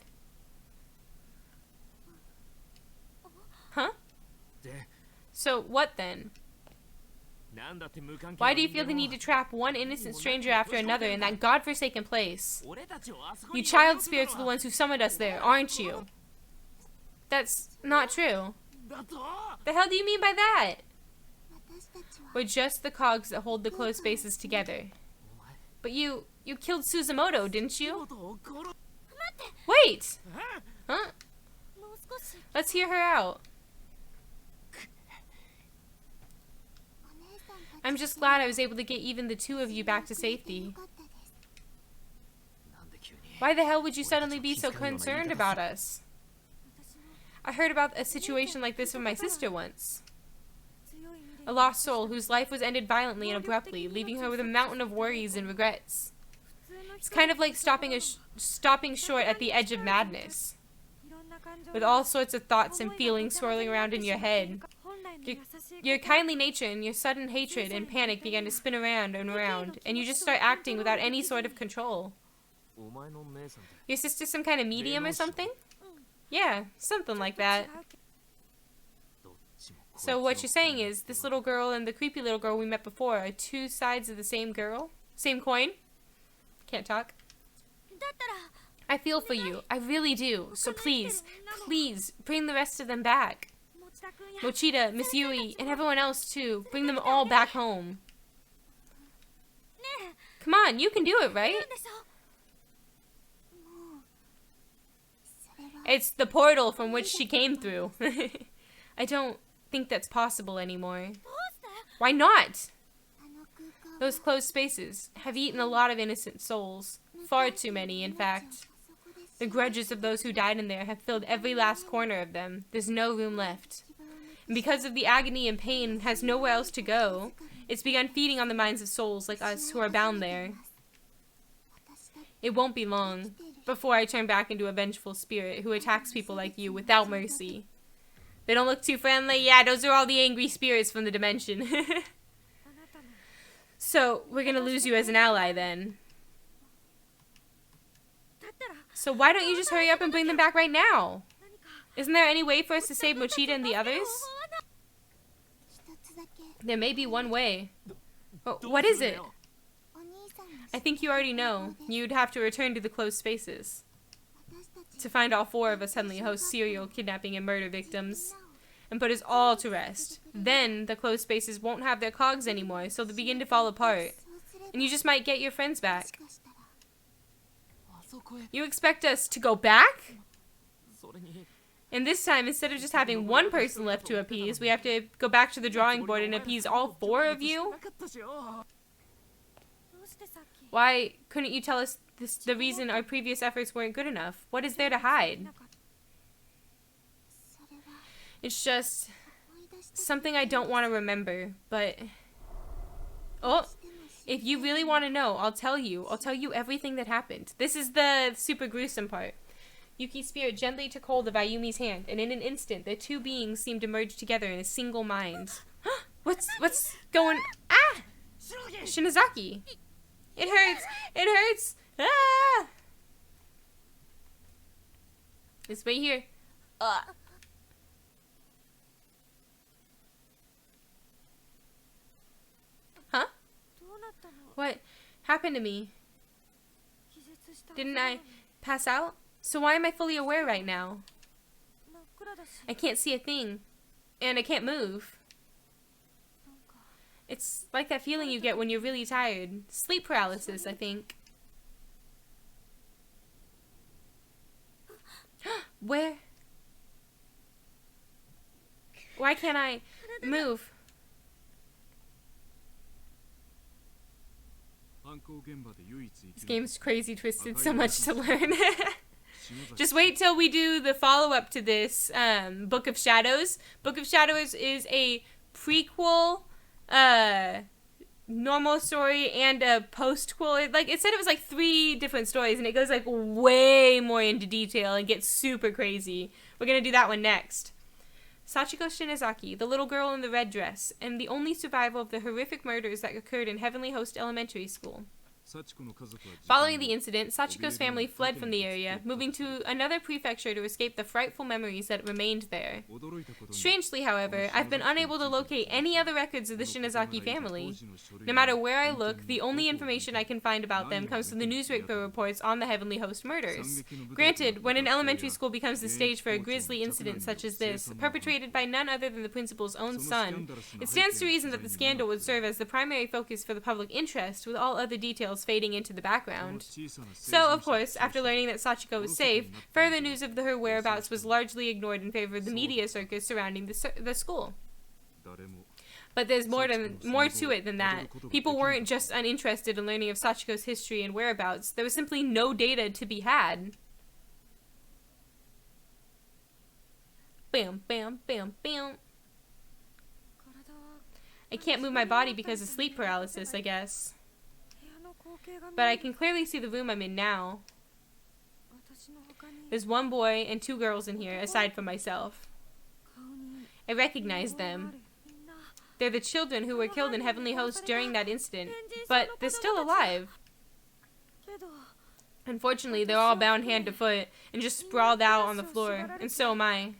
Huh? So what then? Why do you feel the need to trap one innocent stranger after another in that godforsaken place? You child spirits are the ones who summoned us there, aren't you? That's not true. The hell do you mean by that? We're just the cogs that hold the closed spaces together. But you killed Suzumoto, didn't you? Wait! Huh? Let's hear her out. I'm just glad I was able to get even the two of you back to safety. Why the hell would you suddenly be so concerned about us? I heard about a situation like this from my sister once. A lost soul whose life was ended violently and abruptly, leaving her with a mountain of worries and regrets. It's kind of like stopping short at the edge of madness, with all sorts of thoughts and feelings swirling around in your head. Your kindly nature and your sudden hatred and panic began to spin around and around, and you just start acting without any sort of control. Your sister's some kind of medium or something? Yeah, something like that. So what you're saying is, this little girl and the creepy little girl we met before are two sides of the same girl? Same coin? Can't talk. I feel for you. I really do. So please, please, bring the rest of them back. Mochida, Miss Yui, and everyone else too. Bring them all back home. Come on, you can do it, right? It's the portal from which she came through. I don't think that's possible anymore. Why not? Those closed spaces have eaten a lot of innocent souls. Far too many, in fact. The grudges of those who died in there have filled every last corner of them. There's no room left. And because of the agony and pain has nowhere else to go, it's begun feeding on the minds of souls like us who are bound there. It won't be long before I turn back into a vengeful spirit who attacks people like you without mercy. They don't look too friendly? Yeah, those are all the angry spirits from the dimension. So, we're gonna lose you as an ally then. So why don't you just hurry up and bring them back right now? Isn't there any way for us to save Mochida and the others? There may be one way. But what is it? I think you already know. You'd have to return to the closed spaces to find all 4 of us Heavenly Host serial kidnapping and murder victims and put us all to rest. Then the closed spaces won't have their cogs anymore, so they'll begin to fall apart. And you just might get your friends back. You expect us to go back? And this time, instead of just having one person left to appease, we have to go back to the drawing board and appease all 4 of you? Why couldn't you tell us the reason our previous efforts weren't good enough? What is there to hide? It's just something I don't want to remember, but... Oh, if you really want to know, I'll tell you. I'll tell you everything that happened. This is the super gruesome part. Yuki's spirit gently took hold of Ayumi's hand, and in an instant, the 2 beings seemed to merge together in a single mind. What's going... Ah! Shinozaki. It hurts. It hurts. Ah! This way here. Huh? What happened to me? Didn't I pass out? So why am I fully aware right now? I can't see a thing. And I can't move. It's like that feeling you get when you're really tired. Sleep paralysis, I think. Where? Why can't I move? This game's crazy twisted, so much to learn. Just wait till we do the follow-up to this, Book of Shadows. Book of Shadows is a prequel, normal story, and a postquel. Like, it said it was like 3 different stories, and it goes like way more into detail and gets super crazy. We're gonna do that one next. Sachiko Shinozaki, the little girl in the red dress, and the only survivor of the horrific murders that occurred in Heavenly Host Elementary School. Following the incident, Sachiko's family fled from the area, moving to another prefecture to escape the frightful memories that remained there. Strangely, however, I've been unable to locate any other records of the Shinozaki family. No matter where I look, the only information I can find about them comes from the newspaper reports on the Heavenly Host murders. Granted, when an elementary school becomes the stage for a grisly incident such as this, perpetrated by none other than the principal's own son, it stands to reason that the scandal would serve as the primary focus for the public interest, with all other details fading into the background. So, of course, after learning that Sachiko was safe, further news of her whereabouts was largely ignored in favor of the media circus surrounding the school. But there's more to it than that. People weren't just uninterested in learning of Sachiko's history and whereabouts. There was simply no data to be had. Bam, bam, bam, bam. I can't move my body because of sleep paralysis, I guess. But I can clearly see the room I'm in now. There's one boy and 2 girls in here, aside from myself. I recognize them. They're the children who were killed in Heavenly Host during that incident, but they're still alive. Unfortunately, they're all bound hand to foot and just sprawled out on the floor, and so am I.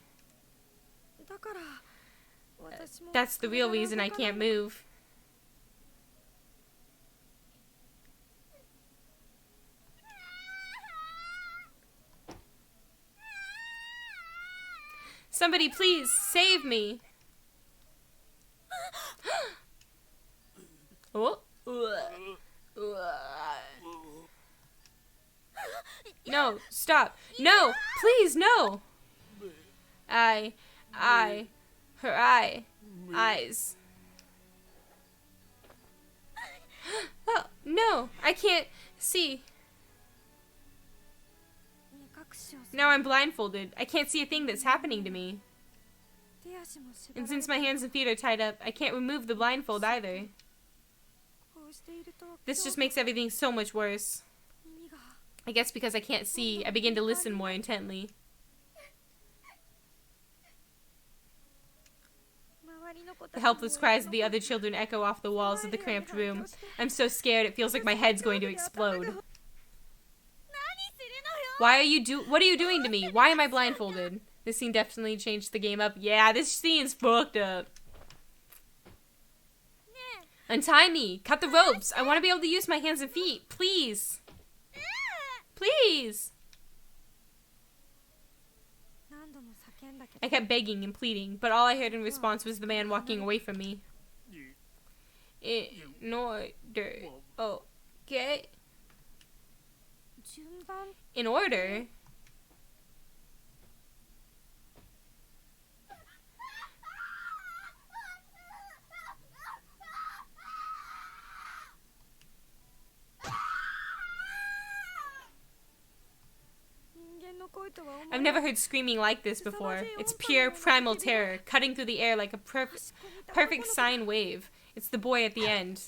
That's the real reason I can't move. Somebody please save me. Oh. No, stop. No, please, no. Her eyes. Oh, no, I can't see. Now I'm blindfolded. I can't see a thing that's happening to me. And since my hands and feet are tied up, I can't remove the blindfold either. This just makes everything so much worse. I guess because I can't see, I begin to listen more intently. The helpless cries of the other children echo off the walls of the cramped room. I'm so scared it feels like my head's going to explode. What are you doing to me? Why am I blindfolded? This scene definitely changed the game up. Yeah, this scene's fucked up. Untie me. Cut the ropes. I want to be able to use my hands and feet. Please. Please. I kept begging and pleading, but all I heard in response was the man walking away from me. In order. Okay. In order? I've never heard screaming like this before. It's pure primal terror, cutting through the air like a perfect sine wave. It's the boy at the end.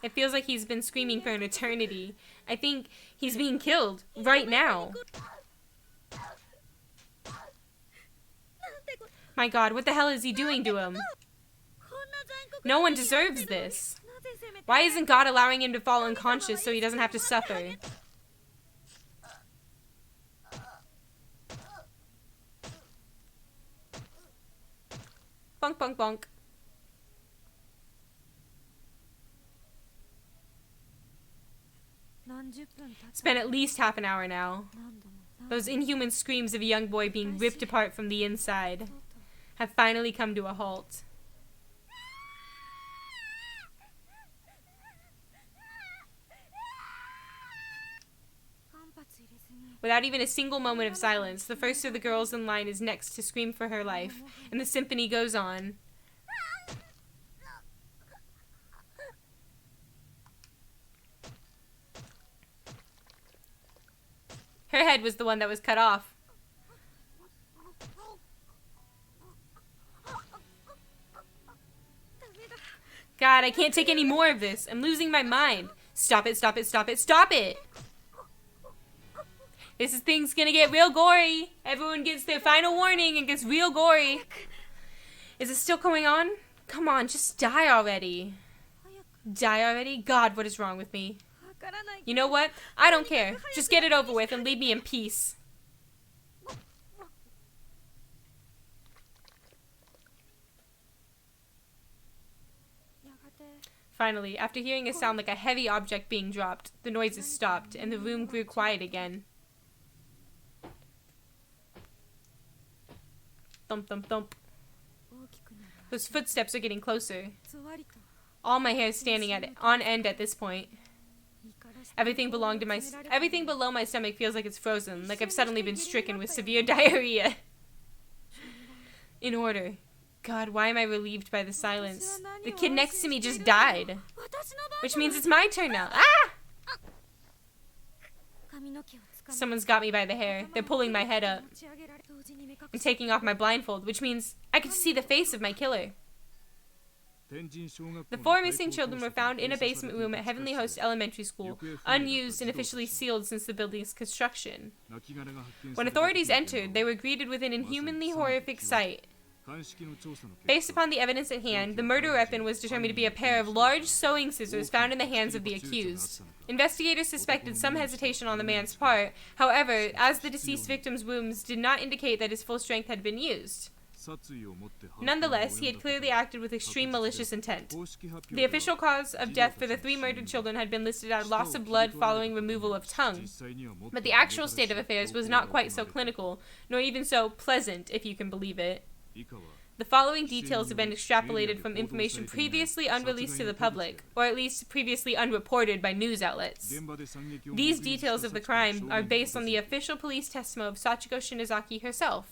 It feels like he's been screaming for an eternity. I think he's being killed right now. My God, what the hell is he doing to him? No one deserves this. Why isn't God allowing him to fall unconscious so he doesn't have to suffer? Bonk, bonk, bonk. It's been at least half an hour now. Those inhuman screams of a young boy being ripped apart from the inside have finally come to a halt. Without even a single moment of silence, the first of the girls in line is next to scream for her life, and the symphony goes on. Her head was the one that was cut off. God, I can't take any more of this. I'm losing my mind. Stop it, stop it, stop it, stop it! This thing's gonna get real gory. Everyone gets their final warning and gets real gory. Is it still going on? Come on, just die already. Die already? God, what is wrong with me? You know what? I don't care. Just get it over with and leave me in peace. Finally, after hearing a sound like a heavy object being dropped, the noises stopped and the room grew quiet again. Thump, thump, thump. Those footsteps are getting closer. All my hair is standing on end at this point. Everything below my stomach feels like it's frozen, like I've suddenly been stricken with severe diarrhea. In order. God, why am I relieved by the silence? The kid next to me just died. Which means it's my turn now. Ah! Someone's got me by the hair. They're pulling my head up. I'm taking off my blindfold, which means I can see the face of my killer. The 4 missing children were found in a basement room at Heavenly Host Elementary School, unused and officially sealed since the building's construction. When authorities entered, they were greeted with an inhumanly horrific sight. Based upon the evidence at hand, the murder weapon was determined to be a pair of large sewing scissors found in the hands of the accused. Investigators suspected some hesitation on the man's part. However, as the deceased victim's wounds did not indicate that his full strength had been used. Nonetheless, he had clearly acted with extreme malicious intent. The official cause of death for the 3 murdered children had been listed as loss of blood following removal of tongue. But the actual state of affairs was not quite so clinical, nor even so pleasant, if you can believe it. The following details have been extrapolated from information previously unreleased to the public, or at least previously unreported by news outlets. These details of the crime are based on the official police testimony of Sachiko Shinozaki herself.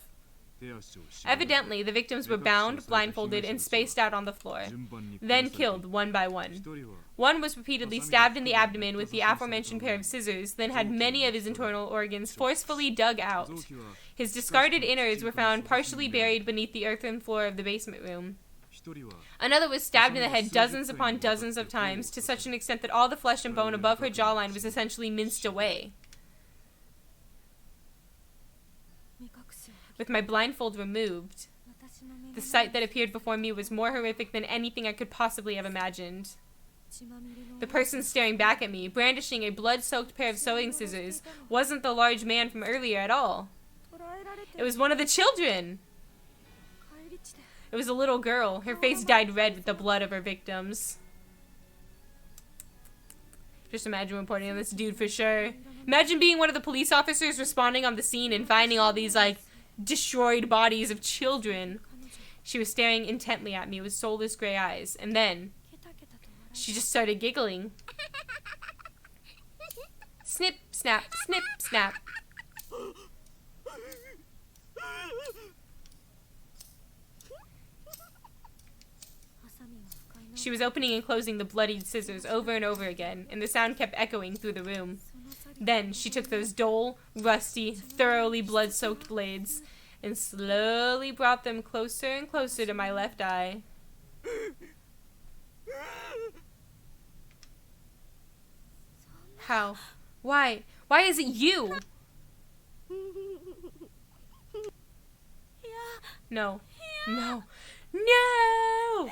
Evidently, the victims were bound, blindfolded, and spaced out on the floor, then killed one by one. One was repeatedly stabbed in the abdomen with the aforementioned pair of scissors, then had many of his internal organs forcefully dug out. His discarded innards were found partially buried beneath the earthen floor of the basement room. Another was stabbed in the head dozens upon dozens of times, to such an extent that all the flesh and bone above her jawline was essentially minced away. With my blindfold removed, the sight that appeared before me was more horrific than anything I could possibly have imagined. The person staring back at me, brandishing a blood-soaked pair of sewing scissors, wasn't the large man from earlier at all. It was one of the children! It was a little girl. Her face dyed red with the blood of her victims. Just imagine reporting on this dude for sure. Imagine being one of the police officers responding on the scene and finding all these, like, destroyed bodies of children. She was staring intently at me with soulless gray eyes, and then she just started giggling. Snip, snap, snip, snap. She was opening and closing the bloodied scissors over and over again, and the sound kept echoing through the room. Then she took those dull, rusty, thoroughly blood-soaked blades and slowly brought them closer and closer to my left eye. How? Why? Why is it you? No. No. No!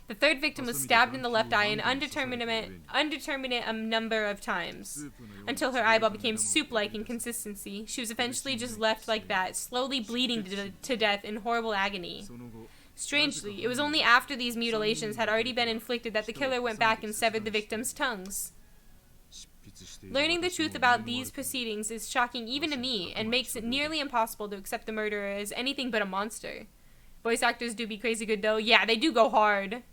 The third victim was stabbed in the left eye an undeterminate number of times, until her eyeball became soup-like in consistency. She was eventually just left like that, slowly bleeding to death in horrible agony. Strangely, it was only after these mutilations had already been inflicted that the killer went back and severed the victims' tongues. Learning the truth about these proceedings is shocking even to me, and makes it nearly impossible to accept the murderer as anything but a monster. Voice actors do be crazy good though. Yeah, they do go hard.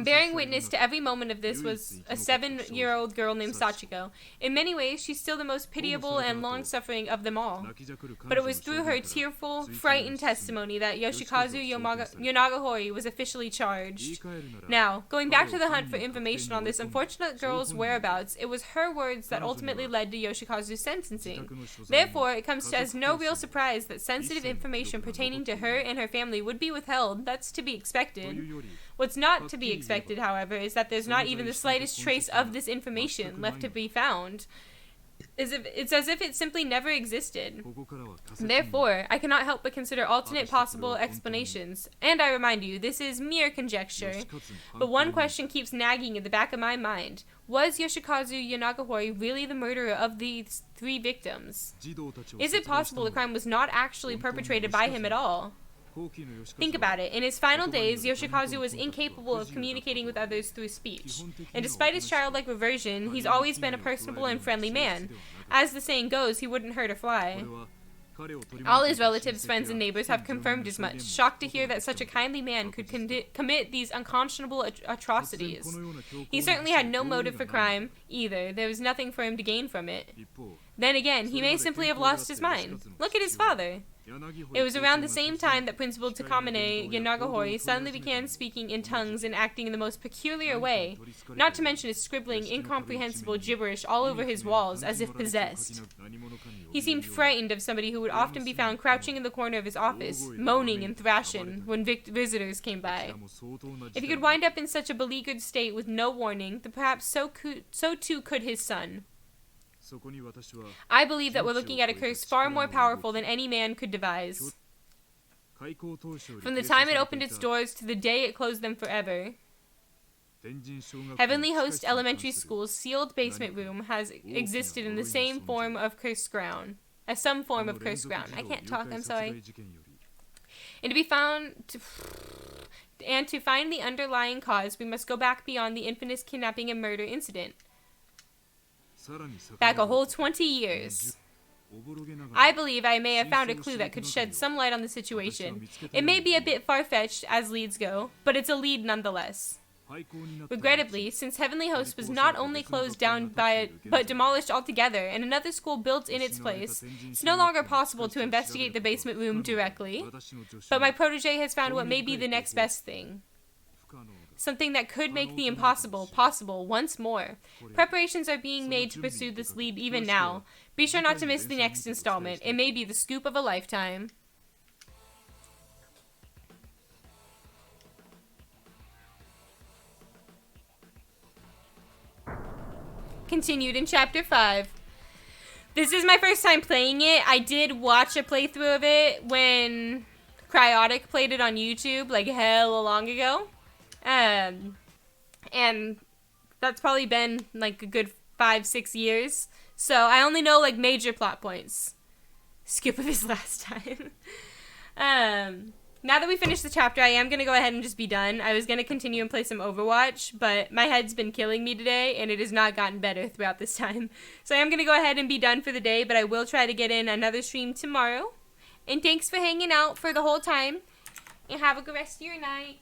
Bearing witness to every moment of this was a 7-year-old girl named Sachiko. In many ways, she's still the most pitiable and long-suffering of them all. But it was through her tearful, frightened testimony that Yoshikazu Yanagahori was officially charged. Now, going back to the hunt for information on this unfortunate girl's whereabouts, it was her words that ultimately led to Yoshikazu's sentencing. Therefore, it comes as no real surprise that sensitive information pertaining to her and her family would be withheld. That's to be expected. What's not to be expected, however, is that there's not even the slightest trace of this information left to be found. It's as if it simply never existed. Therefore, I cannot help but consider alternate possible explanations. And I remind you, this is mere conjecture. But one question keeps nagging in the back of my mind. Was Yoshikazu Yanagahori really the murderer of these 3 victims? Is it possible the crime was not actually perpetrated by him at all? Think about it. In his final days, Yoshikazu was incapable of communicating with others through speech. And despite his childlike reversion, he's always been a personable and friendly man. As the saying goes, he wouldn't hurt a fly. All his relatives, friends, and neighbors have confirmed as much, shocked to hear that such a kindly man could commit these unconscionable atrocities. He certainly had no motive for crime, either. There was nothing for him to gain from it. Then again, he may simply have lost his mind. Look at his father. It was around the same time that Principal Takamine Yanagahori suddenly began speaking in tongues and acting in the most peculiar way, not to mention his scribbling incomprehensible gibberish all over his walls as if possessed. He seemed frightened of somebody who would often be found crouching in the corner of his office, moaning and thrashing when visitors came by. If he could wind up in such a beleaguered state with no warning, then perhaps so too could his son. I believe that we're looking at a curse far more powerful than any man could devise. From the time it opened its doors to the day it closed them forever, Heavenly Host Elementary School's sealed basement room has existed in the same form of cursed ground. Some form of cursed ground. I can't talk, I'm sorry. And to find the underlying cause, we must go back beyond the infamous kidnapping and murder incident. Back a whole 20 years. I believe I may have found a clue that could shed some light on the situation. It may be a bit far-fetched, as leads go, but it's a lead nonetheless. Regrettably, since Heavenly Host was not only closed down but demolished altogether, and another school built in its place, it's no longer possible to investigate the basement room directly. But my protege has found what may be the next best thing. Something that could make the impossible possible once more. Preparations are being made to pursue this lead even now. Be sure not to miss the next installment. It may be the scoop of a lifetime. Continued in Chapter 5. This is my first time playing it. I did watch a playthrough of it when Cryotic played it on YouTube, like hella long ago. And that's probably been like a good 5-6 years. So I only know like major plot points. Skip of his last time. Now that we finished the chapter, I am going to go ahead and just be done. I was going to continue and play some Overwatch, but my head's been killing me today, and it has not gotten better throughout this time. So I am going to go ahead and be done for the day, but I will try to get in another stream tomorrow. And thanks for hanging out for the whole time, and have a good rest of your night.